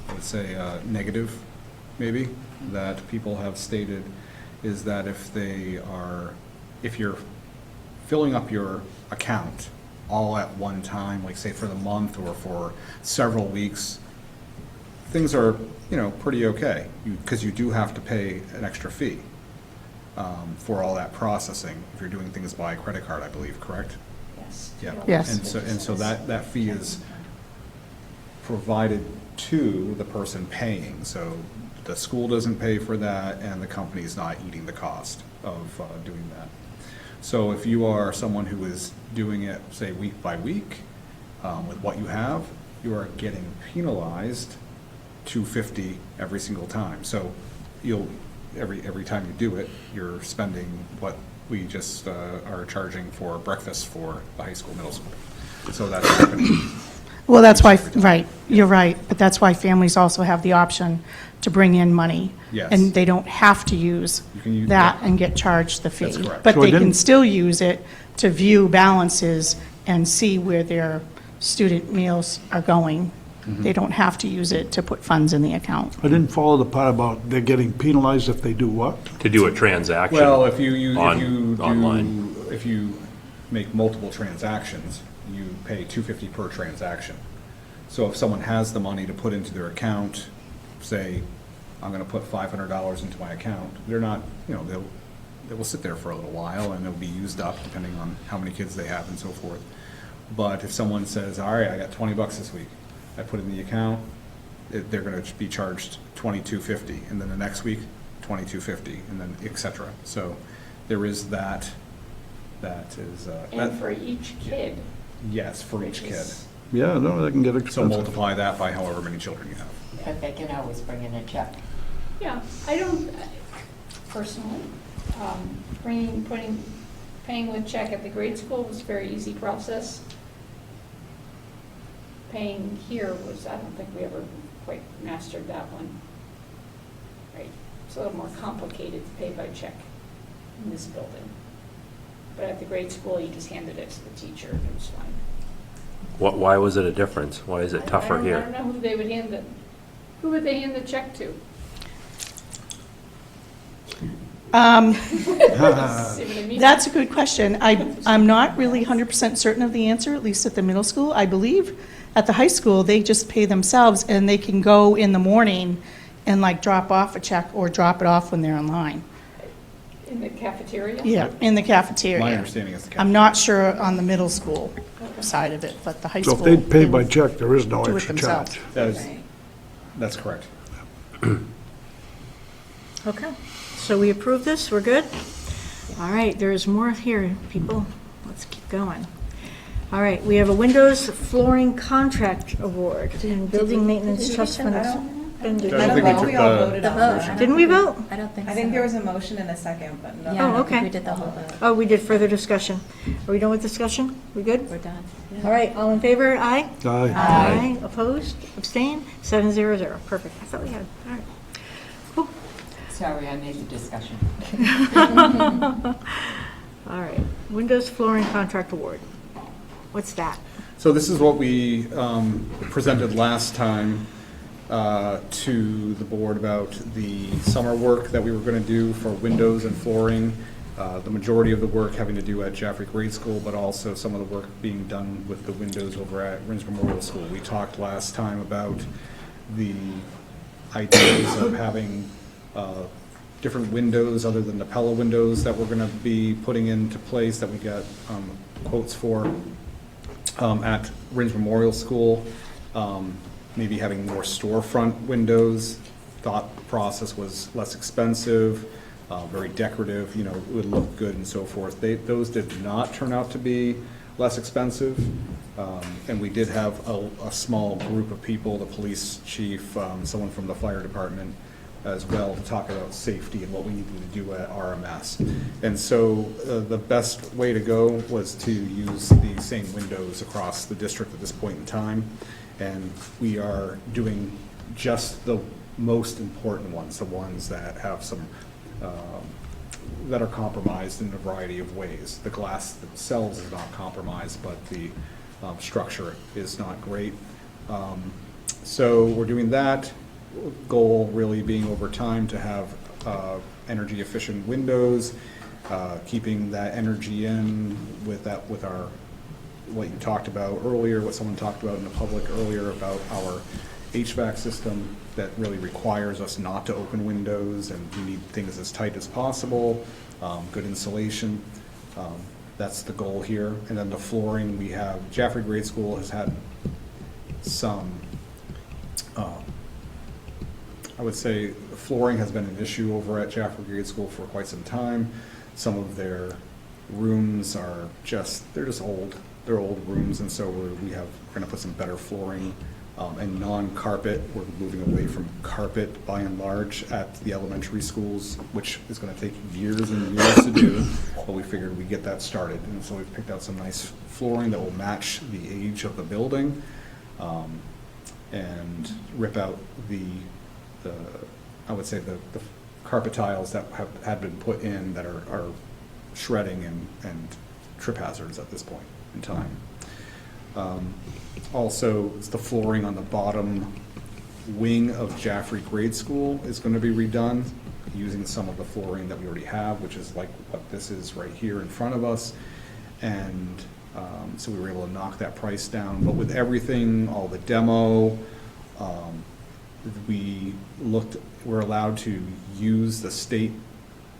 I would say, negative, maybe, that people have stated, is that if you're filling up your account all at one time, like say for the month or for several weeks, things are, you know, pretty okay, because you do have to pay an extra fee for all that processing, if you're doing things by credit card, I believe, correct? Yes. Yeah. Yes. And so that fee is provided to the person paying, so the school doesn't pay for that, and the company's not eating the cost of doing that. So if you are someone who is doing it, say, week by week, with what you have, you are getting penalized $2.50 every single time. So every time you do it, you're spending what we just are charging for breakfast for the high school, middle school. So that's happening. well, that's why, right, you're right, but that's why families also have the option to bring in money. Yes. And they don't have to use You can use- that yeah. and get charged the fee. That's correct. But So they it can didn't- still use it to view balances and see where their student meals are going. Mm-hmm. They don't have to use it to put funds in the account. I didn't follow the part about they're getting penalized if they do what? To do a transaction. Well, if you online. if you make multiple transactions, you pay $2.50 per transaction. So if someone has the money to put into their account, say, I'm gonna put $500 into my account, they're not, you know, they will sit there for a little while and it'll be used up depending on how many kids they have and so forth. But if someone says, all right, I got $20 this week, I put it in the account, they're gonna be charged $22.50, and then the next week, $22.50, and then et cetera. So there is that is, And that, for each kid. yes, for each which kid. is- Yeah, no, they can get So expensive. multiply that by however many children you have. But they can always bring in a check. Yeah, I don't, personally, putting Paying with check at the grade school was a very easy process. Paying here was, I don't think we ever quite mastered that one. Right, it's a little more complicated to pay by check in this building. But at the grade school, you just handed it to the teacher, and it was fine. Why was it a difference? Why is it tougher I don't here? know who they would hand it. Who would they hand the check to? See what I mean? That's a good question. I'm not really 100% certain of the answer, at least at the middle school. I believe at the high school, they just pay themselves, and they can go in the morning and like drop off a check or drop it off when they're in line. In the cafeteria? Yeah, in the cafeteria. My understanding is the I'm not sure on the middle school side of it, but the high So school. if they pay by would check, there is no do it extra themselves. charge. That is, Right. that's correct. Okay, so we approve this, we're good? All right, there's more here, people. Let's keep going. All right, we have a windows flooring contract award and building maintenance trust fund expenditures. I don't think we know. took We all the- voted The on vote. that. Didn't we vote? I don't think so. I think there was a motion and a second, but no. Yeah, I Oh, don't think okay. we did the whole vote. Oh, we did further discussion. Are we done with discussion? We good? We're done. All right, all in favor, aye? Aye. Aye. Opposed, abstained, 700. Perfect, I thought we had, all right. Cool. Sorry, I made the discussion. All right, windows flooring contract award. What's that? So this is what we presented last time to the board about the summer work that we were going to do for windows and flooring. The majority of the work having to do at Jaffrey Grade School, but also some of the work being done with the windows over at Rins Memorial School. We talked last time about the ideas of having different windows other than the Pella windows that we're going to be putting into place that we got quotes for at Rins Memorial School. Maybe having more storefront windows. Thought process was less expensive, very decorative, you know, it would look good and so forth. Those did not turn out to be less expensive. And we did have a small group of people, the police chief, someone from the fire department as well, to talk about safety and what we needed to do at RMS. And so the best way to go was to use the same windows across the district at this point in time. And we are doing just the most important ones, the ones that have some, that are compromised in a variety of ways. The glass themselves is not compromised, but the structure is not great. So we're doing that. Goal really being over time to have energy efficient windows, keeping that energy in with our, what you talked about earlier, what someone talked about in the public earlier about our HVAC system that really requires us not to open windows, and we need things as tight as possible, good insulation. That's the goal here. And then the flooring, we have, Jaffrey Grade School has had some, I would say flooring has been an issue over at Jaffrey Grade School for quite some time. Some of their rooms are just, they're just old. They're old rooms, and so we're going to put some better flooring and non-carpet. We're moving away from carpet by and large at the elementary schools, which is going to take years and years to do, but we figured we'd get that started. And so we've picked out some nice flooring that will match the age of the building, and rip out the I would say the carpet tiles that had been put in that are shredding and trip hazards at this point in time. Also, the flooring on the bottom wing of Jaffrey Grade School is going to be redone using some of the flooring that we already have, which is like what this is right here in front of us. And so we were able to knock that price down. But with everything, all the demo, we're allowed to use the state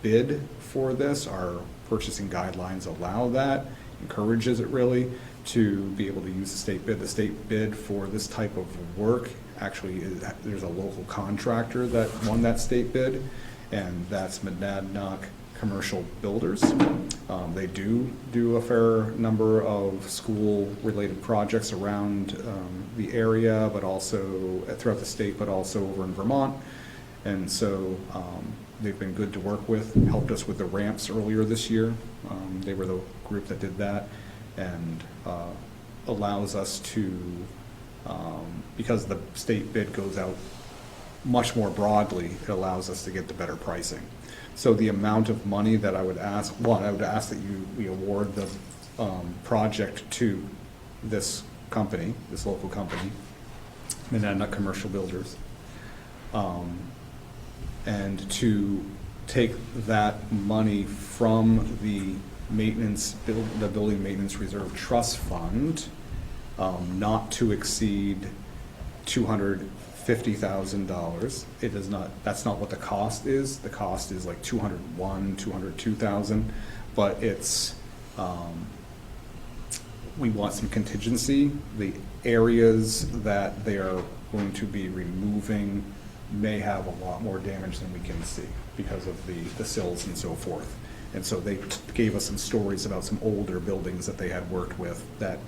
bid for this. Our purchasing guidelines allow that, encourages it really, to be able to use the state bid. The state bid for this type of work, actually, there's a local contractor that won that state bid, and that's Monadnock Commercial Builders. They do a fair number of school-related projects around the area, but also throughout the state, but also over in Vermont. And so they've been good to work with, helped us with the ramps earlier this year. They were the group that did that, and allows us to, because the state bid goes out much more broadly, it allows us to get the better pricing. So the amount of money that I would ask, one, I would ask that we award the project to this company, this local company, Monadnock Commercial Builders, and to take that money from the Building Maintenance Reserve Trust Fund, not to exceed $250,000. It does not, that's not what the cost is. The cost is like $201,000, $202,000, but it's, we want some contingency. The areas that they are going to be removing may have a lot more damage than we can see because of the sills and so forth. And so they gave us some stories about some older buildings that they had worked with that,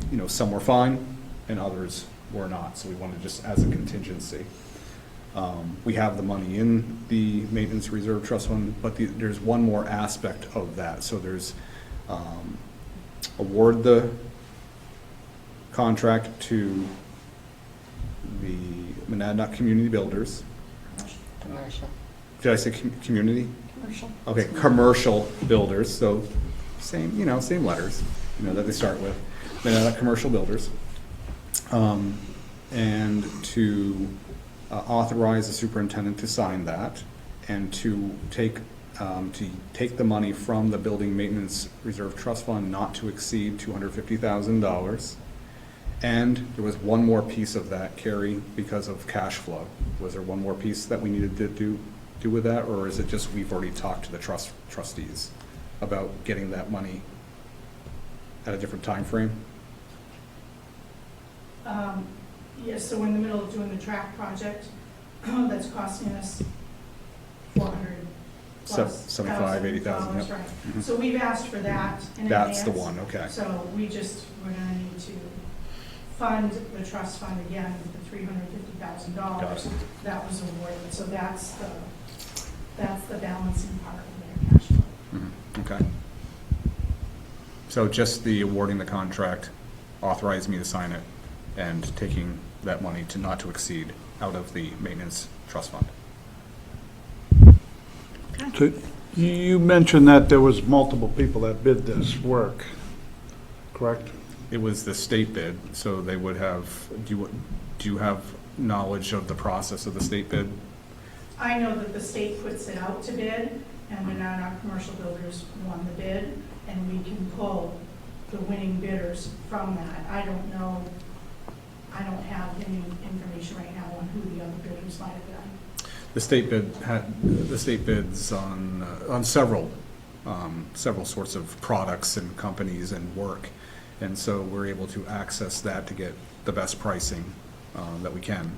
you know, some were fine and others were not. So we wanted just as a contingency. We have the money in the Maintenance Reserve Trust Fund, but there's one more aspect of that. So there's award the contract to the Monadnock Community Builders. Commercial. Did I say community? Commercial. Okay, commercial builders, so same, you know, same letters, you know, that they start with. Monadnock Commercial Builders. And to authorize the superintendent to sign that and to take the money from the Building Maintenance Reserve Trust Fund not to exceed $250,000. And there was one more piece of that, Carrie, because of cash flow. Was there one more piece that we needed to do with that, or is it just we've already talked to the trustees about getting that money at a different time frame? Yes, so we're in the middle of doing the track project that's costing us $400 plus $75,000, $80,000, yep. right. Mhm. So we've asked for that in That's the advance. one, okay. So we're gonna need to fund the trust fund again with the $350,000 Got it. that was awarded. So that's the balancing part of their cash flow. Mhm, okay. So just the awarding the contract, authorized me to sign it, and taking that money to not to exceed out of the maintenance trust fund. So you mentioned that there was multiple people that bid this work, correct? It was the state bid, so they would have, do you have knowledge of the process of the state bid? I know that the state puts it out to bid, and then our commercial builders won the bid, and we can pull the winning bidders from that. I don't know, I don't have any information right now on who the other bidders might have been. The state bids on several sorts of products and companies and work. And so we're able to access that to get the best pricing that we can.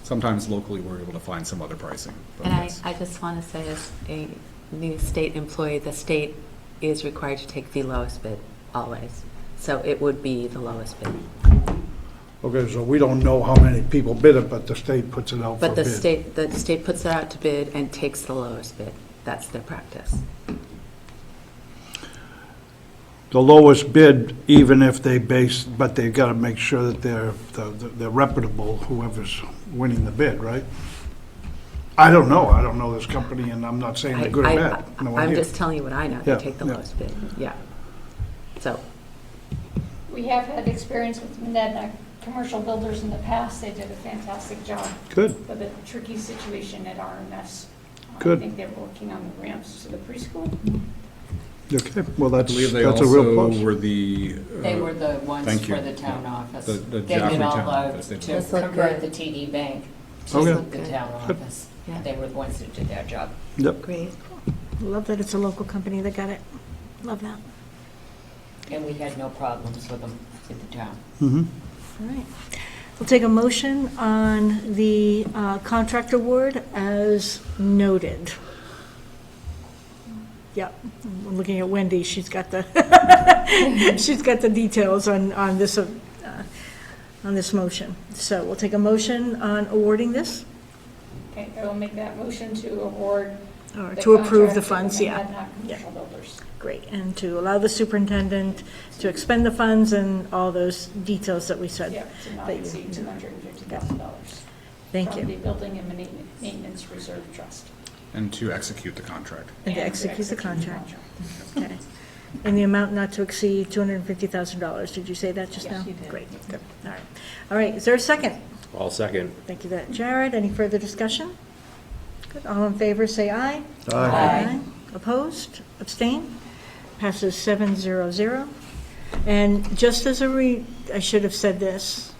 Sometimes locally, we're able to find some other pricing. but And yes. I just want to say, as a new state employee, the state is required to take the lowest bid, always. So it would be the lowest bid. Okay, so we don't know how many people bid it, but the state puts it out for But the bid. state puts it out to bid and takes the lowest bid. That's their practice. The lowest bid, even if but they've got to make sure that they're reputable, whoever's winning the bid, right? I don't know this company, and I'm not saying they're good or bad. No I'm idea. just telling you what I know. They Yeah, take the yeah. lowest bid, yeah. So, We have had experience with Monadnock Commercial Builders in the past. They did a fantastic job Good, with a tricky situation at RMS. Good. I think they're working on the ramps to the preschool. okay, well, I that's believe they a real also plus. were the. They were the ones Thank you. for the town office. The They Jaffrey did all town the- office, they did. to This looked convert good. the TD Bank Okay. to the town office. Yeah. They were the ones that did their job. Yep, great. Love that it's a local company that got it. Love that. And we had no problems with them at the town. mm-hmm. All right. We'll take a motion on the contract award as noted. Yep, I'm looking at Wendy, she's got the, she's got the details on this motion. So we'll take a motion on awarding this. Okay, I will make that motion to award. Or to approve the contract funds, to yeah. Manhattan Non-Commercial Builders. Great, and to allow the superintendent to expend the funds and all those details that we said. Yeah, to not that you- exceed $250,000. Thank From the you. Building and Maintenance Reserve Trust. And to execute the contract. And to to execute the contract. contract. Okay. And the amount not to exceed $250,000. Did you say that just Yes, now? you did. Great, good. All right. All right, is there a second? All second. Thank you, Jared. Any further discussion? Good. All in favor, say aye. Aye. Opposed? Abstain? Passes 700. And just as I should have said this,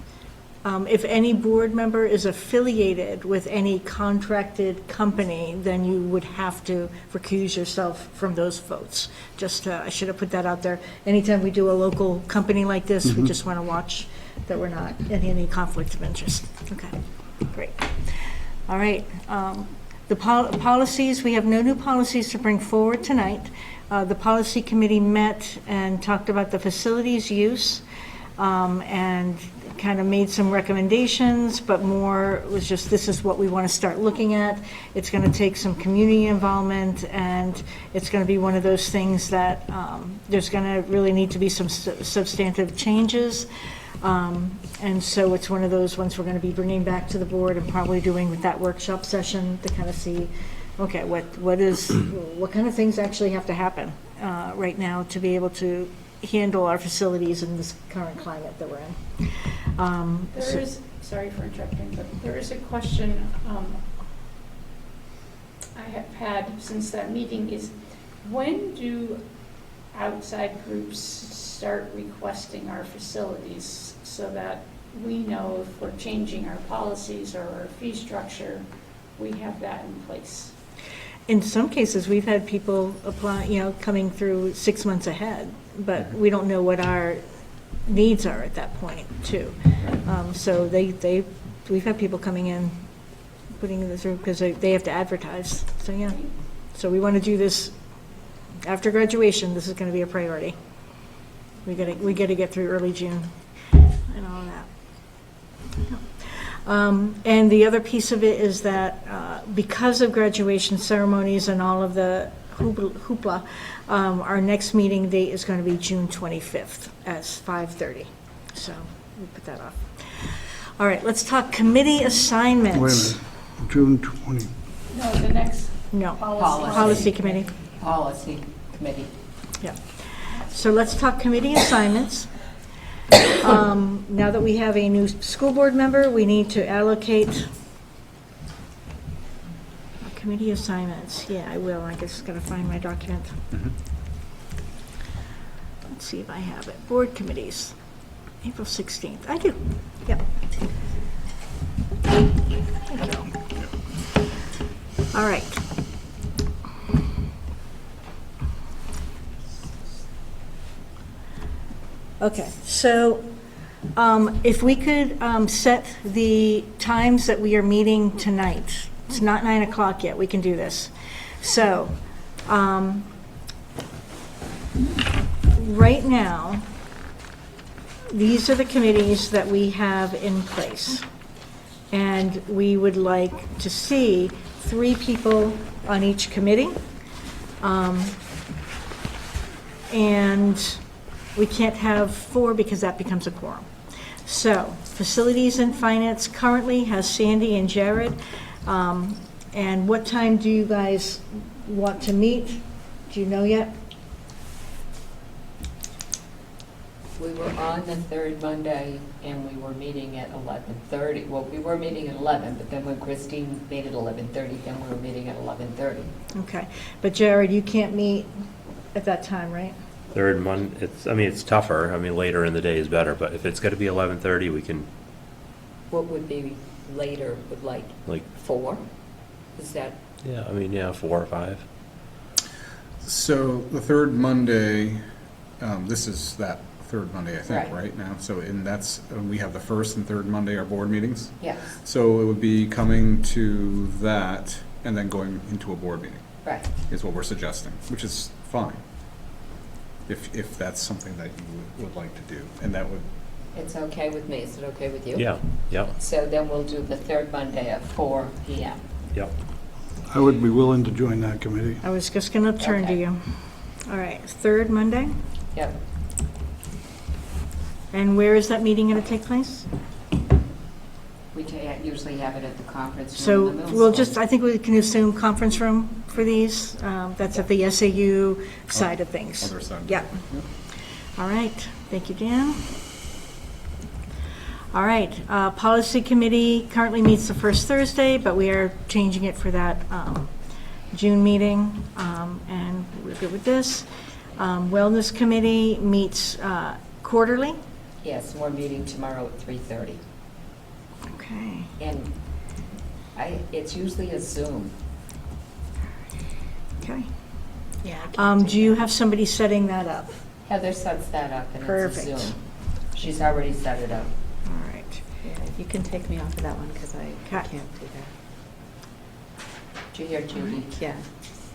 if any board member is affiliated with any contracted company, then you would have to recuse yourself from those votes. Just, I should have put that out there. Anytime we do a local company like this, we just want to watch that we're not in any conflict of interest. Okay, great. All right. The policies, we have no new policies to bring forward tonight. The policy committee met and talked about the facilities use and kind of made some recommendations, but more was just, this is what we want to start looking at. It's going to take some community involvement, and it's going to be one of those things that there's going to really need to be some substantive changes. And so it's one of those ones we're going to be bringing back to the board and probably doing with that workshop session to kind of see, okay, what kind of things actually have to happen right now to be able to handle our facilities in this current climate that we're in. There is, sorry for interrupting, but there is a question I have had since that meeting is, when do outside groups start requesting our facilities so that we know if we're changing our policies or our fee structure, we have that in place? In some cases, we've had people apply, coming through 6 months ahead, but we don't know what our needs are at that point, too. So we've had people coming in, putting this through, because they have to advertise. So, yeah. So we want to do this after graduation. This is going to be a priority. We got to get through early June and all of that. And the other piece of it is that because of graduation ceremonies and all of the hoopla, our next meeting date is going to be June 25th at 5:30. So we put that off. All right, let's talk committee assignments. Wait a minute, June 20. No, the next No, policy. policy committee. Policy committee. Yeah. So let's talk committee assignments. Now that we have a new school board member, we need to allocate committee assignments. Yeah, I will. I just got to find my document. Let's see if I have it. Board committees, April 16th. I do. Yep. Thank you. All right. Okay, so if we could set the times that we are meeting tonight. It's not 9 o'clock yet, we can do this. So, right now, these are the committees that we have in place. And we would like to see 3 people on each committee. And we can't have 4 because that becomes a quorum. So, Facilities and Finance currently has Sandy and Jared. And what time do you guys want to meet? Do you know yet? We were on the third Monday, and we were meeting at 11:30. Well, we were meeting at 11, but then when Christine made it 11:30, then we were meeting at 11:30. Okay, but Jared, you can't meet at that time, right? Third Monday, it's tougher. Later in the day is better, but if it's going to be 11:30, we can, What would be later, would like 4? Is that, 4 or 5. So the third Monday, this is that third Monday, I think, Right. right now. So we have the first and third Monday, our board meetings. yes, So it would be coming to that and then going into a board meeting right. is what we're suggesting, which is fine. If that's something that you would like to do. And that would, It's okay with me. Is it okay with you? Yeah. So then we'll do the third Monday at 4 PM. Yep. I would be willing to join that committee. I was just going to turn to Okay. you. All right, third Monday? Yep. And where is that meeting going to take place? We usually have it at the conference room So in the middle we'll school. just, I think we can assume conference room for these. That's at the SAU side of things. Other side. Yeah. All right, thank you, Dan. All right, Policy Committee currently meets the first Thursday, but we are changing it for that June meeting, and we're good with this. Wellness Committee meets quarterly. Yes, we're meeting tomorrow at 3:30. Okay. And it's usually a Zoom. Okay. Yeah. Do you have somebody setting that up? Heather sets that up, and it's a Perfect. Zoom. She's already set it up. All right. Yeah, you can take me off of that one because I Okay. can't do that. Did you hear Judy? Yeah,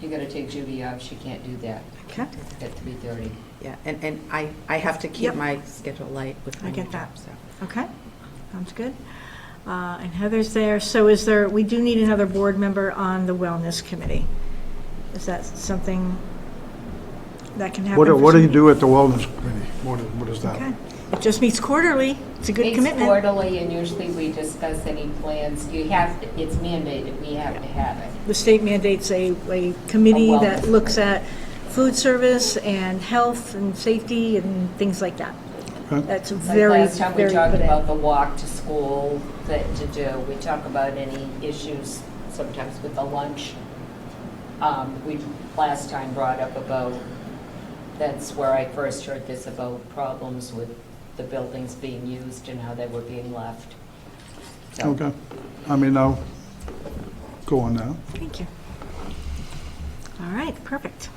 You gotta take Judy off, she can't do that Okay. at 3:30. yeah, and I have to keep Yep. my schedule light with my I new get that. job, so. Okay, sounds good. And Heather's there. So is there, we do need another board member on the Wellness Committee. Is that something that can happen? What for do you somebody? do at the wellness committee? What is that? Okay, it just meets quarterly. It's a good Meets commitment. quarterly, and usually we discuss any plans. You have, it's mandated, we have to have it. The state mandates a committee A that wellness. looks at food service and health and safety and things like that. Okay. That's Like very, last time we very talked put in. about the walk to school to do. We talk about any issues sometimes with the lunch. We last time brought up about, that's where I first heard this about problems with the buildings being used and how they were being left. So, Okay. I mean, I'll go on now. Thank you. All right, perfect.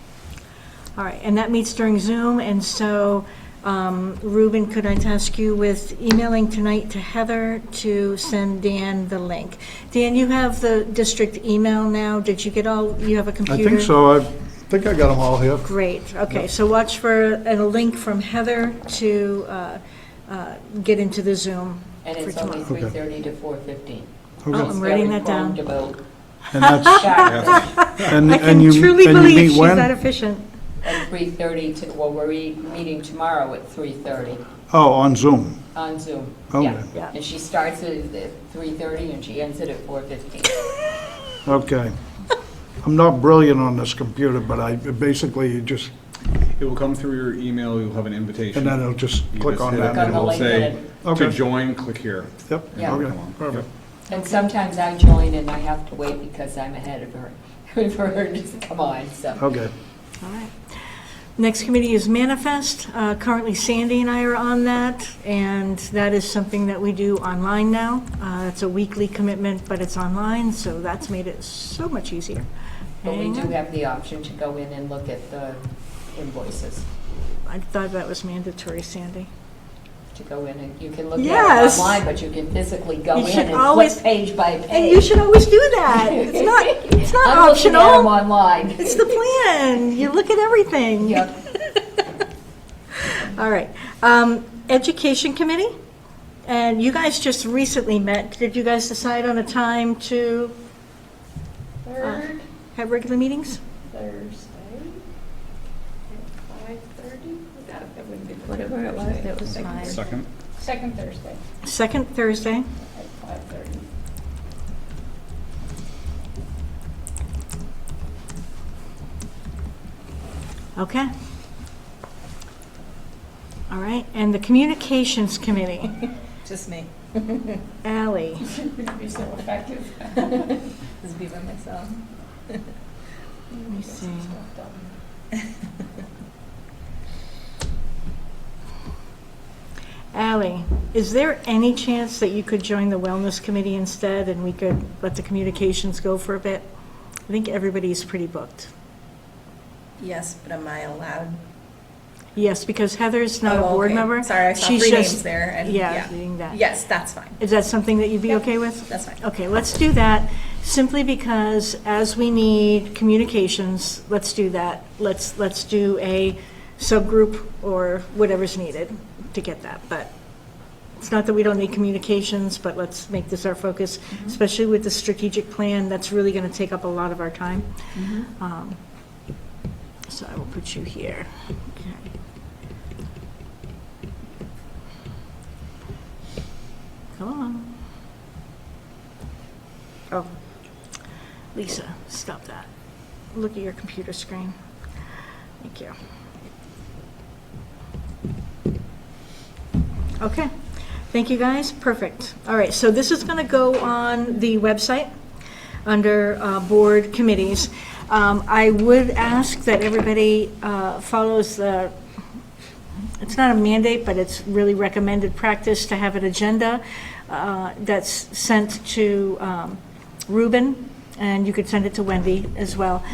All right, and that meets during Zoom, and so, Ruben, could I task you with emailing tonight to Heather to send Dan the link? Dan, you have the district email now? Did you get all, you have a I computer? think so. I think I got them all here. Great, okay, so watch for a link from Heather to get into the Zoom and for it's only tomorrow. 3:30 to 4:15. Oh, Okay. I'm writing that down. He's very prompt And that's, about and, I and can you, truly and you believe meet she's when? that efficient. at 3:30 to, well, we're meeting tomorrow at 3:30 Oh, on Zoom. on Zoom. Okay. Yeah. Yeah. And she starts at 3:30 and she ends it at 4:15. Okay. I'm not brilliant on this computer, but I, basically, you just, It will come through your email, you'll have an invitation. and then it'll just You click just on hit that. it, Click on and the it'll link say, and Okay. to join, click here. Yep, Yeah. okay, Come on. perfect. And sometimes I join and I have to wait because I'm ahead of her, for her to come on, so. Okay. All right. Next committee is Manifest. Currently Sandy and I are on that, and that is something that we do online now. It's a weekly commitment, but it's online, so that's made it so much easier. But we Hang do on. have the option to go in and look at the invoices, I thought that was mandatory, Sandy. to go in and, you can look at Yes. it online, but you can physically go You in should and always- flip page by page. And you should always do that. It's not I'm looking at them optional. online. It's the plan. You look at everything. Yep. All right. Education Committee, and you guys just recently met. Did you guys decide on a time to Third have regular meetings? Thursday at 5:30? That wouldn't be the Whatever third it was, Thursday. it was Second fine. Thursday. Second? Second Thursday Second Thursday. at 5:30. Okay. All right, and the Communications Committee, Just me. Ally. Would be so effective. Just be by myself. Let me see. Ally, is there any chance that you could join the Wellness Committee instead, and we could let the communications go for a bit? I think everybody's pretty booked. Yes, but am I allowed? Yes, because Heather's not a Oh, board okay. member. Sorry, I saw She's three just- names there, and Yeah, yeah. reading that. Yes, that's fine. Is that something that you'd be Yep. okay with? That's fine. Okay, let's do that, simply because as we need communications, let's do that. Let's do a subgroup or whatever's needed to get that, but It's not that we don't need communications, but let's make this our focus, especially with the strategic plan. That's really going to take up a lot of our time. So I will put you here. Okay. Come on. Oh, Lisa, stop that. Look at your computer screen. Thank you. Okay, thank you guys, perfect. All right, so this is gonna go on the website under board committees. I would ask that everybody follows the, it's not a mandate, but it's really recommended practice to have an agenda that's sent to Ruben, and you could send it to Wendy as well,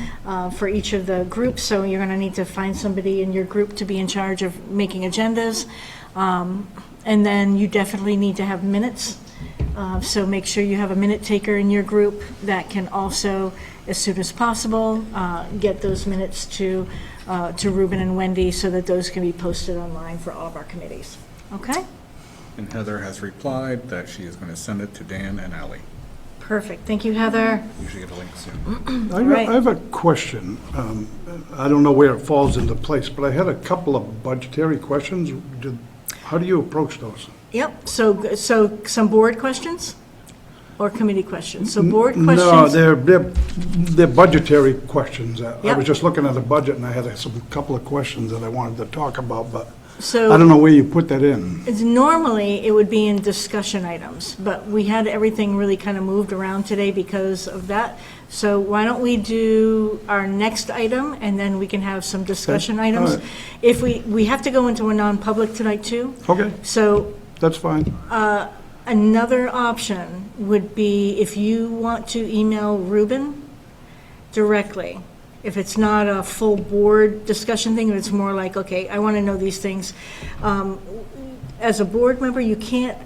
for each of the groups. So you're gonna need to find somebody in your group to be in charge of making agendas. And then you definitely need to have minutes. So make sure you have a minute taker in your group that can also, as soon as possible, get those minutes to Ruben and Wendy so that those can be posted online for all of our committees. Okay? And Heather has replied that she is going to send it to Dan and Ally. Perfect. Thank you, Heather. You should get a link soon. Right. I have a question. I don't know where it falls into place, but I had a couple of budgetary questions. How do you approach those? Yep, so some board questions or committee questions? So board questions. No, they're budgetary questions. I Yep. was just looking at the budget and I had some couple of questions that I wanted to talk about, but So I don't know where you put that in. it's normally, it would be in discussion items, but we had everything really kind of moved around today because of that. So why don't we do our next item, and then we can have some discussion Okay, all items? right. If we have to go into a non-public tonight, too. Okay, So that's fine. another option would be if you want to email Ruben directly. If it's not a full board discussion thing, if it's more like, okay, I want to know these things. As a board member, you can't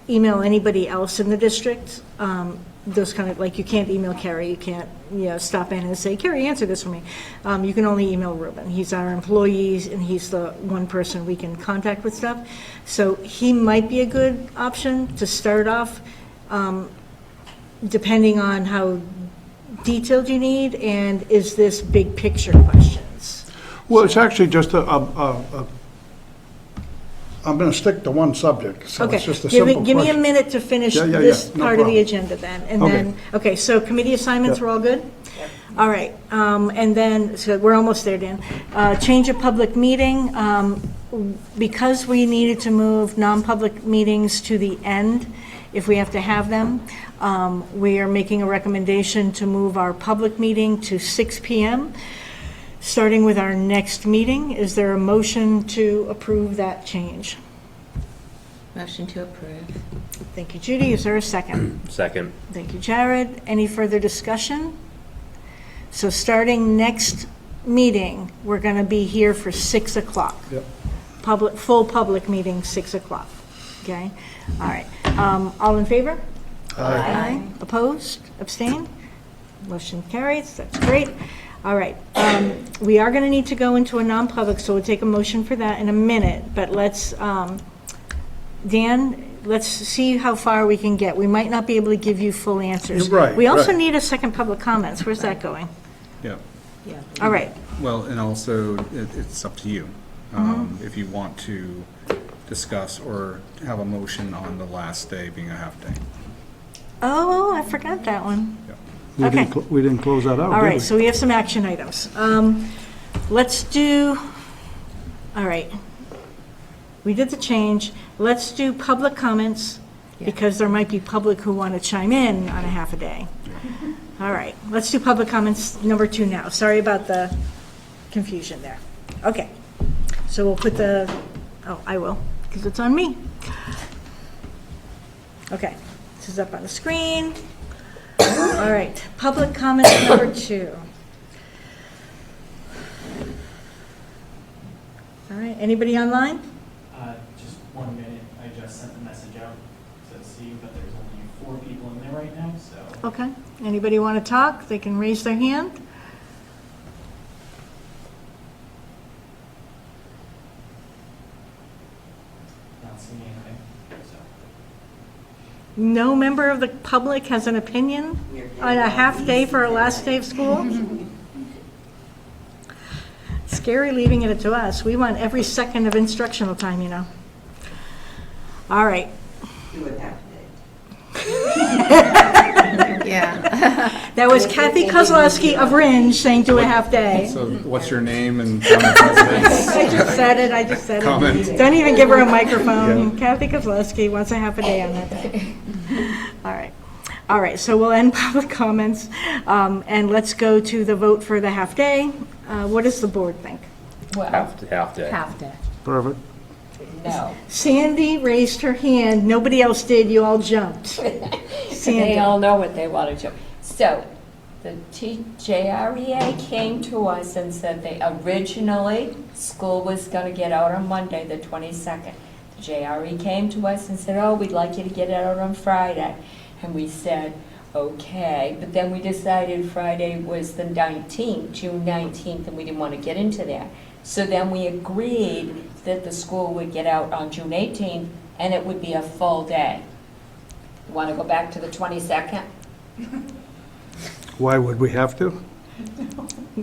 email anybody else in the district. Those kind of, like, you can't email Carrie, you can't, stop in and say, Carrie, answer this for me. You can only email Ruben. He's our employee, and he's the one person we can contact with stuff. So he might be a good option to start off, depending on how detailed you need, and is this big picture questions? Well, it's actually just I'm going to stick to one subject, so Okay, it's just a give simple me a question. minute to finish Yeah, this no part of the problem. agenda then, and Okay. then, okay, so committee assignments, Yeah. we're all good? All right, and then, so we're almost there, Dan. Change of public meeting, because we needed to move non-public meetings to the end, if we have to have them, we are making a recommendation to move our public meeting to 6 PM, starting with our next meeting. Is there a motion to approve that change? Motion to approve. Thank you, Judy. Is there a second? Second. Thank you, Jared. Any further discussion? So starting next meeting, we're going to be here for 6 o'clock. Yep. Full public meeting, 6 o'clock. Okay? All right. All in favor? Aye. Opposed? Abstain? Motion carries. That's great. All right. We are going to need to go into a non-public, so we'll take a motion for that in a minute. But let's, Dan, let's see how far we can get. We might not be able to give you full answers. Right, We also right. need a second public comments. Where's that going? Yeah. Yeah. All right. Well, and also, it's up to you. If you want to discuss or have a motion on the last day being a half day. Oh, I forgot that one. We didn't Okay. we didn't close that out, All did right, we? so we have some action items. Let's do, all right. We did the change. Let's do public comments, because there might be public who want to chime in on a half a day. All right, let's do public comments number 2 now. Sorry about the confusion there. Okay, so we'll put the, oh, I will, because it's on me. Okay, this is up on the screen. All right, public comment number 2. All right, anybody online? Just 1 minute, I just sent the message out to see, but there's only 4 people in there right now, so. Okay, anybody want to talk? They can raise their hand. Not seeing anything, so. No member of the public has an opinion on a half day for a last day of school? Scary leaving it to us. We want every second of instructional time, you know. All right. Yeah. That was Kathy Kozlowski of Ringe saying do a half day. So what's your name and town of residence? I just said it. Comment. Don't even give her a microphone. Kathy Kozlowski wants a half a day on that day. All right, so we'll end public comments, and let's go to the vote for the half day. What does the board think? Well, Half day. Half day. Perfect. no. Sandy raised her hand, nobody else did, you all jumped. They Sandy, all know what they want to do. So, the JREA came to us and said they originally, school was going to get out on Monday, the 22nd. The JRE came to us and said, oh, we'd like you to get it out on Friday. And we said, okay, but then we decided Friday was the 19th, June 19th, and we didn't want to get into that. So then we agreed that the school would get out on June 18th, and it would be a full day. You want to go back to the 22nd? Why would we have to?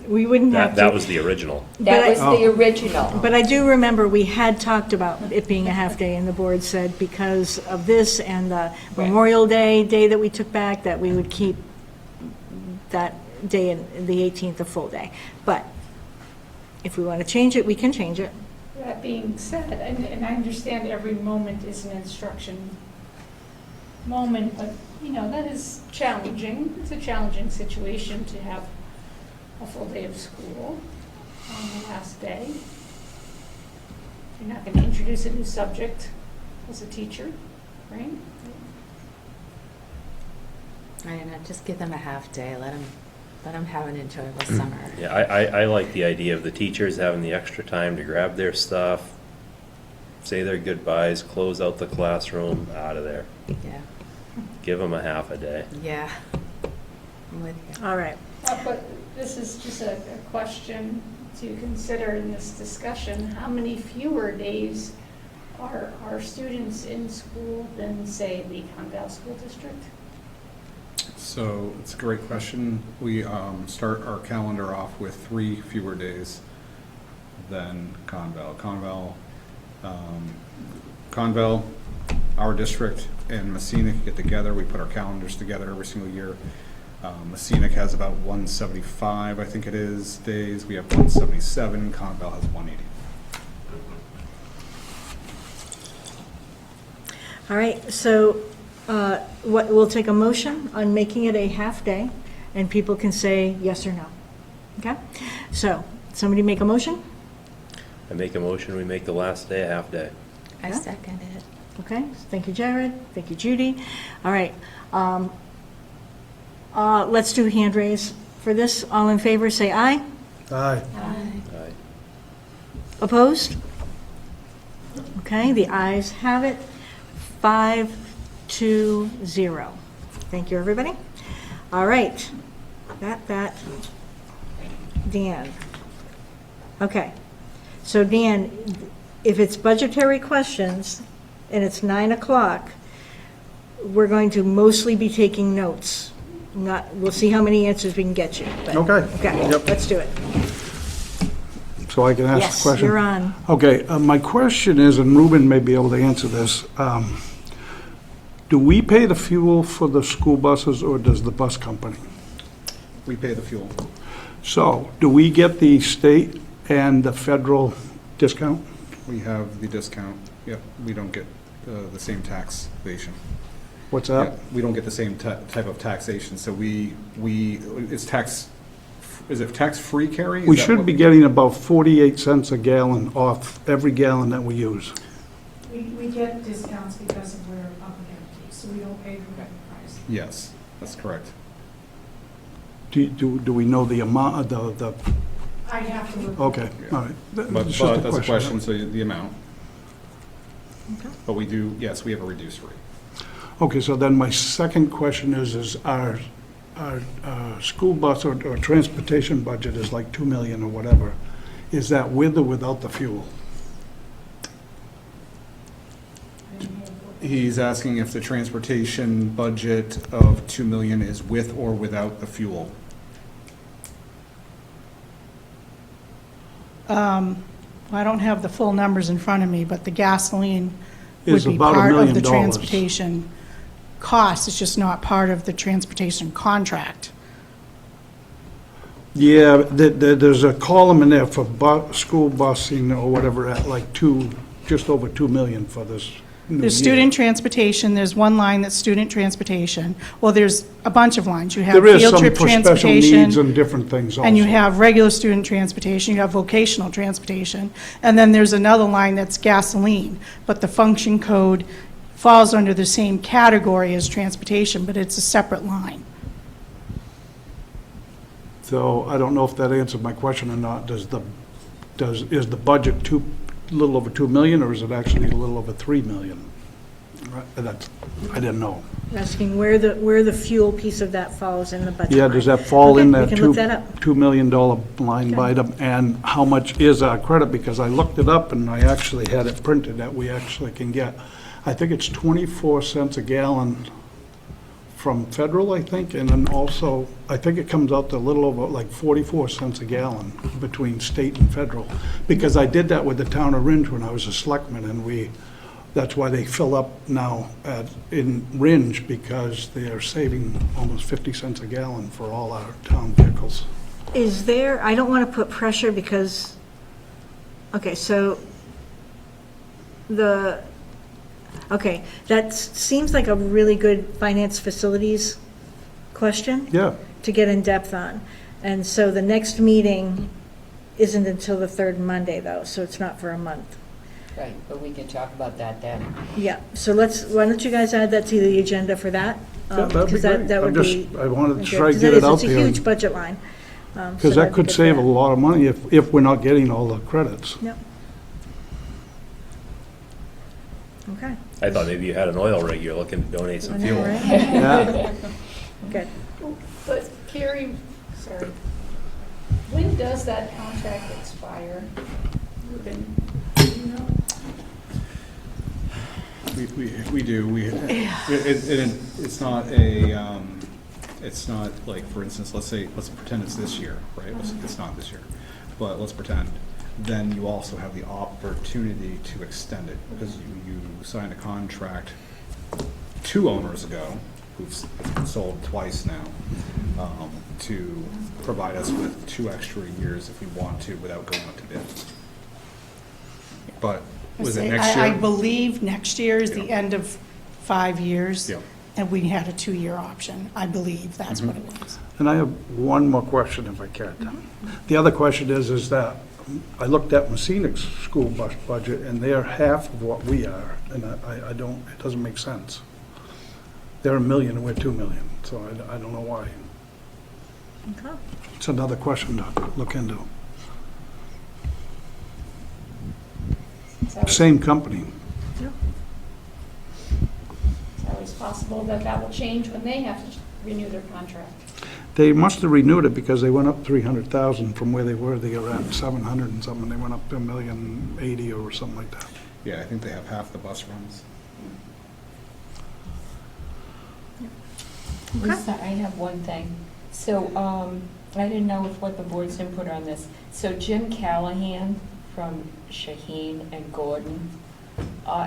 we wouldn't have That to. was the original. That was Oh. the original. But I do remember we had talked about it being a half day, and the board said because of this and the Memorial Day that we took back, that we would keep that day, in the 18th, a full day. But if we want to change it, we can change it. That being said, and I understand every moment is an instruction moment, but, you know, that is challenging. It's a challenging situation to have a full day of school on the last day. You're not going to introduce a new subject as a teacher, right? I don't know, just give them a half day, let them have an enjoyable summer. Yeah, I like the idea of the teachers having the extra time to grab their stuff, say their goodbyes, close out the classroom, out of there. Yeah, Give them a half a day. yeah. I'm with you. All right. But this is just a question to consider in this discussion. How many fewer days are students in school than, say, the Conval School District? So it's a great question. We start our calendar off with 3 fewer days than Conval. Conval, our district, and Messina get together. We put our calendars together every single year. Messina has about 175, I think it is, days. We have 177. Conval has 180. All right, so we'll take a motion on making it a half day, and people can say yes or no. Okay? So, somebody make a motion? I make a motion, we make the last day a half day. I Yeah. second it. Okay, thank you, Jared. Thank you, Judy. All right. Let's do hand raise for this. All in favor, say aye. Aye. Aye. Opposed? Okay, the ayes have it. 5-0. Thank you, everybody. All right. That. Dan. Okay. So Dan, if it's budgetary questions and it's 9 o'clock, we're going to mostly be taking notes. We'll see how many answers we can get you. but- Okay. Okay, Yep. let's do it. So I can ask a Yes, question? you're on. Okay, my question is, and Ruben may be able to answer this, do we pay the fuel for the school buses, or does the bus company? We pay the fuel. So, do we get the state and the federal discount? We have the discount. Yep, we don't get the same taxation. What's Yeah, that? we don't get the same type of taxation, so it's tax, is it tax-free carry? Is We that should what be getting about 48 cents a gallon off every gallon that we use. We get discounts because of we're public entity, so we don't pay the regular price. Yes, that's correct. Do we know the amount, the, I'd have to look. okay, all right. But It's just that's a question, so the amount. But we do, yes, we have a reduced rate. Okay, so then my second question is our school bus or transportation budget is like 2 million or whatever. Is that with or without the fuel? I didn't hear what He's asking if the transportation budget of 2 million is with or without the fuel. I don't have the full numbers in front of me, but the gasoline would Is be about $1 part of million. the transportation cost. It's just not part of the transportation contract. Yeah, there's a column in there for school busing or whatever at like just over 2 million for this new There's year. student transportation, there's one line that's student transportation. Well, there's a bunch of lines. You have There is field some trip for special needs transportation, and different things also. and you have regular student transportation, you have vocational transportation, and then there's another line that's gasoline. But the function code falls under the same category as transportation, but it's a separate line. So I don't know if that answered my question or not. Is the budget a little over 2 million, or is it actually a little over 3 million? I didn't know. Asking where the fuel piece of that falls in the budget Yeah, line. does that fall in Okay, that we can look that up. $2 million line Okay. item? And how much is our credit? Because I looked it up and I actually had it printed that we actually can get, I think it's 24 cents a gallon from federal, I think, and then also, I think it comes out to a little over like 44 cents a gallon between state and federal. Because I did that with the town of Ringe when I was a selectman, and that's why they fill up now in Ringe, because they are saving almost 50 cents a gallon for all our town vehicles. Is there, I don't want to put pressure because, okay, so that seems like a really good finance facilities question Yeah, to get in depth on. And so the next meeting isn't until the third Monday though, so it's not for a month. Right, but we can talk about that then. Yeah, so why don't you guys add that to the agenda for that? Yeah, that'd be Because great. that would be. I wanted to okay, try to 'cause get that it is- out It's a there. huge budget line. So because that'd that be could good save for a that. lot of money if we're not getting all the credits. Yep. Okay, I thought maybe you had an oil rig, you're looking to donate some I know, fuel. right? Yeah. Good. But Carrie, sorry, when does that contract expire? Ruben, do you know? We do, it's not like, for instance, let's pretend it's this year, right? It's not this year, but let's pretend. Then you also have the opportunity to extend it, because you signed a contract 2 owners ago, it's been sold twice now, to provide us with 2 extra years if we want to, without going out to bid. But was it next year? I believe next year is the Yeah. end of 5 years. Yeah. And we had a 2-year option. I believe that's Mm-hmm. what it was. And I have one more question if I can. The other question is that I looked at Messinac's school bus budget, and they're half of what we are, and I don't, it doesn't make sense. They're $1 million and we're $2 million, so I don't know why. Okay. It's another question to look into. So Same company. it's always possible that that will change when they have to renew their contract. They must have renewed it because they went up 300,000 from where they were. They were at 700 and something. They went up to $1,080,000 or something like that. Yeah, I think they have half the bus runs. Lisa, I have one thing. So, I didn't know what the board's input on this. So Jim Callahan from Shaheen and Gordon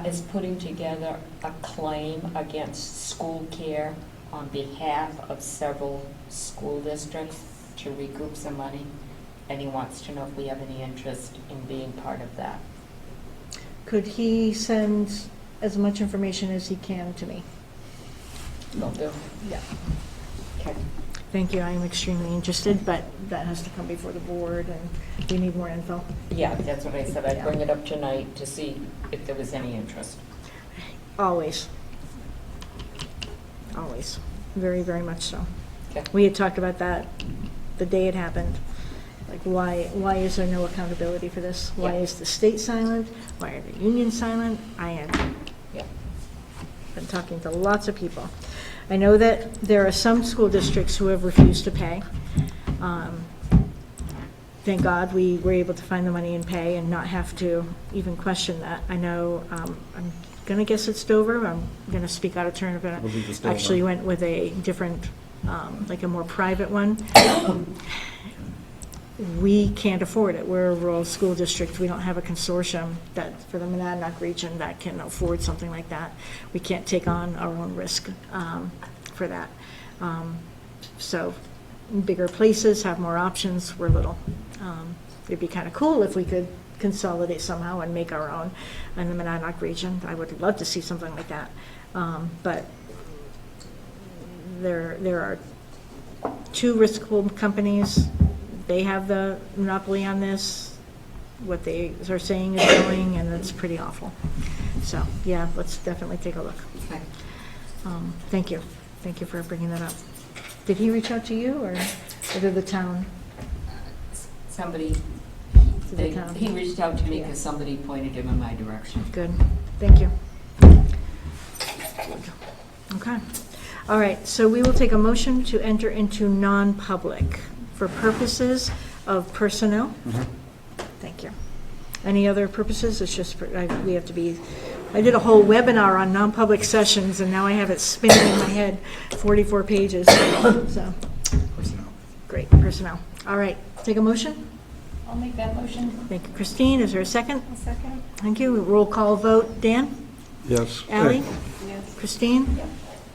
is putting together a claim against school care on behalf of several school districts to recoup some money. And he wants to know if we have any interest in being part of that. Could he send as much information as he can to me? Will do. Yeah. Okay. Thank you, I am extremely interested, but that has to come before the board, and we need more info. Yeah, that's what I said. I'd bring it up tonight to see if there was any interest. Always. Always. Very, very much so. Okay. We had talked about that the day it happened. Like, why is there no accountability for this? Why Yeah. is the state silent? Why are the unions silent? I am. Yeah. Been talking to lots of people. I know that there are some school districts who have refused to pay. Thank God we were able to find the money and pay and not have to even question that. I know, I'm going to guess it's Dover. I'm going to speak out of turn, but Believe it's I actually Dover. went with a different, like a more private one. We can't afford it. We're a rural school district. We don't have a consortium that, for the Monadnock region, that can afford something like that. We can't take on our own risk for that. So bigger places have more options. We're little. It'd be kind of cool if we could consolidate somehow and make our own in the Monadnock region. I would love to see something like that. But there are two risk pool companies. They have the monopoly on this. What they are saying is going, and it's pretty awful. So, yeah, let's definitely take a look. Okay. Thank you. Thank you for bringing that up. Did he reach out to you, or did the town? Somebody, Did the town? he reached out to me Yeah. because somebody pointed him in my direction. Good. Thank you. Okay. All right, so we will take a motion to enter into non-public for purposes of personnel. Thank you. Any other purposes? It's just, we have to be, I did a whole webinar on non-public sessions, and now I have it spinning in my head, 44 pages. So, Personnel. great, personnel. All right, take a motion. I'll make that motion. Thank you, Christine. Is there a second? A second. Thank you. Roll call vote. Dan? Yes. Ally? Yes. Christine? Yep.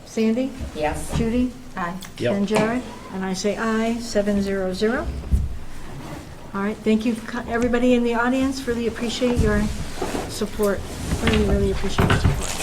Sandy? Yes? Judy? Aye. And Jared? And I say aye, 700. All right, thank you, everybody in the audience, really appreciate your support. Really, really appreciate your support.